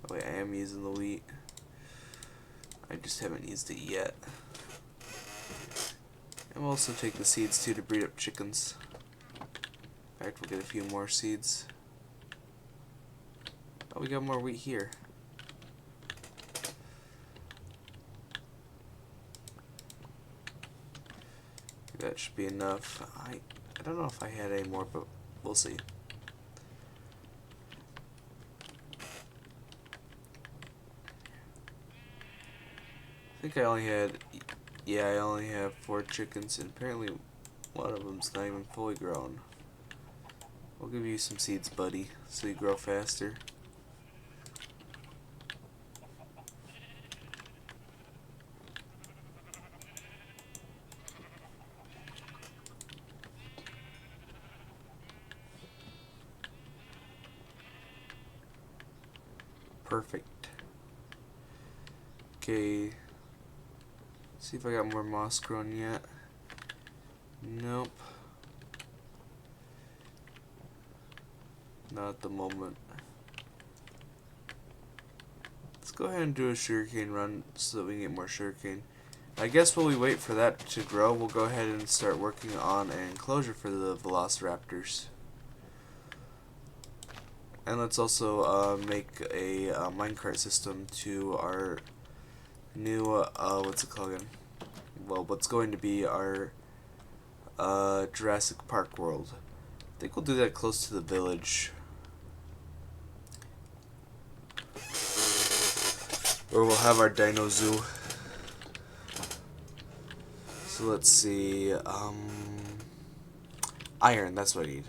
Oh wait, I am using the wheat. I just haven't used it yet. And we'll also take the seeds too to breed up chickens. In fact, we'll get a few more seeds. Oh, we got more wheat here. That should be enough. I don't know if I had any more, but we'll see. I think I only had, yeah, I only have 4 chickens, and apparently one of them's not even fully grown. We'll give you some seeds, buddy, so you grow faster. Perfect. Okay. See if I got more moss grown yet. Nope. Not at the moment. Let's go ahead and do a sugarcane run so that we can get more sugarcane. I guess while we wait for that to grow, we'll go ahead and start working on an enclosure for the velociraptors. And let's also make a minecart system to our new, what's it called again? Well, what's going to be our Jurassic Park world. I think we'll do that close to the village. Or we'll have our dino zoo. So let's see, iron, that's what I need.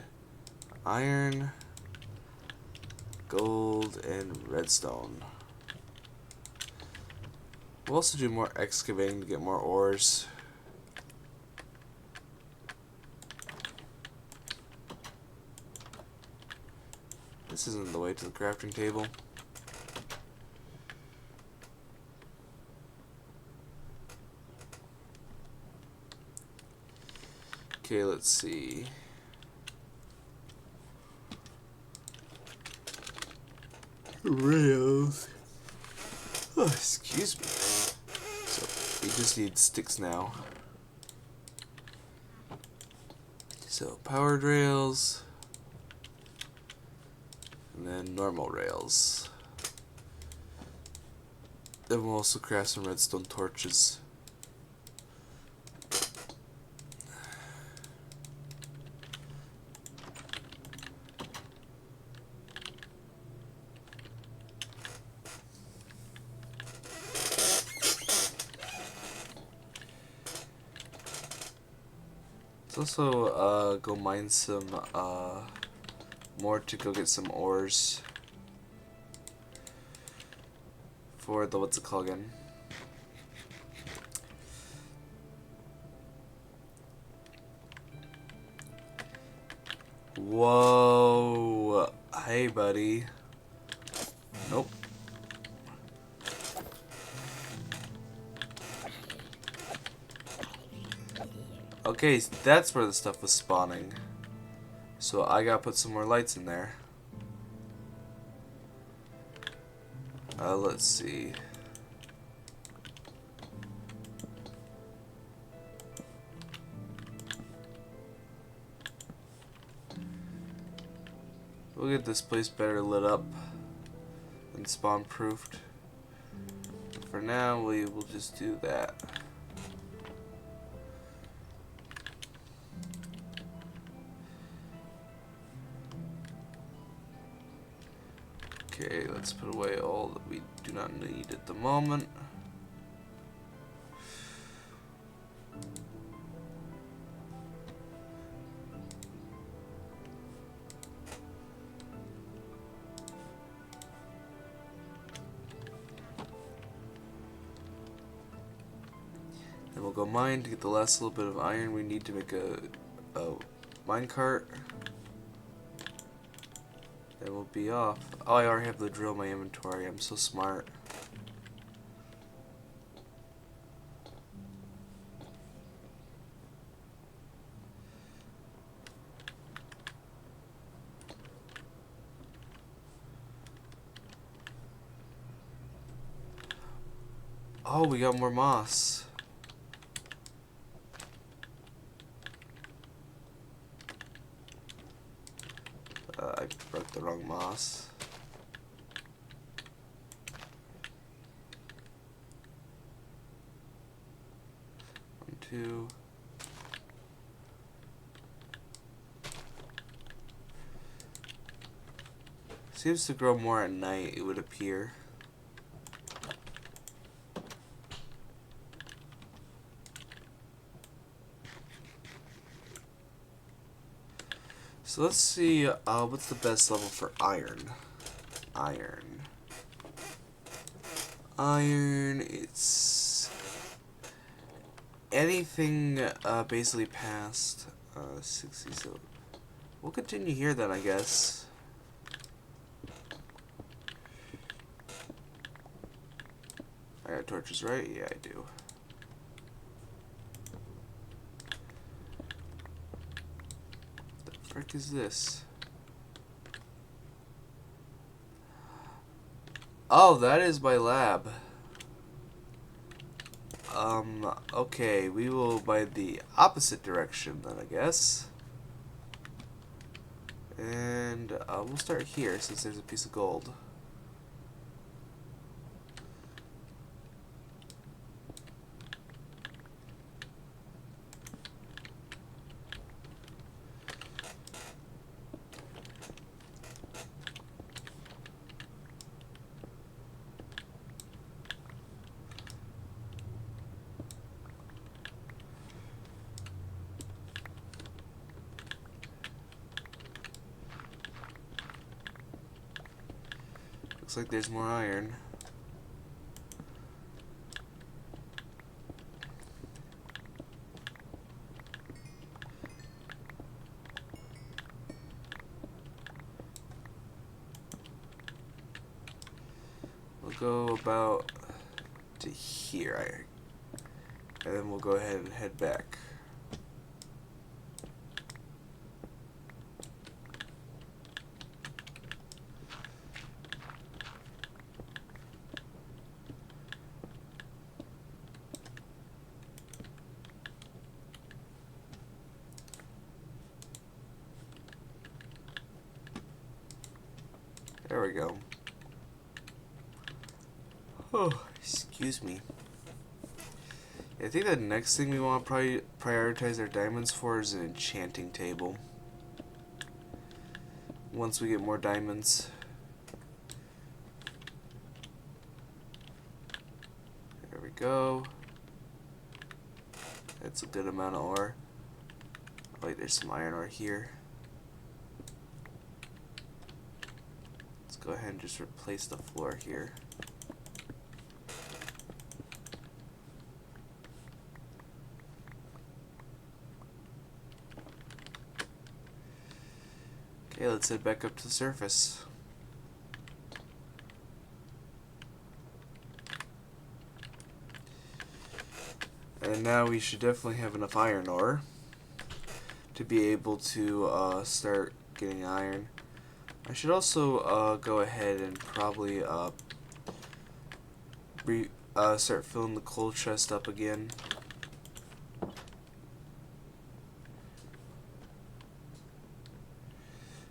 Iron, gold, and redstone. We'll also do more excavating to get more ores. This isn't the way to the crafting table. Okay, let's see. Rails. Oh, excuse me. So We just need sticks now. So powered rails, and then normal rails. Then we'll also craft some redstone torches. Let's also go mine some more to go get some ores for the what's it called again? Whoa! Hey, buddy. Nope. Okay, that's where the stuff was spawning. So I gotta put some more lights in there. Let's see. We'll get this place better lit up and spawn proofed. For now, we will just do that. Okay, let's put away all that we do not need at the moment. Then we'll go mine to get the last little bit of iron we need to make a minecart. Then we'll be off. Oh, I already have the drill in my inventory. I'm so smart. Oh, we got more moss. I broke the wrong moss. One, two. Seems to grow more at night, it would appear. So let's see, what's the best level for iron? Iron, it's anything basically past 60, so we'll continue here then, I guess. I got torches, right? Yeah, I do. The frick is this? Oh, that is my lab. Okay, we will by the opposite direction then, I guess. And we'll start here since there's a piece of gold. Looks like there's more iron. We'll go about to here, and then we'll go ahead and head back. There we go. Oh, excuse me. I think the next thing we want to probably prioritize our diamonds for is an enchanting table. Once we get more diamonds. There we go. That's a good amount of ore. Oh, wait, there's some iron ore here. Let's go ahead and just replace the floor here. Okay, let's head back up to the surface. And now we should definitely have enough iron ore to be able to start getting iron. I should also go ahead and probably start filling the coal chest up again.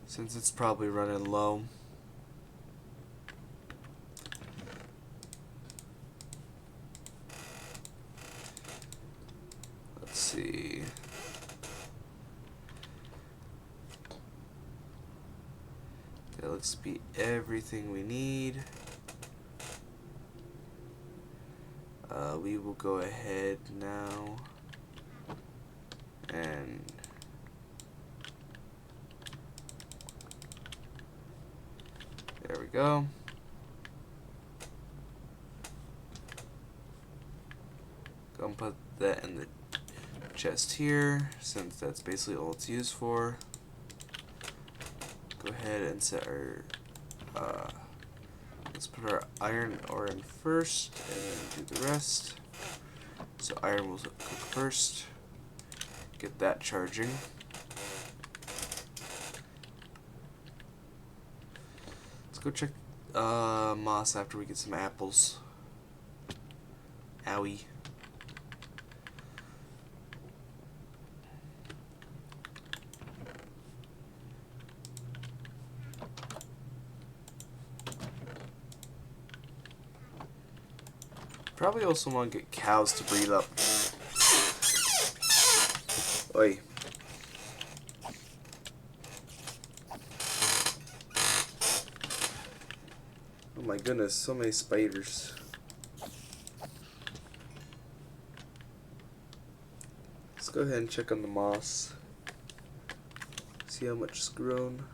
Since it's probably running low. Let's see. That looks to be everything we need. We will go ahead now and there we go. Go and put that in the chest here, since that's basically all it's used for. Go ahead and set our let's put our iron ore in first and then do the rest. So iron will cook first. Get that charging. Let's go check moss after we get some apples. Owie. Probably also want to get cows to breed up. Oi. Oh my goodness, so many spiders. Let's go ahead and check on the moss. See how much is grown.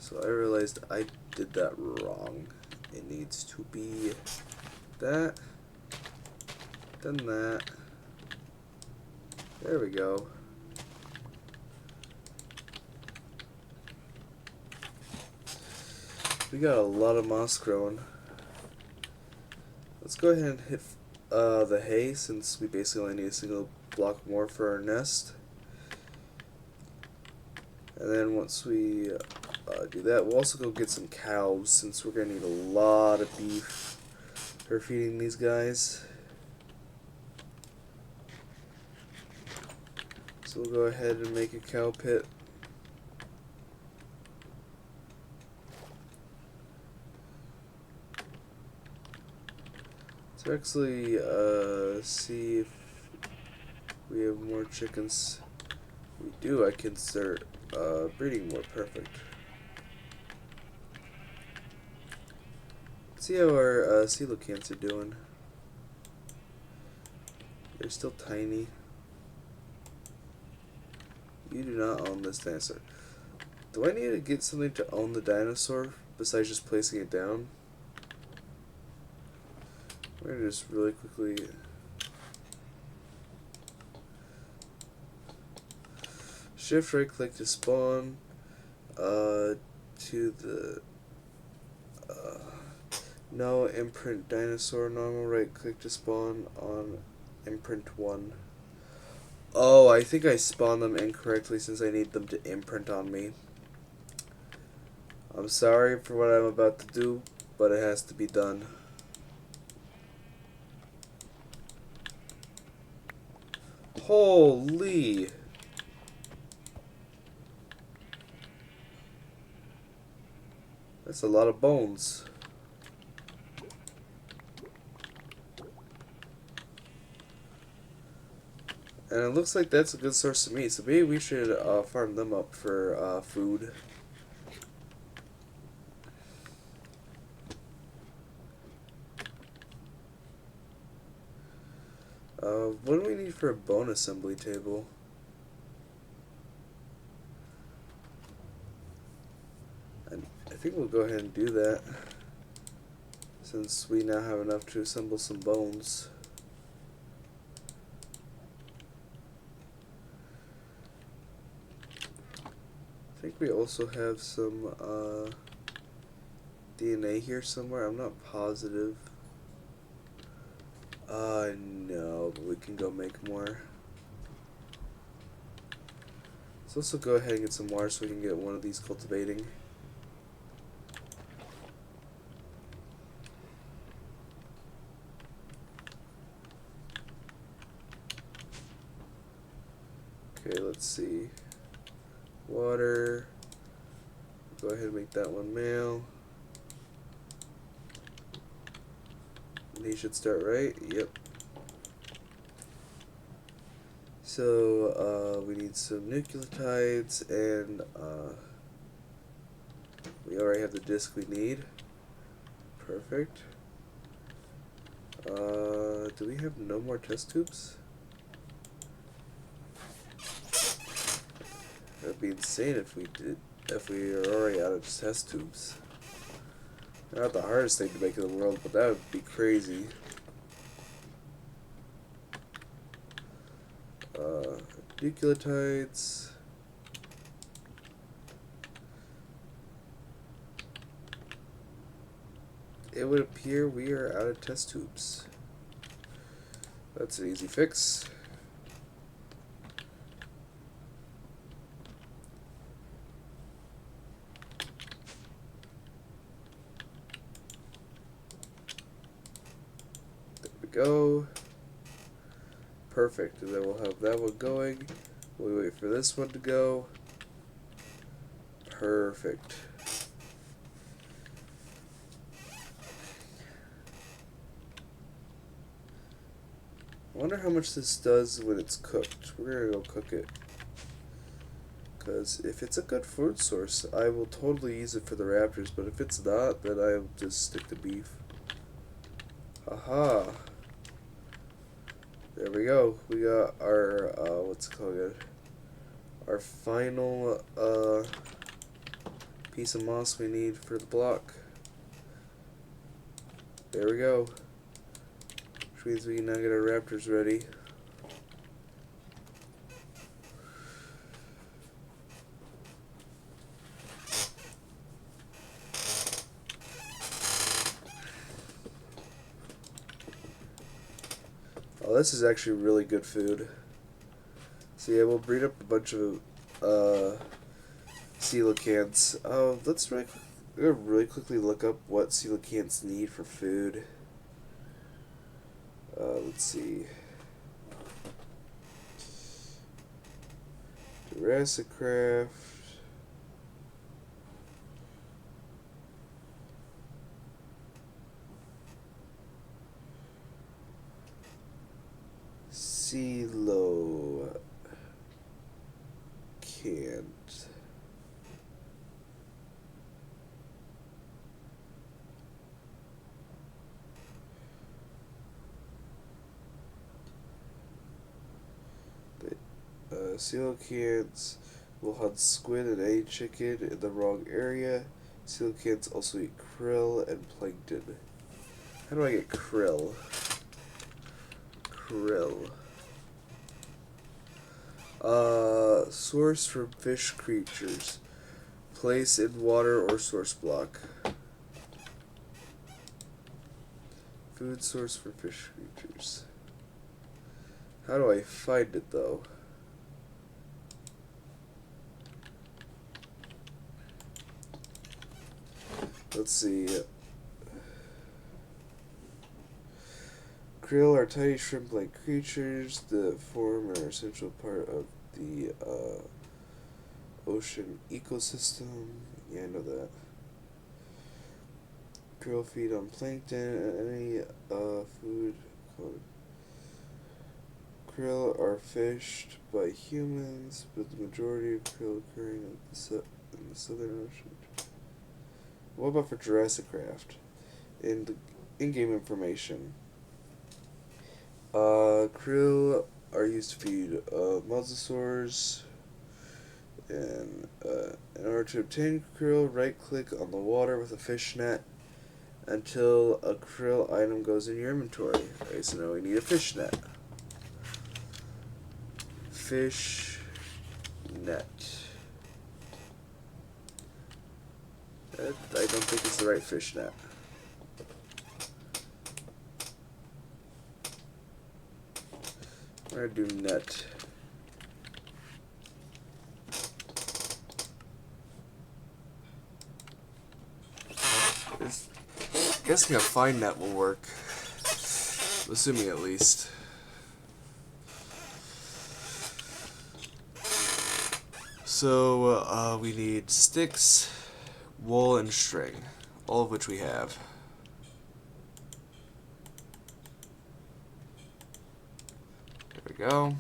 So I realized I did that wrong. It needs to be that, then that. There we go. We got a lot of moss growing. Let's go ahead and hit the hay, since we basically only need a single block more for our nest. And then once we do that, we'll also go get some cows, since we're going to need a lot of beef for feeding these guys. So we'll go ahead and make a cow pit. So actually see if we have more chickens. We do. I can start breeding more. Perfect. See how our coelacanths are doing. They're still tiny. You do not own this dinosaur. Do I need to get something to own the dinosaur besides just placing it down? We're gonna just really quickly shift right click to spawn to the no imprint dinosaur, normal right click to spawn on imprint 1. Oh, I think I spawned them incorrectly since I need them to imprint on me. I'm sorry for what I'm about to do, but it has to be done. Holy! That's a lot of bones. And it looks like that's a good source of meat, so maybe we should farm them up for food. What do we need for a bone assembly table? I think we'll go ahead and do that, since we now have enough to assemble some bones. I think we also have some DNA here somewhere. I'm not positive. No, but we can go make more. Let's also go ahead and get some water so we can get one of these cultivating. Okay, let's see. Water. Go ahead and make that one male. And he should start right. Yep. So, we need some nucleotides, and we already have the disc we need. Perfect. Do we have no more test tubes? That'd be insane if we are already out of test tubes. Not the hardest thing to make in the world, but that would be crazy. Nucleotides. It would appear we are out of test tubes. That's an easy fix. There we go. Perfect, and then we'll have that one going. We'll wait for this one to go. Perfect. I wonder how much this does when it's cooked. We're gonna go cook it. Because if it's a good food source, I will totally use it for the raptors, but if it's not, then I'll just stick to beef. Haha. There we go. We got our, what's it called again? Our final, piece of moss we need for the block. There we go. Which means we can now get our raptors ready. Oh, this is actually really good food. So yeah, we'll breed up a bunch of coelacanths. Let's really quickly look up what coelacanths need for food. Let's see. JurassiCraft. Coelacanth. Coelacanths will hunt squid and any chicken in the wrong area. Coelacanths also eat krill and plankton. How do I get krill? Krill. Source from fish creatures. Place in water or source block. Food source for fish creatures. How do I find it though? Let's see. Krill are tiny shrimp-like creatures that form an essential part of the ocean ecosystem. Yeah, I know that. krill feed on plankton. Any food called krill are fished by humans, but the majority of krill occurring in the Southern Ocean. What about for JurassiCraft? In the in-game information, krill are used to feed mosasaurs. And in order to obtain krill, right-click on the water with a fish net until a krill item goes in your inventory. Okay, so now we need a fish net. Fish net. I don't think it's the right fish net. I'm gonna do net. Guessing a fine net will work. Assuming at least. So, we need sticks, wool, and string. All of which we have. There we go.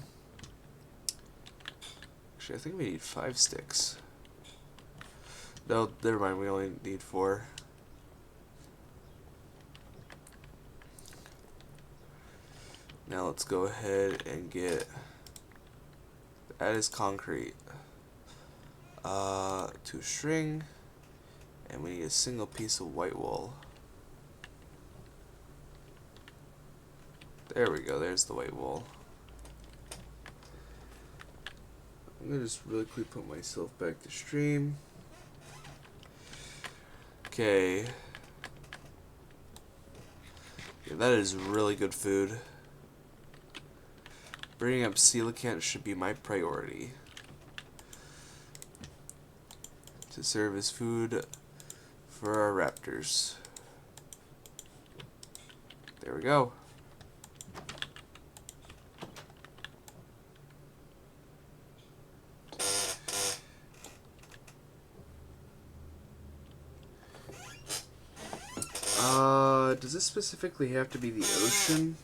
Actually, I think we need 5 sticks. No, never mind, we only need 4. Now let's go ahead and get, that is concrete, 2 string, and we need a single piece of white wool. There we go, there's the white wool. I'm gonna just really quick put myself back to stream. Okay. Yeah, that is really good food. Bringing up coelacanth should be my priority to serve as food for our raptors. There we go. Does this specifically have to be the ocean?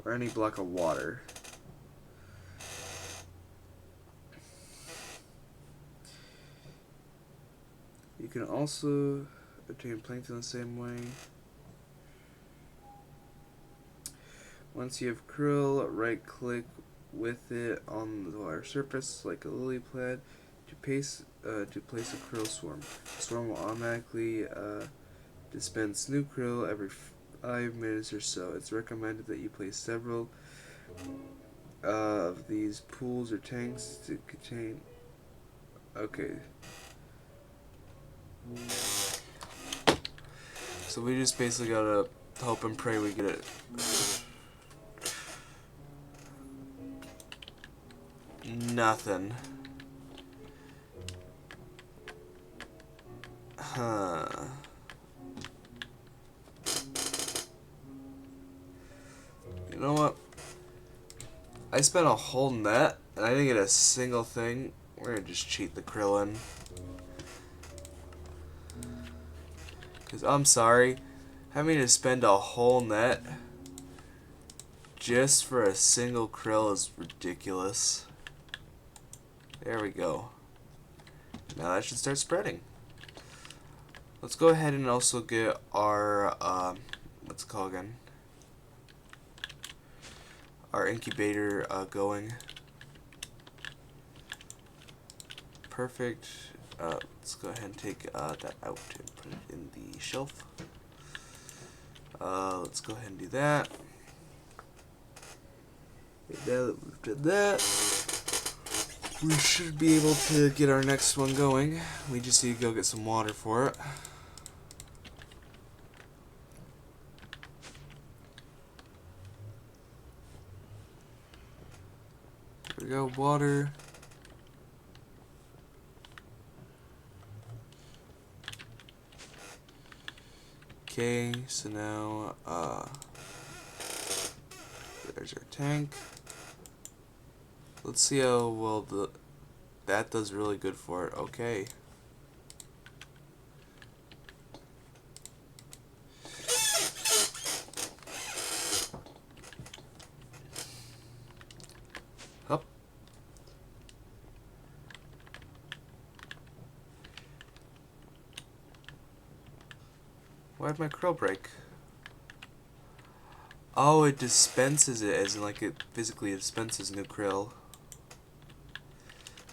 Or any block of water? You can also obtain plankton the same way. Once you have krill, right click with it on the water surface like a lily pad to place a krill swarm. The swarm will automatically dispense new krill every 5 minutes or so. It's recommended that you place several of these pools or tanks to contain. Okay. So we just basically gotta hope and pray we get it. Nothing. Huh. You know what? I spent a whole net and I didn't get a single thing. We're gonna just cheat the krill in. Cause I'm sorry, having to spend a whole net just for a single krill is ridiculous. There we go. Now that should start spreading. Let's go ahead and also get our what's it called again? Our incubator going. Perfect. Let's go ahead and take that out and put it in the shelf. Let's go ahead and do that. And now that we've done that, we should be able to get our next one going. We just need to go get some water for it. There we go, water. Okay, so now there's our tank. Let's see how well that does really good for it. Okay. Why'd my krill break? Oh, it dispenses it, as in like it physically dispenses new krill.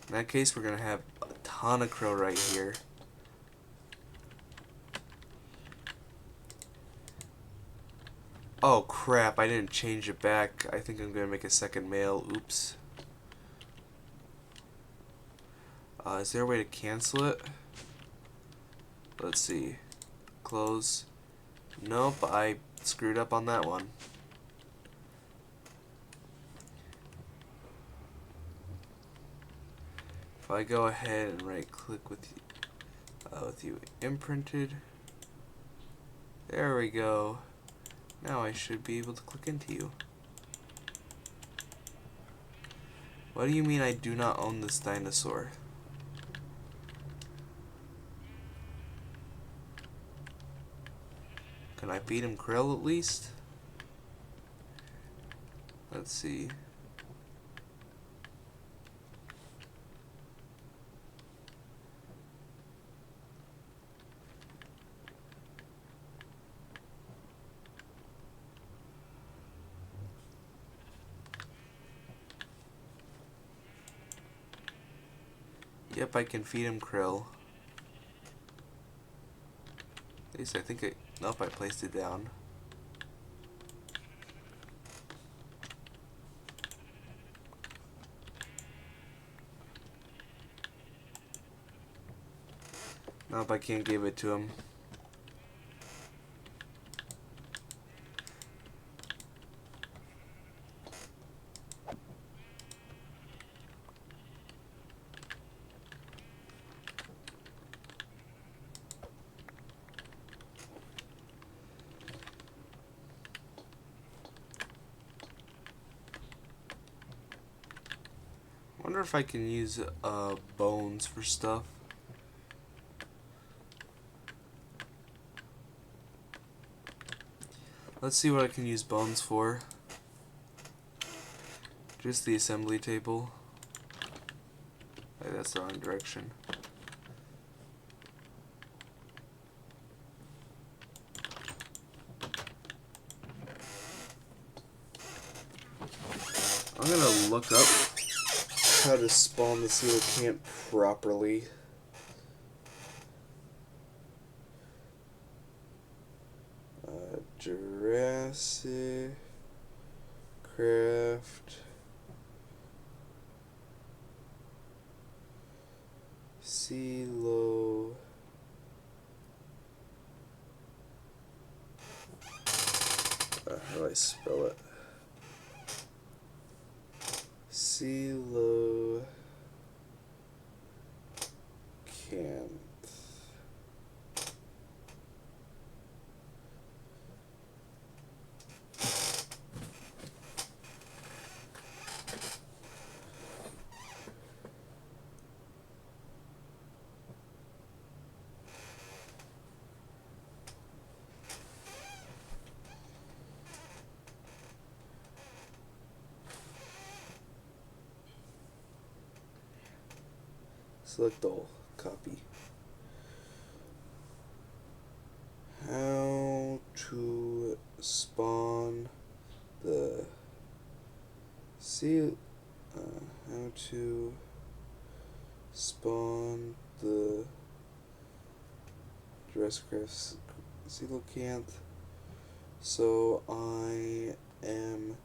In that case, we're gonna have a ton of krill right here. Oh crap, I didn't change it back. I think I'm gonna make a second male. Oops. Is there a way to cancel it? Let's see. Close. Nope, I screwed up on that one. If I go ahead and right click with you imprinted. There we go. Now I should be able to click into you. What do you mean I do not own this dinosaur? Can I feed him krill at least? Let's see. Yep, I can feed him krill. At least I think it... Nope, I placed it down. Nope, I can't give it to him. Wonder if I can use bones for stuff. Let's see what I can use bones for. Just the assembly table. Hey, that's the wrong direction. I'm gonna look up how to spawn the coelacanth properly. JurassiCraft Coelacanth. How do I spell it? Coelacanth. Select all. Copy. How to spawn the how to spawn the JurassiCraft coelacanth. So I am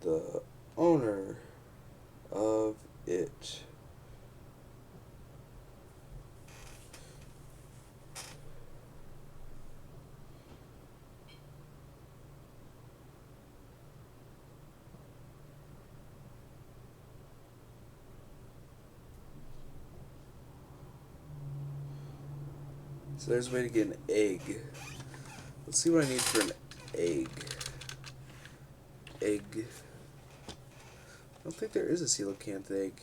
the owner of it. So there's a way to get an egg. Let's see what I need for an egg. Egg. I don't think there is a coelacanth egg.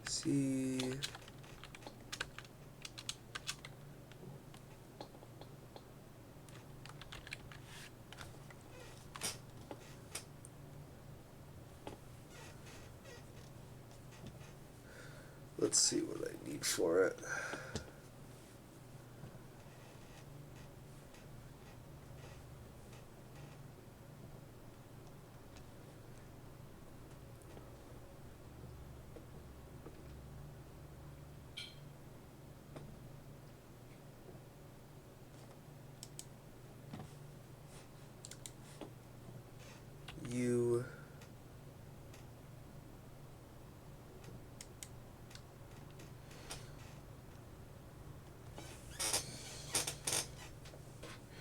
See. let's see what I need for it. You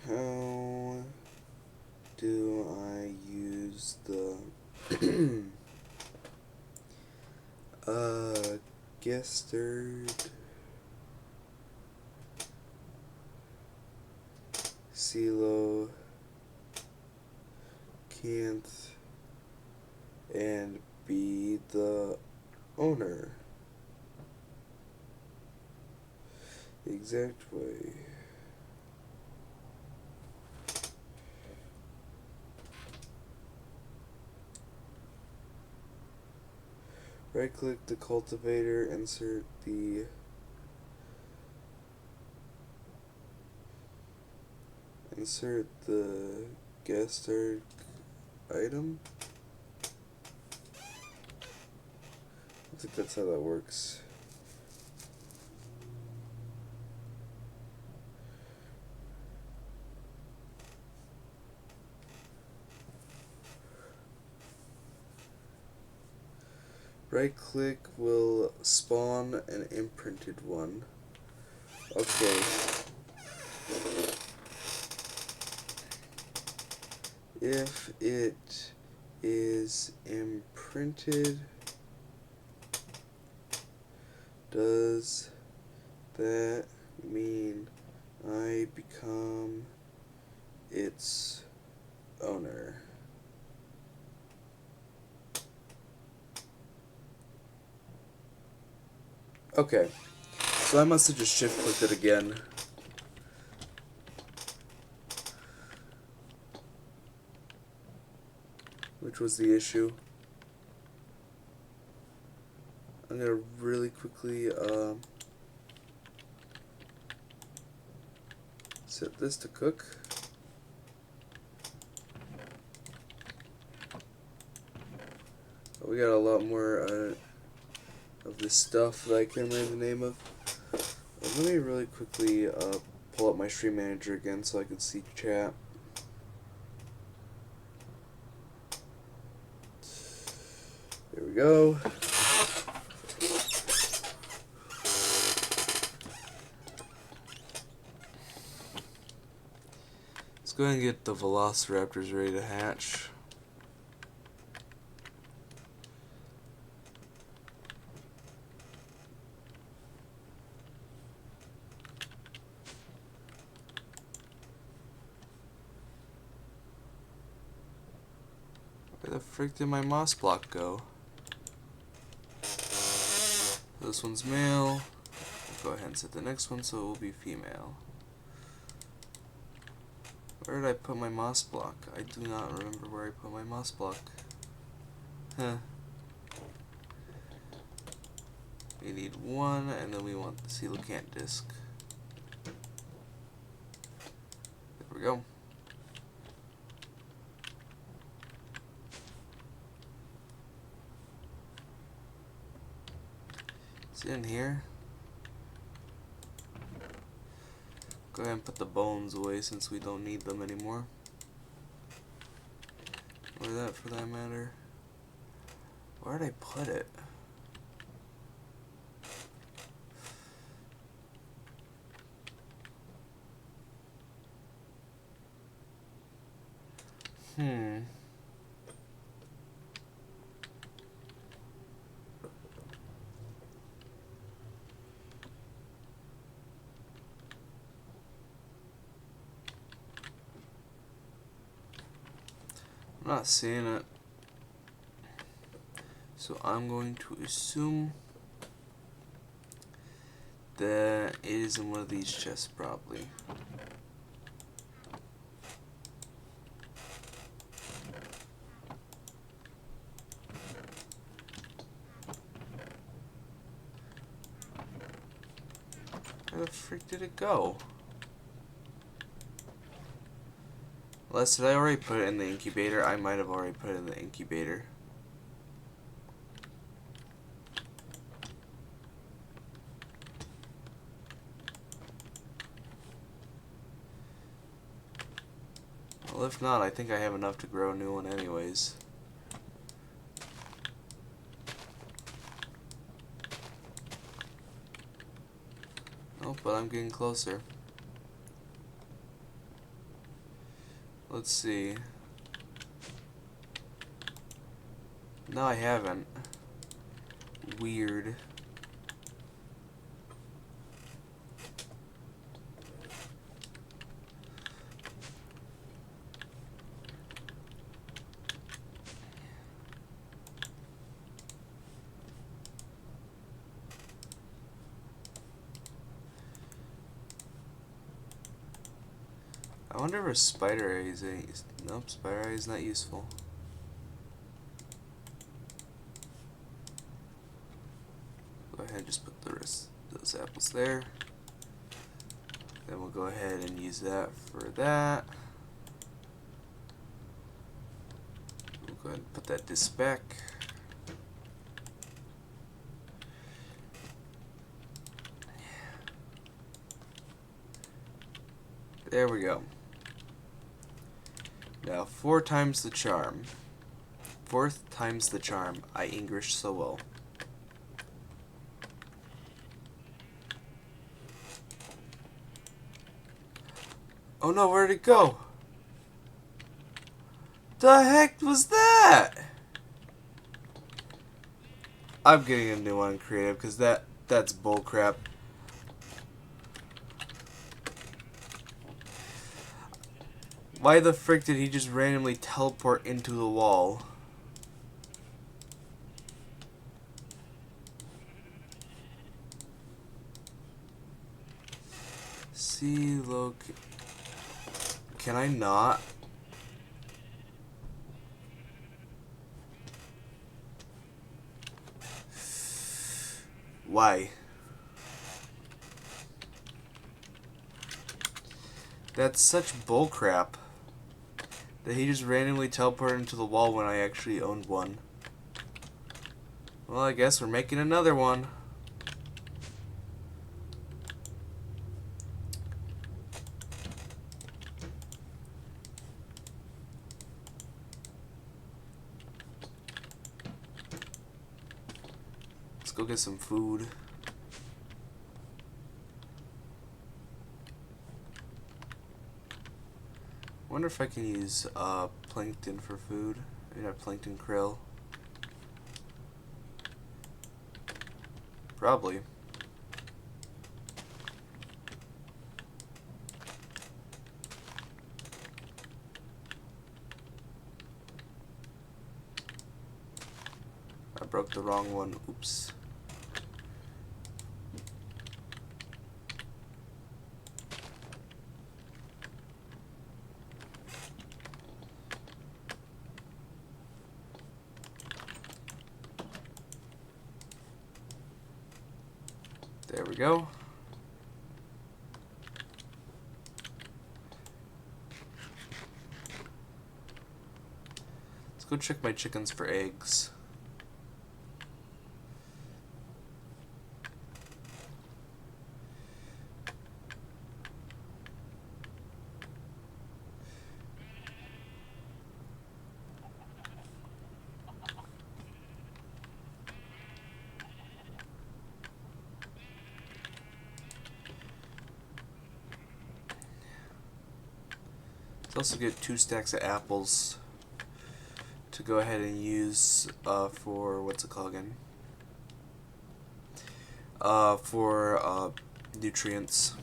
how do I use the Gesterd Silo can't and be the owner the exact way. Right click the cultivator, insert the Gesterd item. I think that's how that works. Right click will spawn an imprinted one. Okay. If it is imprinted, does that mean I become its owner? Okay, so I must have just shift clicked it again. Which was the issue. I'm gonna really quickly set this to cook. We got a lot more of this stuff that I can't remember the name of. Let me really quickly pull up my stream manager again so I can see chat. There we go. Let's go ahead and get the velociraptors ready to hatch. Where the frick did my moss block go? This one's male. Go ahead and set the next one so it will be female. Where did I put my moss block? I do not remember where I put my moss block. Huh. We need one, and then we want the coelacanth disc. There we go. It's in here. Go ahead and put the bones away since we don't need them anymore. Or that for that matter. Where did I put it? I'm not seeing it. So I'm going to assume that it is in one of these chests probably. Where the freak did it go? Unless, did I already put it in the incubator? I might have already put it in the incubator. Well, if not, I think I have enough to grow a new one anyways. Oh, but I'm getting closer. Let's see. No, I haven't. Weird. I wonder if a spider eye is any... Nope, spider eye is not useful. Go ahead and just put the rest of those apples there. Then we'll go ahead and use that for that. We'll go ahead and put that disc back. There we go. Now, 4 times the charm. 4th times the charm. I English so well. Oh no, where'd it go? The heck was that? I'm getting a new one creative because that's bullcrap. Why the frick did he just randomly teleport into the wall? See, look. Can I not? Why? That's such bullcrap. That he just randomly teleported into the wall when I actually owned one. Well, I guess we're making another one. Let's go get some food. I wonder if I can use plankton for food. Maybe not plankton, krill. Probably. I broke the wrong one. Oops. There we go. Let's go check my chickens for eggs. Let's also get 2 stacks of apples to go ahead and use for what's it called again? For nutrients.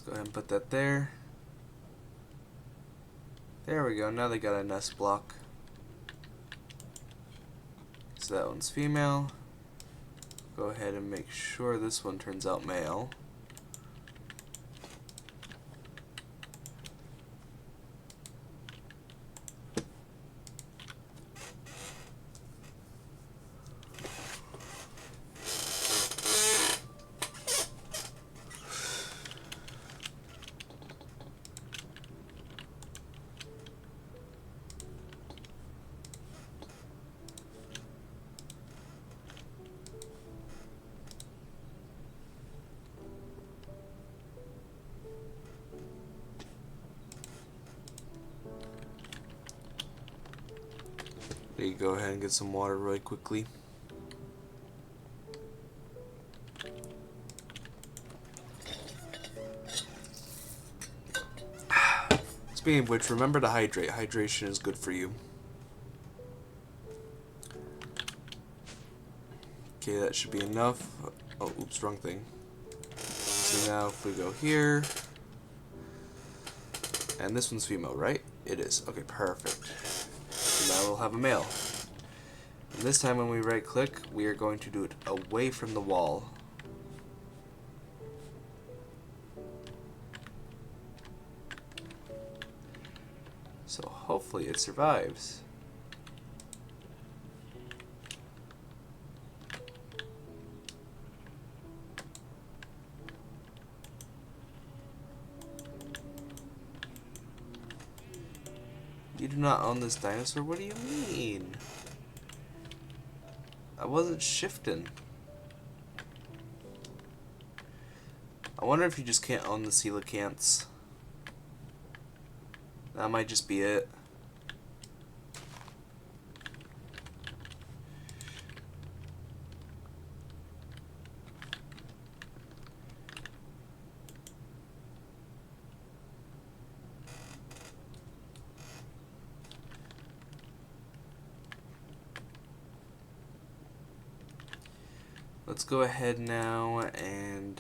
Go ahead and put that there. There we go. Now they got a nest block. So that one's female. Go ahead and make sure this one turns out male. There you go ahead and get some water really quickly. Speaking of which, remember to hydrate. Hydration is good for you. Okay, that should be enough. Oh, oops, wrong thing. So now if we go here, and this one's female, right? It is. Okay, perfect. So now we'll have a male. And this time when we right click, we are going to do it away from the wall. So hopefully it survives. You do not own this dinosaur? What do you mean? I wasn't shifting. I wonder if you just can't own the coelacanths. That might just be it. Let's go ahead now and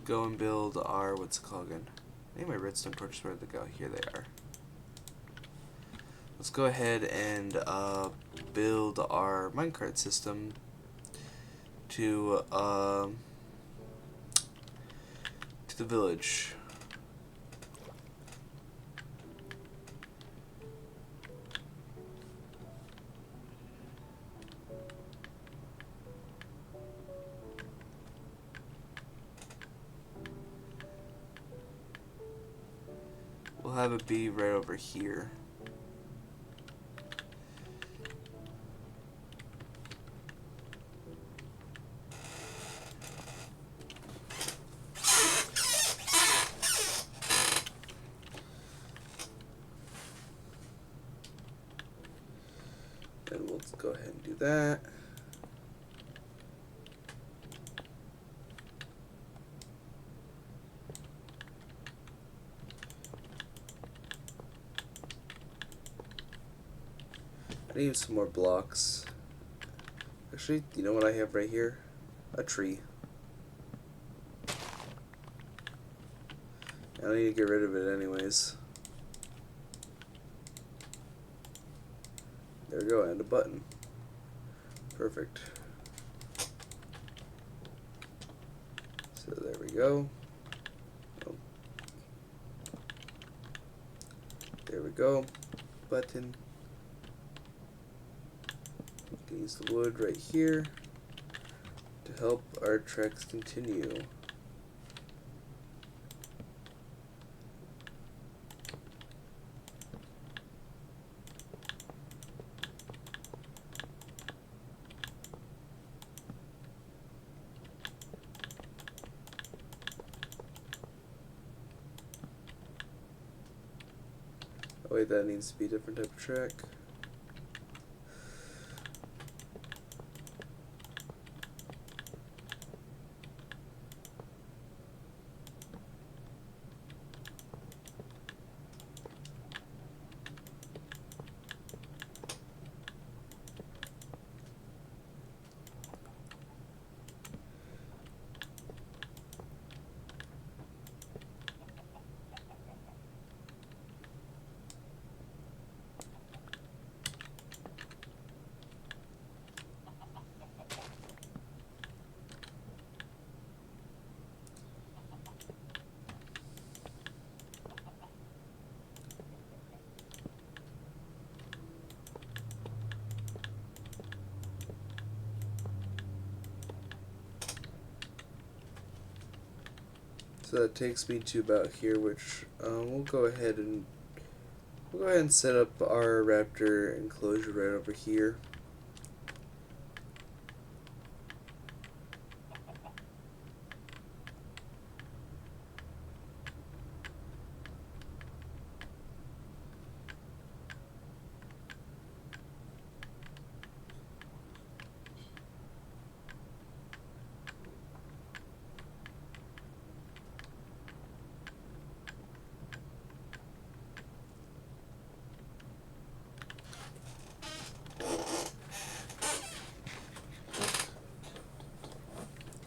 go and build our, what's it called again? I think my redstone torches, where they go? Here they are. Let's go ahead and build our minecart system to the village. We'll have it be right over here. And we'll go ahead and do that. I need some more blocks. Actually, you know what I have right here? A tree. I need to get rid of it anyways. There we go, and a button. Perfect. So there we go. Oh. There we go. Button. Use the wood right here to help our treks continue. Oh wait, that needs to be a different type of track. So that takes me to about here, which we'll go ahead and set up our raptor enclosure right over here.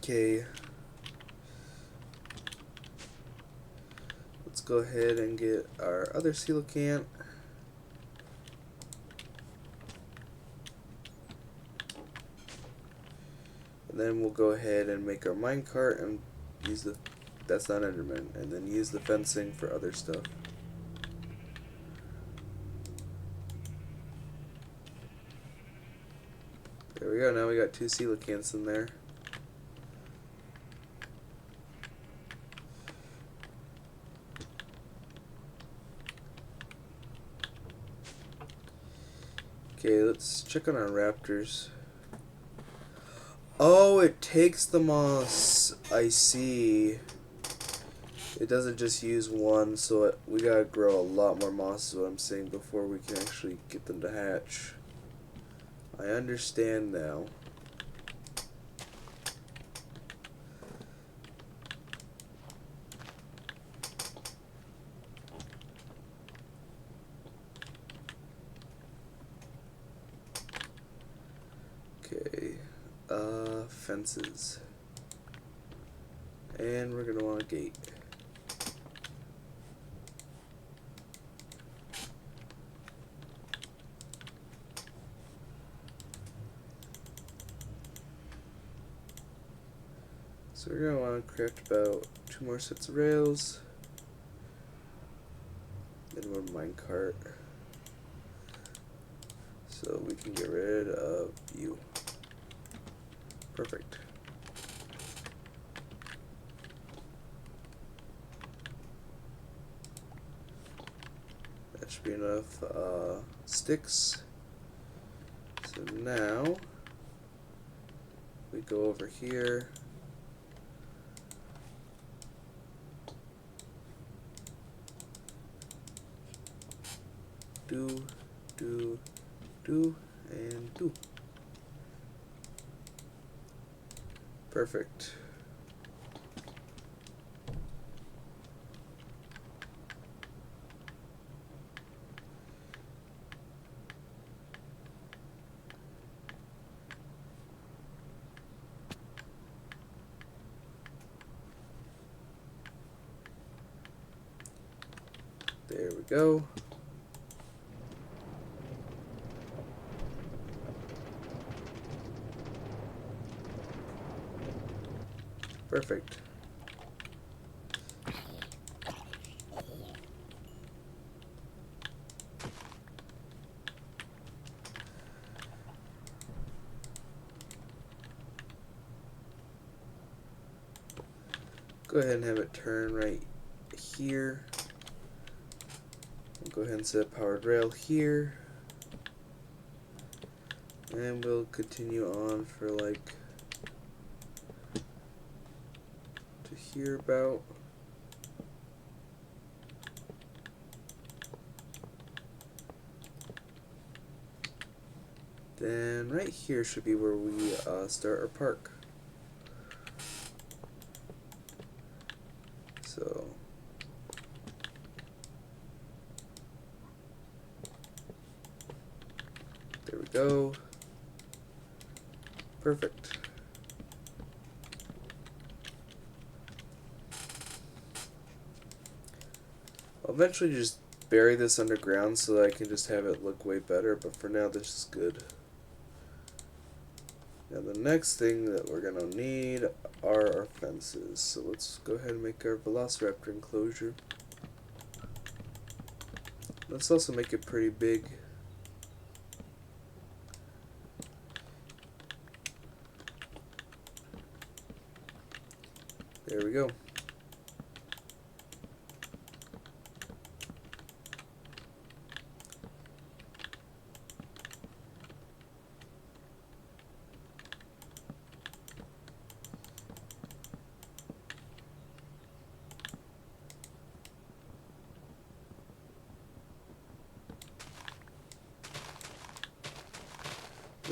Okay, let's go ahead and get our other coelacanth. And then we'll go ahead and make our minecart and use the, that's not Enderman, and then use the fencing for other stuff. There we go, now we got 2 coelacanths in there. Okay, let's check on our raptors. Oh, it takes the moss. I see. It doesn't just use one, so we gotta grow a lot more moss, is what I'm saying, before we can actually get them to hatch. I understand now. Okay, fences. And we're gonna want a gate. So we're gonna want to craft about 2 more sets of rails. Then one minecart. So we can get rid of you. Perfect. That should be enough sticks. So now we go over here. Do, and do. Perfect. There we go. Perfect. Go ahead and have it turn right here. We'll go ahead and set a powered rail here. And we'll continue on for like to here about. Then right here should be where we start our park. So there we go. Perfect. I'll eventually just bury this underground so that I can just have it look way better, but for now this is good. Now the next thing that we're going to need are our fences. So let's go ahead and make our velociraptor enclosure. Let's also make it pretty big. There we go.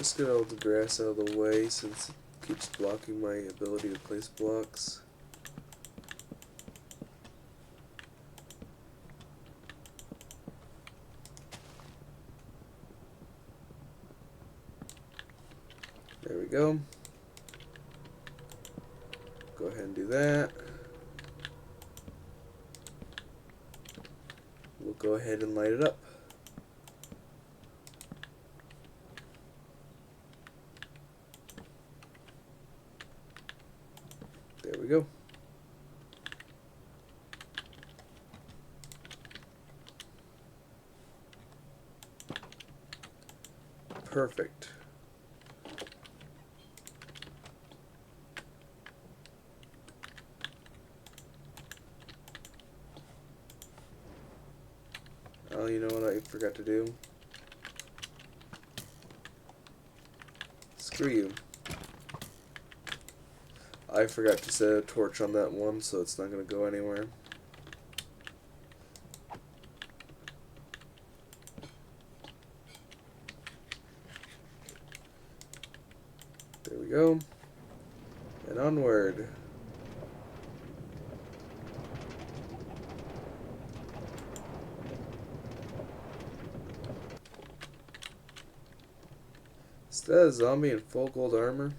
Just get all the grass out of the way since it keeps blocking my ability to place blocks. There we go. Go ahead and do that. We'll go ahead and light it up. There we go. Perfect. Oh, you know what I forgot to do? Screw you. I forgot to set a torch on that one, so it's not going to go anywhere. There we go. And onward. Is that a zombie in full gold armor?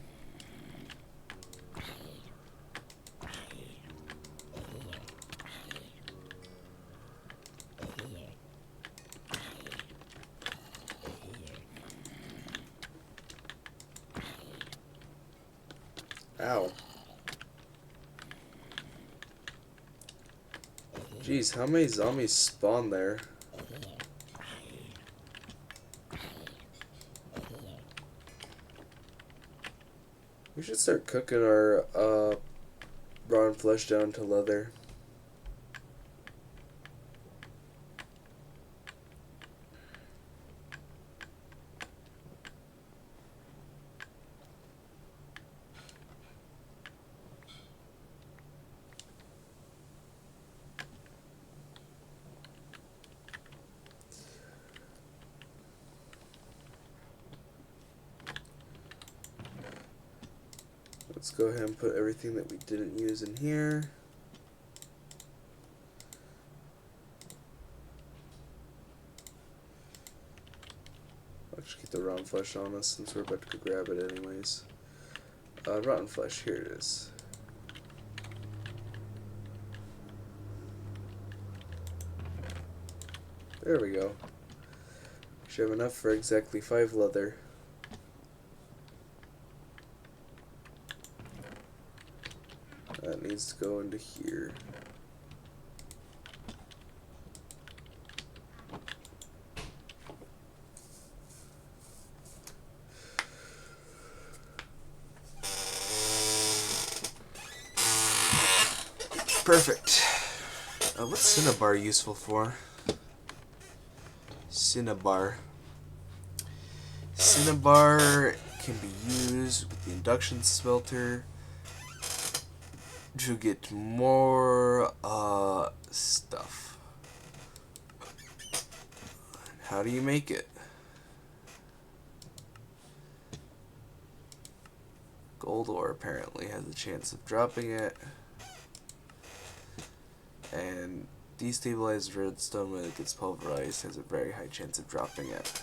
Ow. Jeez, how many zombies spawn there? We should start cooking our rotten flesh down to leather. Let's go ahead and put everything that we didn't use in here. I'll just keep the rotten flesh on us since we're about to go grab it anyways. Rotten flesh, here it is. There we go. Should have enough for exactly 5 leather. That needs to go into here. Perfect. What's cinnabar useful for? Cinnabar. Cinnabar can be used with the induction smelter to get more stuff. How do you make it? Gold ore apparently has a chance of dropping it. And destabilized redstone when it gets pulverized has a very high chance of dropping it.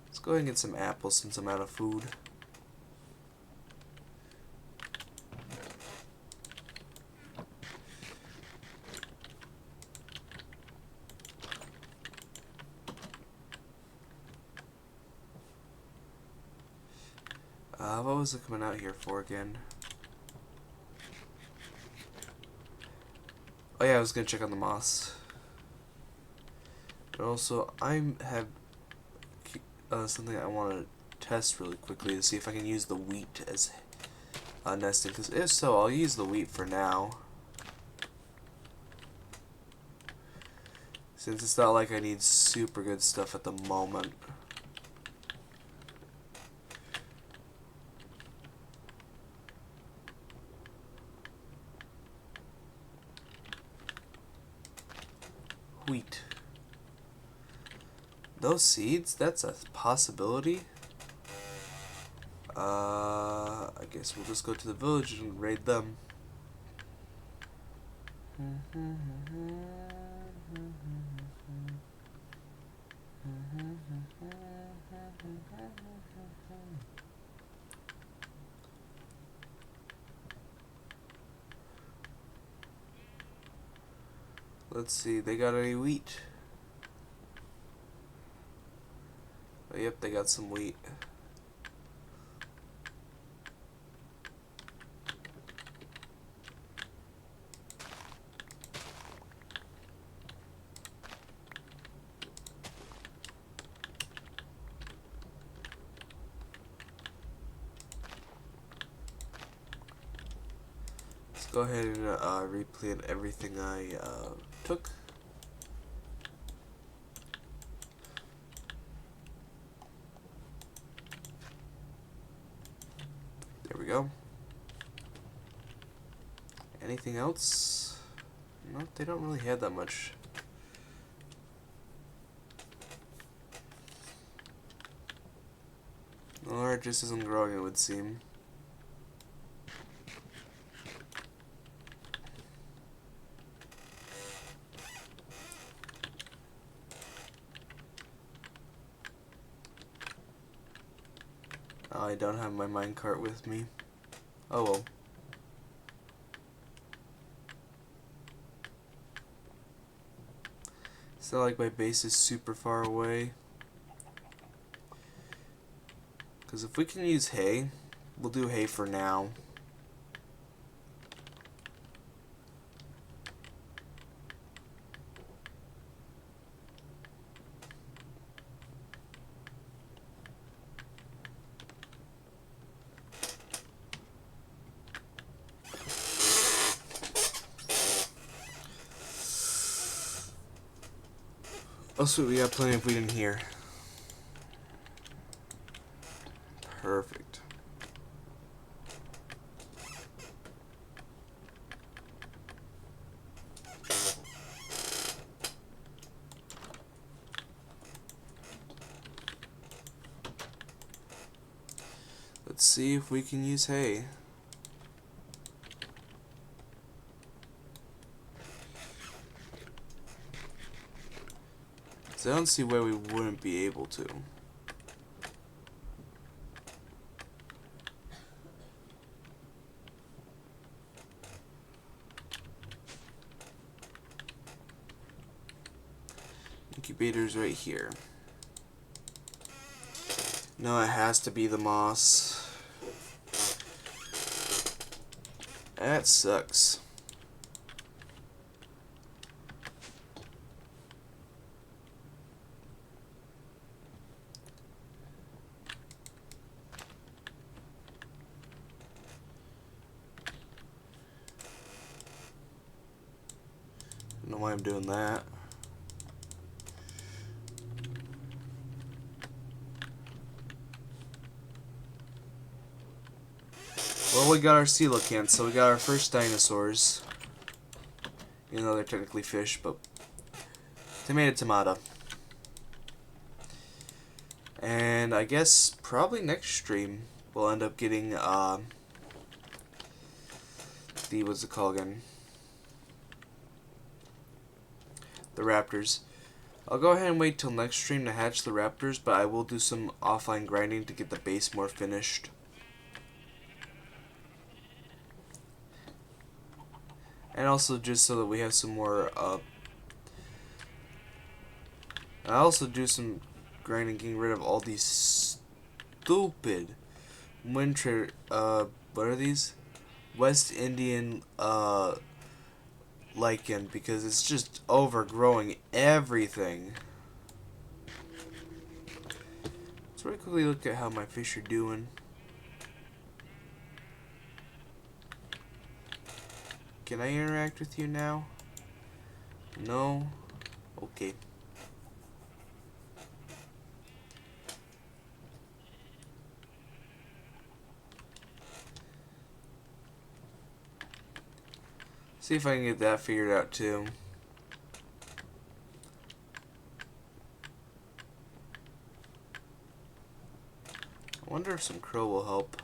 Let's go ahead and get some apples since I'm out of food. What was it coming out here for again? Oh yeah, I was gonna check on the moss. But also, I have something I want to test really quickly to see if I can use the wheat as nesting. Because if so, I'll use the wheat for now. Since it's not like I need super good stuff at the moment. wheat. Those seeds? That's a possibility. I guess we'll just go to the village and raid them. Let's see, they got any wheat? Oh, yep, they got some wheat. Let's go ahead and replant everything I took. There we go. Anything else? No, they don't really have that much. Or it just isn't growing, it would seem. I don't have my minecart with me. Oh well. It's not like my base is super far away. Because if we can use hay, we'll do hay for now. Oh sweet, we got plenty of wheat in here. Perfect. Let's see if we can use hay. I don't see why we wouldn't be able to. Incubator's right here. No, it has to be the moss. That sucks. I don't know why I'm doing that. Well, we got our coelacanths, so we got our first dinosaurs. Even though they're technically fish, but tomato. And I guess probably next stream we'll end up getting what's it called again? The raptors. I'll go ahead and wait till next stream to hatch the raptors, but I will do some offline grinding to get the base more finished. And also just so that we have some more I also do some grinding, getting rid of all these stupid winter what are these? West Indian lichen, because it's just overgrowing everything. Let's really quickly look at how my fish are doing. Can I interact with you now? No? Okay. See if I can get that figured out too. wonder if some krill will help.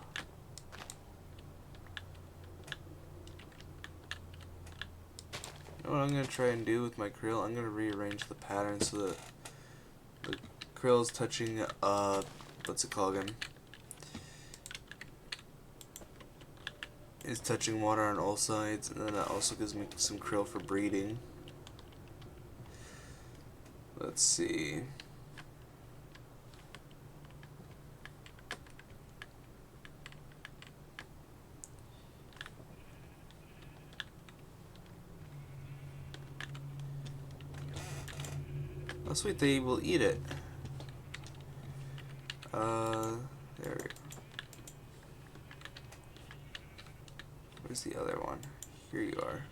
You know what I'm going to try and do with my krill? I'm going to rearrange the pattern so that the krill is touching, what's it called again? Is touching water on all sides, and then that also gives me some krill for breeding. Let's see. Oh sweet, they will eat it. There we go. Where's the other one? Here you are.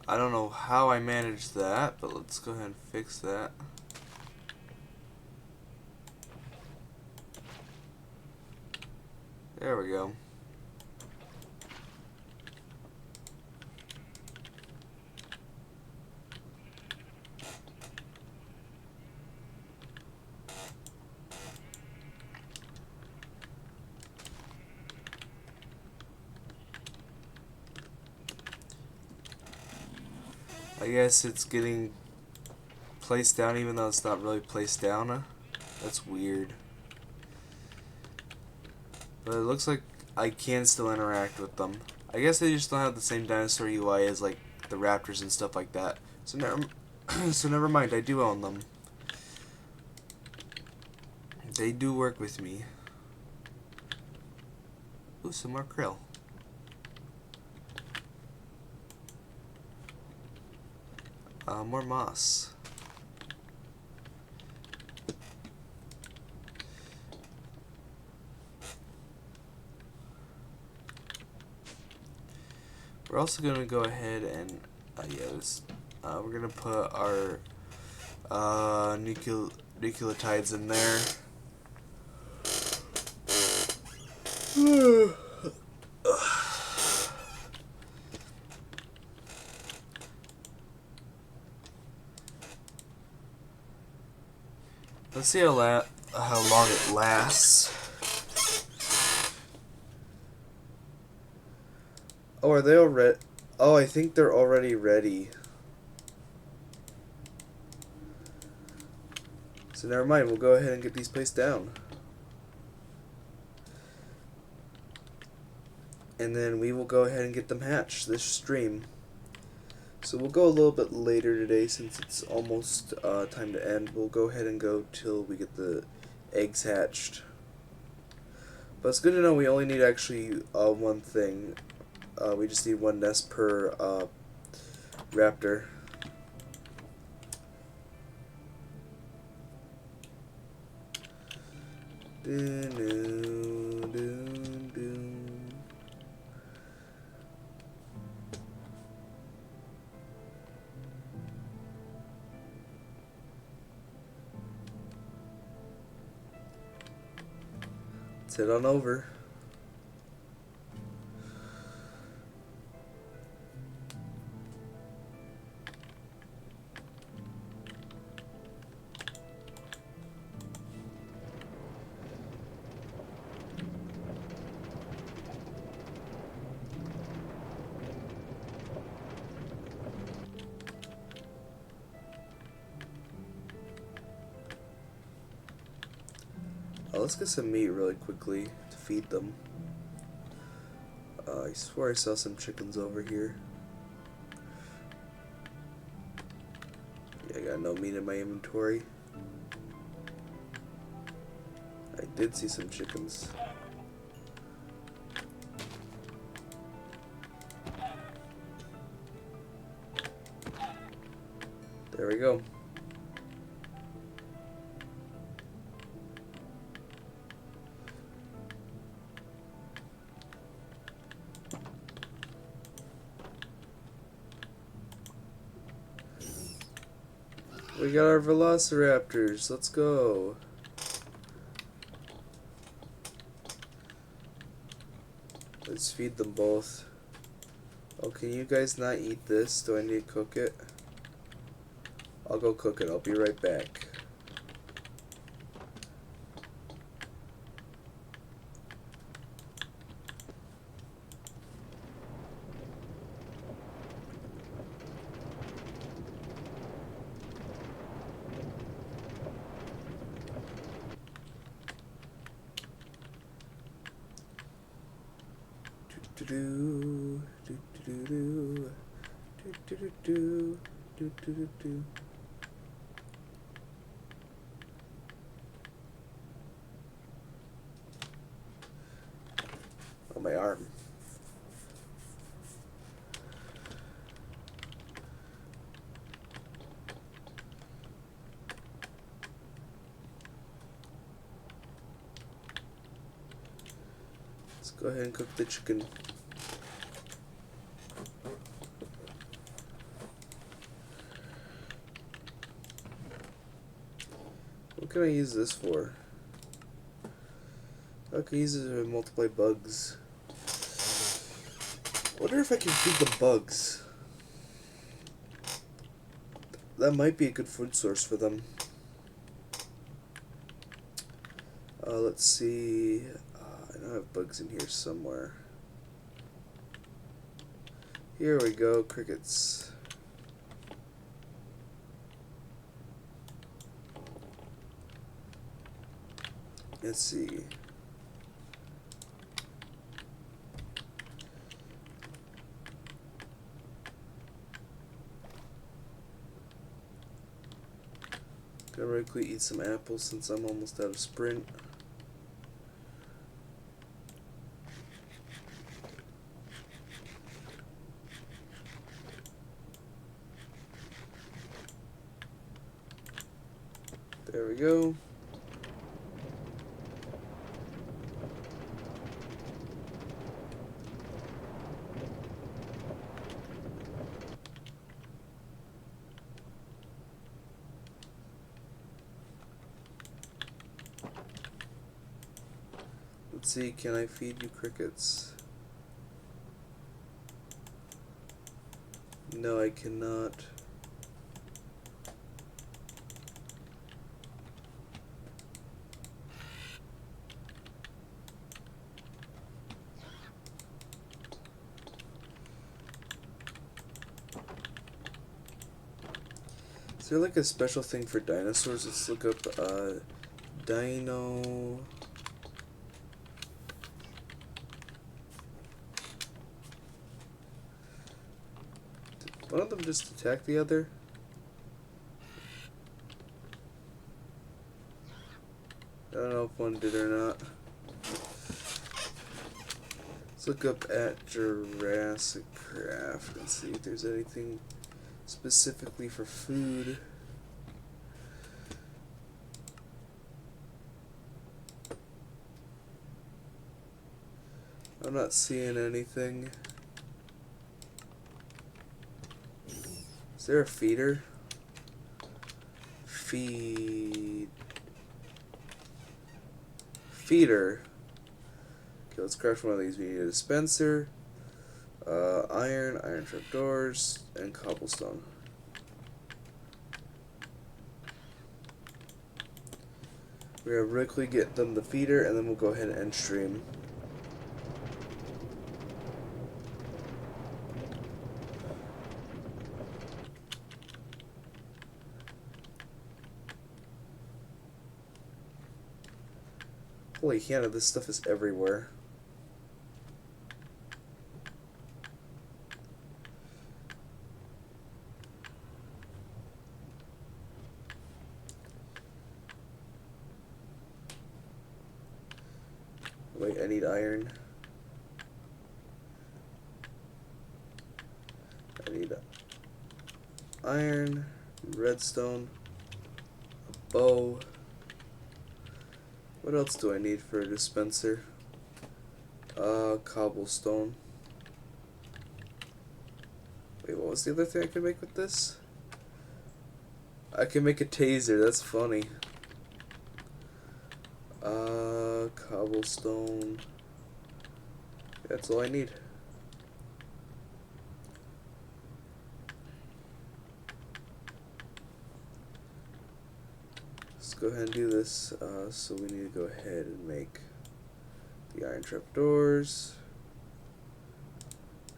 I don't know how I managed that, but let's go ahead and fix that. There we go. I guess it's getting placed down even though it's not really placed down. That's weird. But it looks like I can still interact with them. I guess they just don't have the same dinosaur UI as like the raptors and stuff like that. So never mind, I do own them. They do work with me. Ooh, some more krill. More moss. We're also going to go ahead and we're going to put our nucleotides in there. Let's see how long it lasts. Oh, are they already? Oh, I think they're already ready. So never mind, we'll go ahead and get these placed down. And then we will go ahead and get them hatched this stream. So we'll go a little bit later today since it's almost time to end. We'll go ahead and go till we get the eggs hatched. But it's good to know we only need actually one thing. We just need one nest per raptor. Let's head on over. Let's get some meat really quickly to feed them. I swear I saw some chickens over here. Yeah, I got no meat in my inventory. I did see some chickens. There we go. We got our velociraptors. Let's go. Let's feed them both. Oh, can you guys not eat this? Do I need to cook it? I'll go cook it. I'll be right back. Do do do do do do do do do do do do. Oh, my arm. Let's go ahead and cook the chicken. What can I use this for? I can use it to multiply bugs. I wonder if I can feed the bugs. That might be a good food source for them. Let's see. I know I have bugs in here somewhere. Here we go, crickets. Let's see. Gonna really quickly eat some apples since I'm almost out of sprint. There we go. Let's see, can I feed you crickets? No, I cannot. Is there like a special thing for dinosaurs? Let's look up dino. Did one of them just attack the other? I don't know if one did or not. Let's look up at JurassiCraft and see if there's anything specifically for food. I'm not seeing anything. Is there a feeder? Feeder. Okay, let's craft one of these. We need a dispenser, iron trap doors, and cobblestone. We're gonna really quickly get them the feeder, and then we'll go ahead and end stream. Holy Hannah, this stuff is everywhere. Wait, I need iron. I need iron, redstone, a bow. What else do I need for a dispenser? Cobblestone. Wait, what was the other thing I could make with this? I can make a taser, that's funny. Cobblestone. That's all I need. go ahead and do this. So we need to go ahead and make the iron trap doors.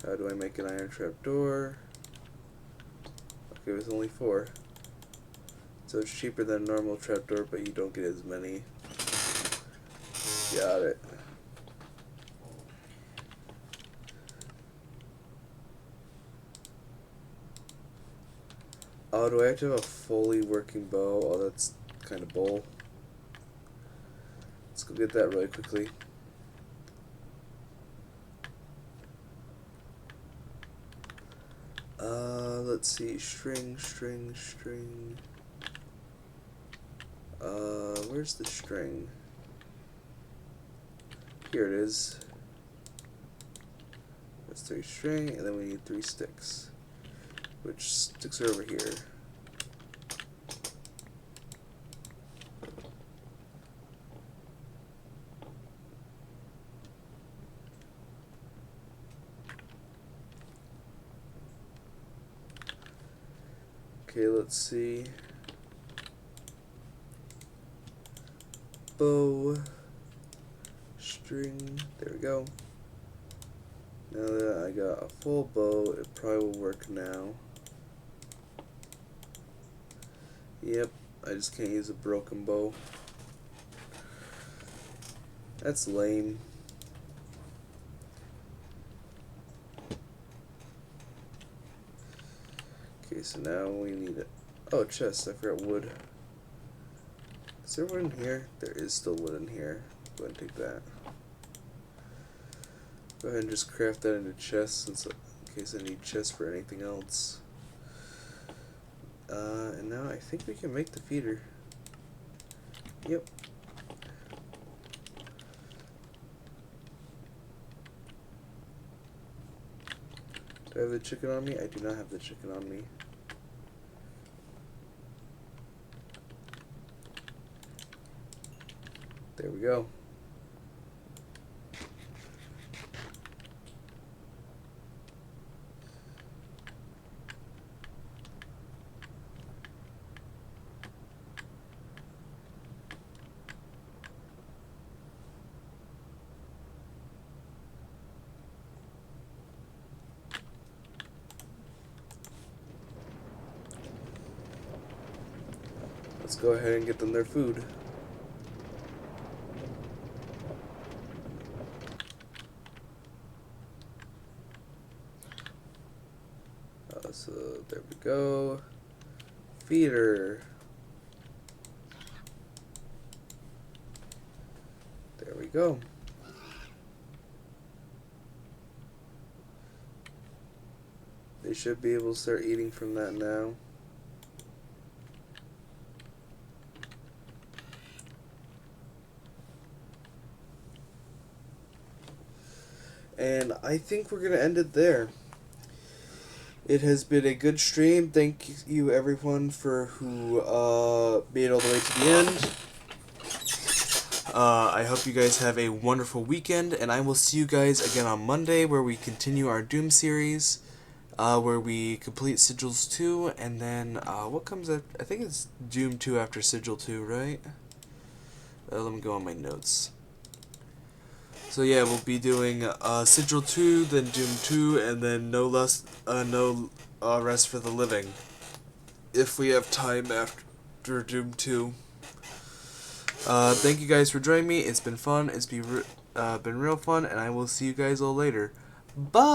How do I make an iron trap door? Okay, with only 4. So it's cheaper than a normal trapdoor, but you don't get as many. Got it. Oh, do I have to have a fully working bow? Oh, that's kind of bull. Let's go get that really quickly. Let's see. String. Where's the string? Here it is. That's 3 string, and then we need 3 sticks. Which sticks are over here. Okay, let's see. Bow, string, there we go. Now that I got a full bow, it probably will work now. Yep, I just can't use a broken bow. That's lame. Okay, so now we need a chest. I forgot wood. Is there wood in here? There is still wood in here. Go ahead and take that. Go ahead and just craft that into chests in case I need chests for anything else. And now I think we can make the feeder. Yep. Do I have the chicken on me? I do not have the chicken on me. There we go. Let's go ahead and get them their food. So there we go. Feeder. There we go. They should be able to start eating from that now. And I think we're going to end it there. It has been a good stream. Thank you everyone for who made it all the way to the end. I hope you guys have a wonderful weekend, and I will see you guys again on Monday where we continue our Doom series, where we complete Sigils 2, and then what comes up? I think it's Doom 2 after Sigil 2, right? Let me go on my notes. So yeah, we'll be doing Sigil 2, then Doom 2, and then no Rest for the Living, if we have time after Doom 2. Thank you guys for joining me. It's been fun. It's been real fun, and I will see you guys all later. Bye!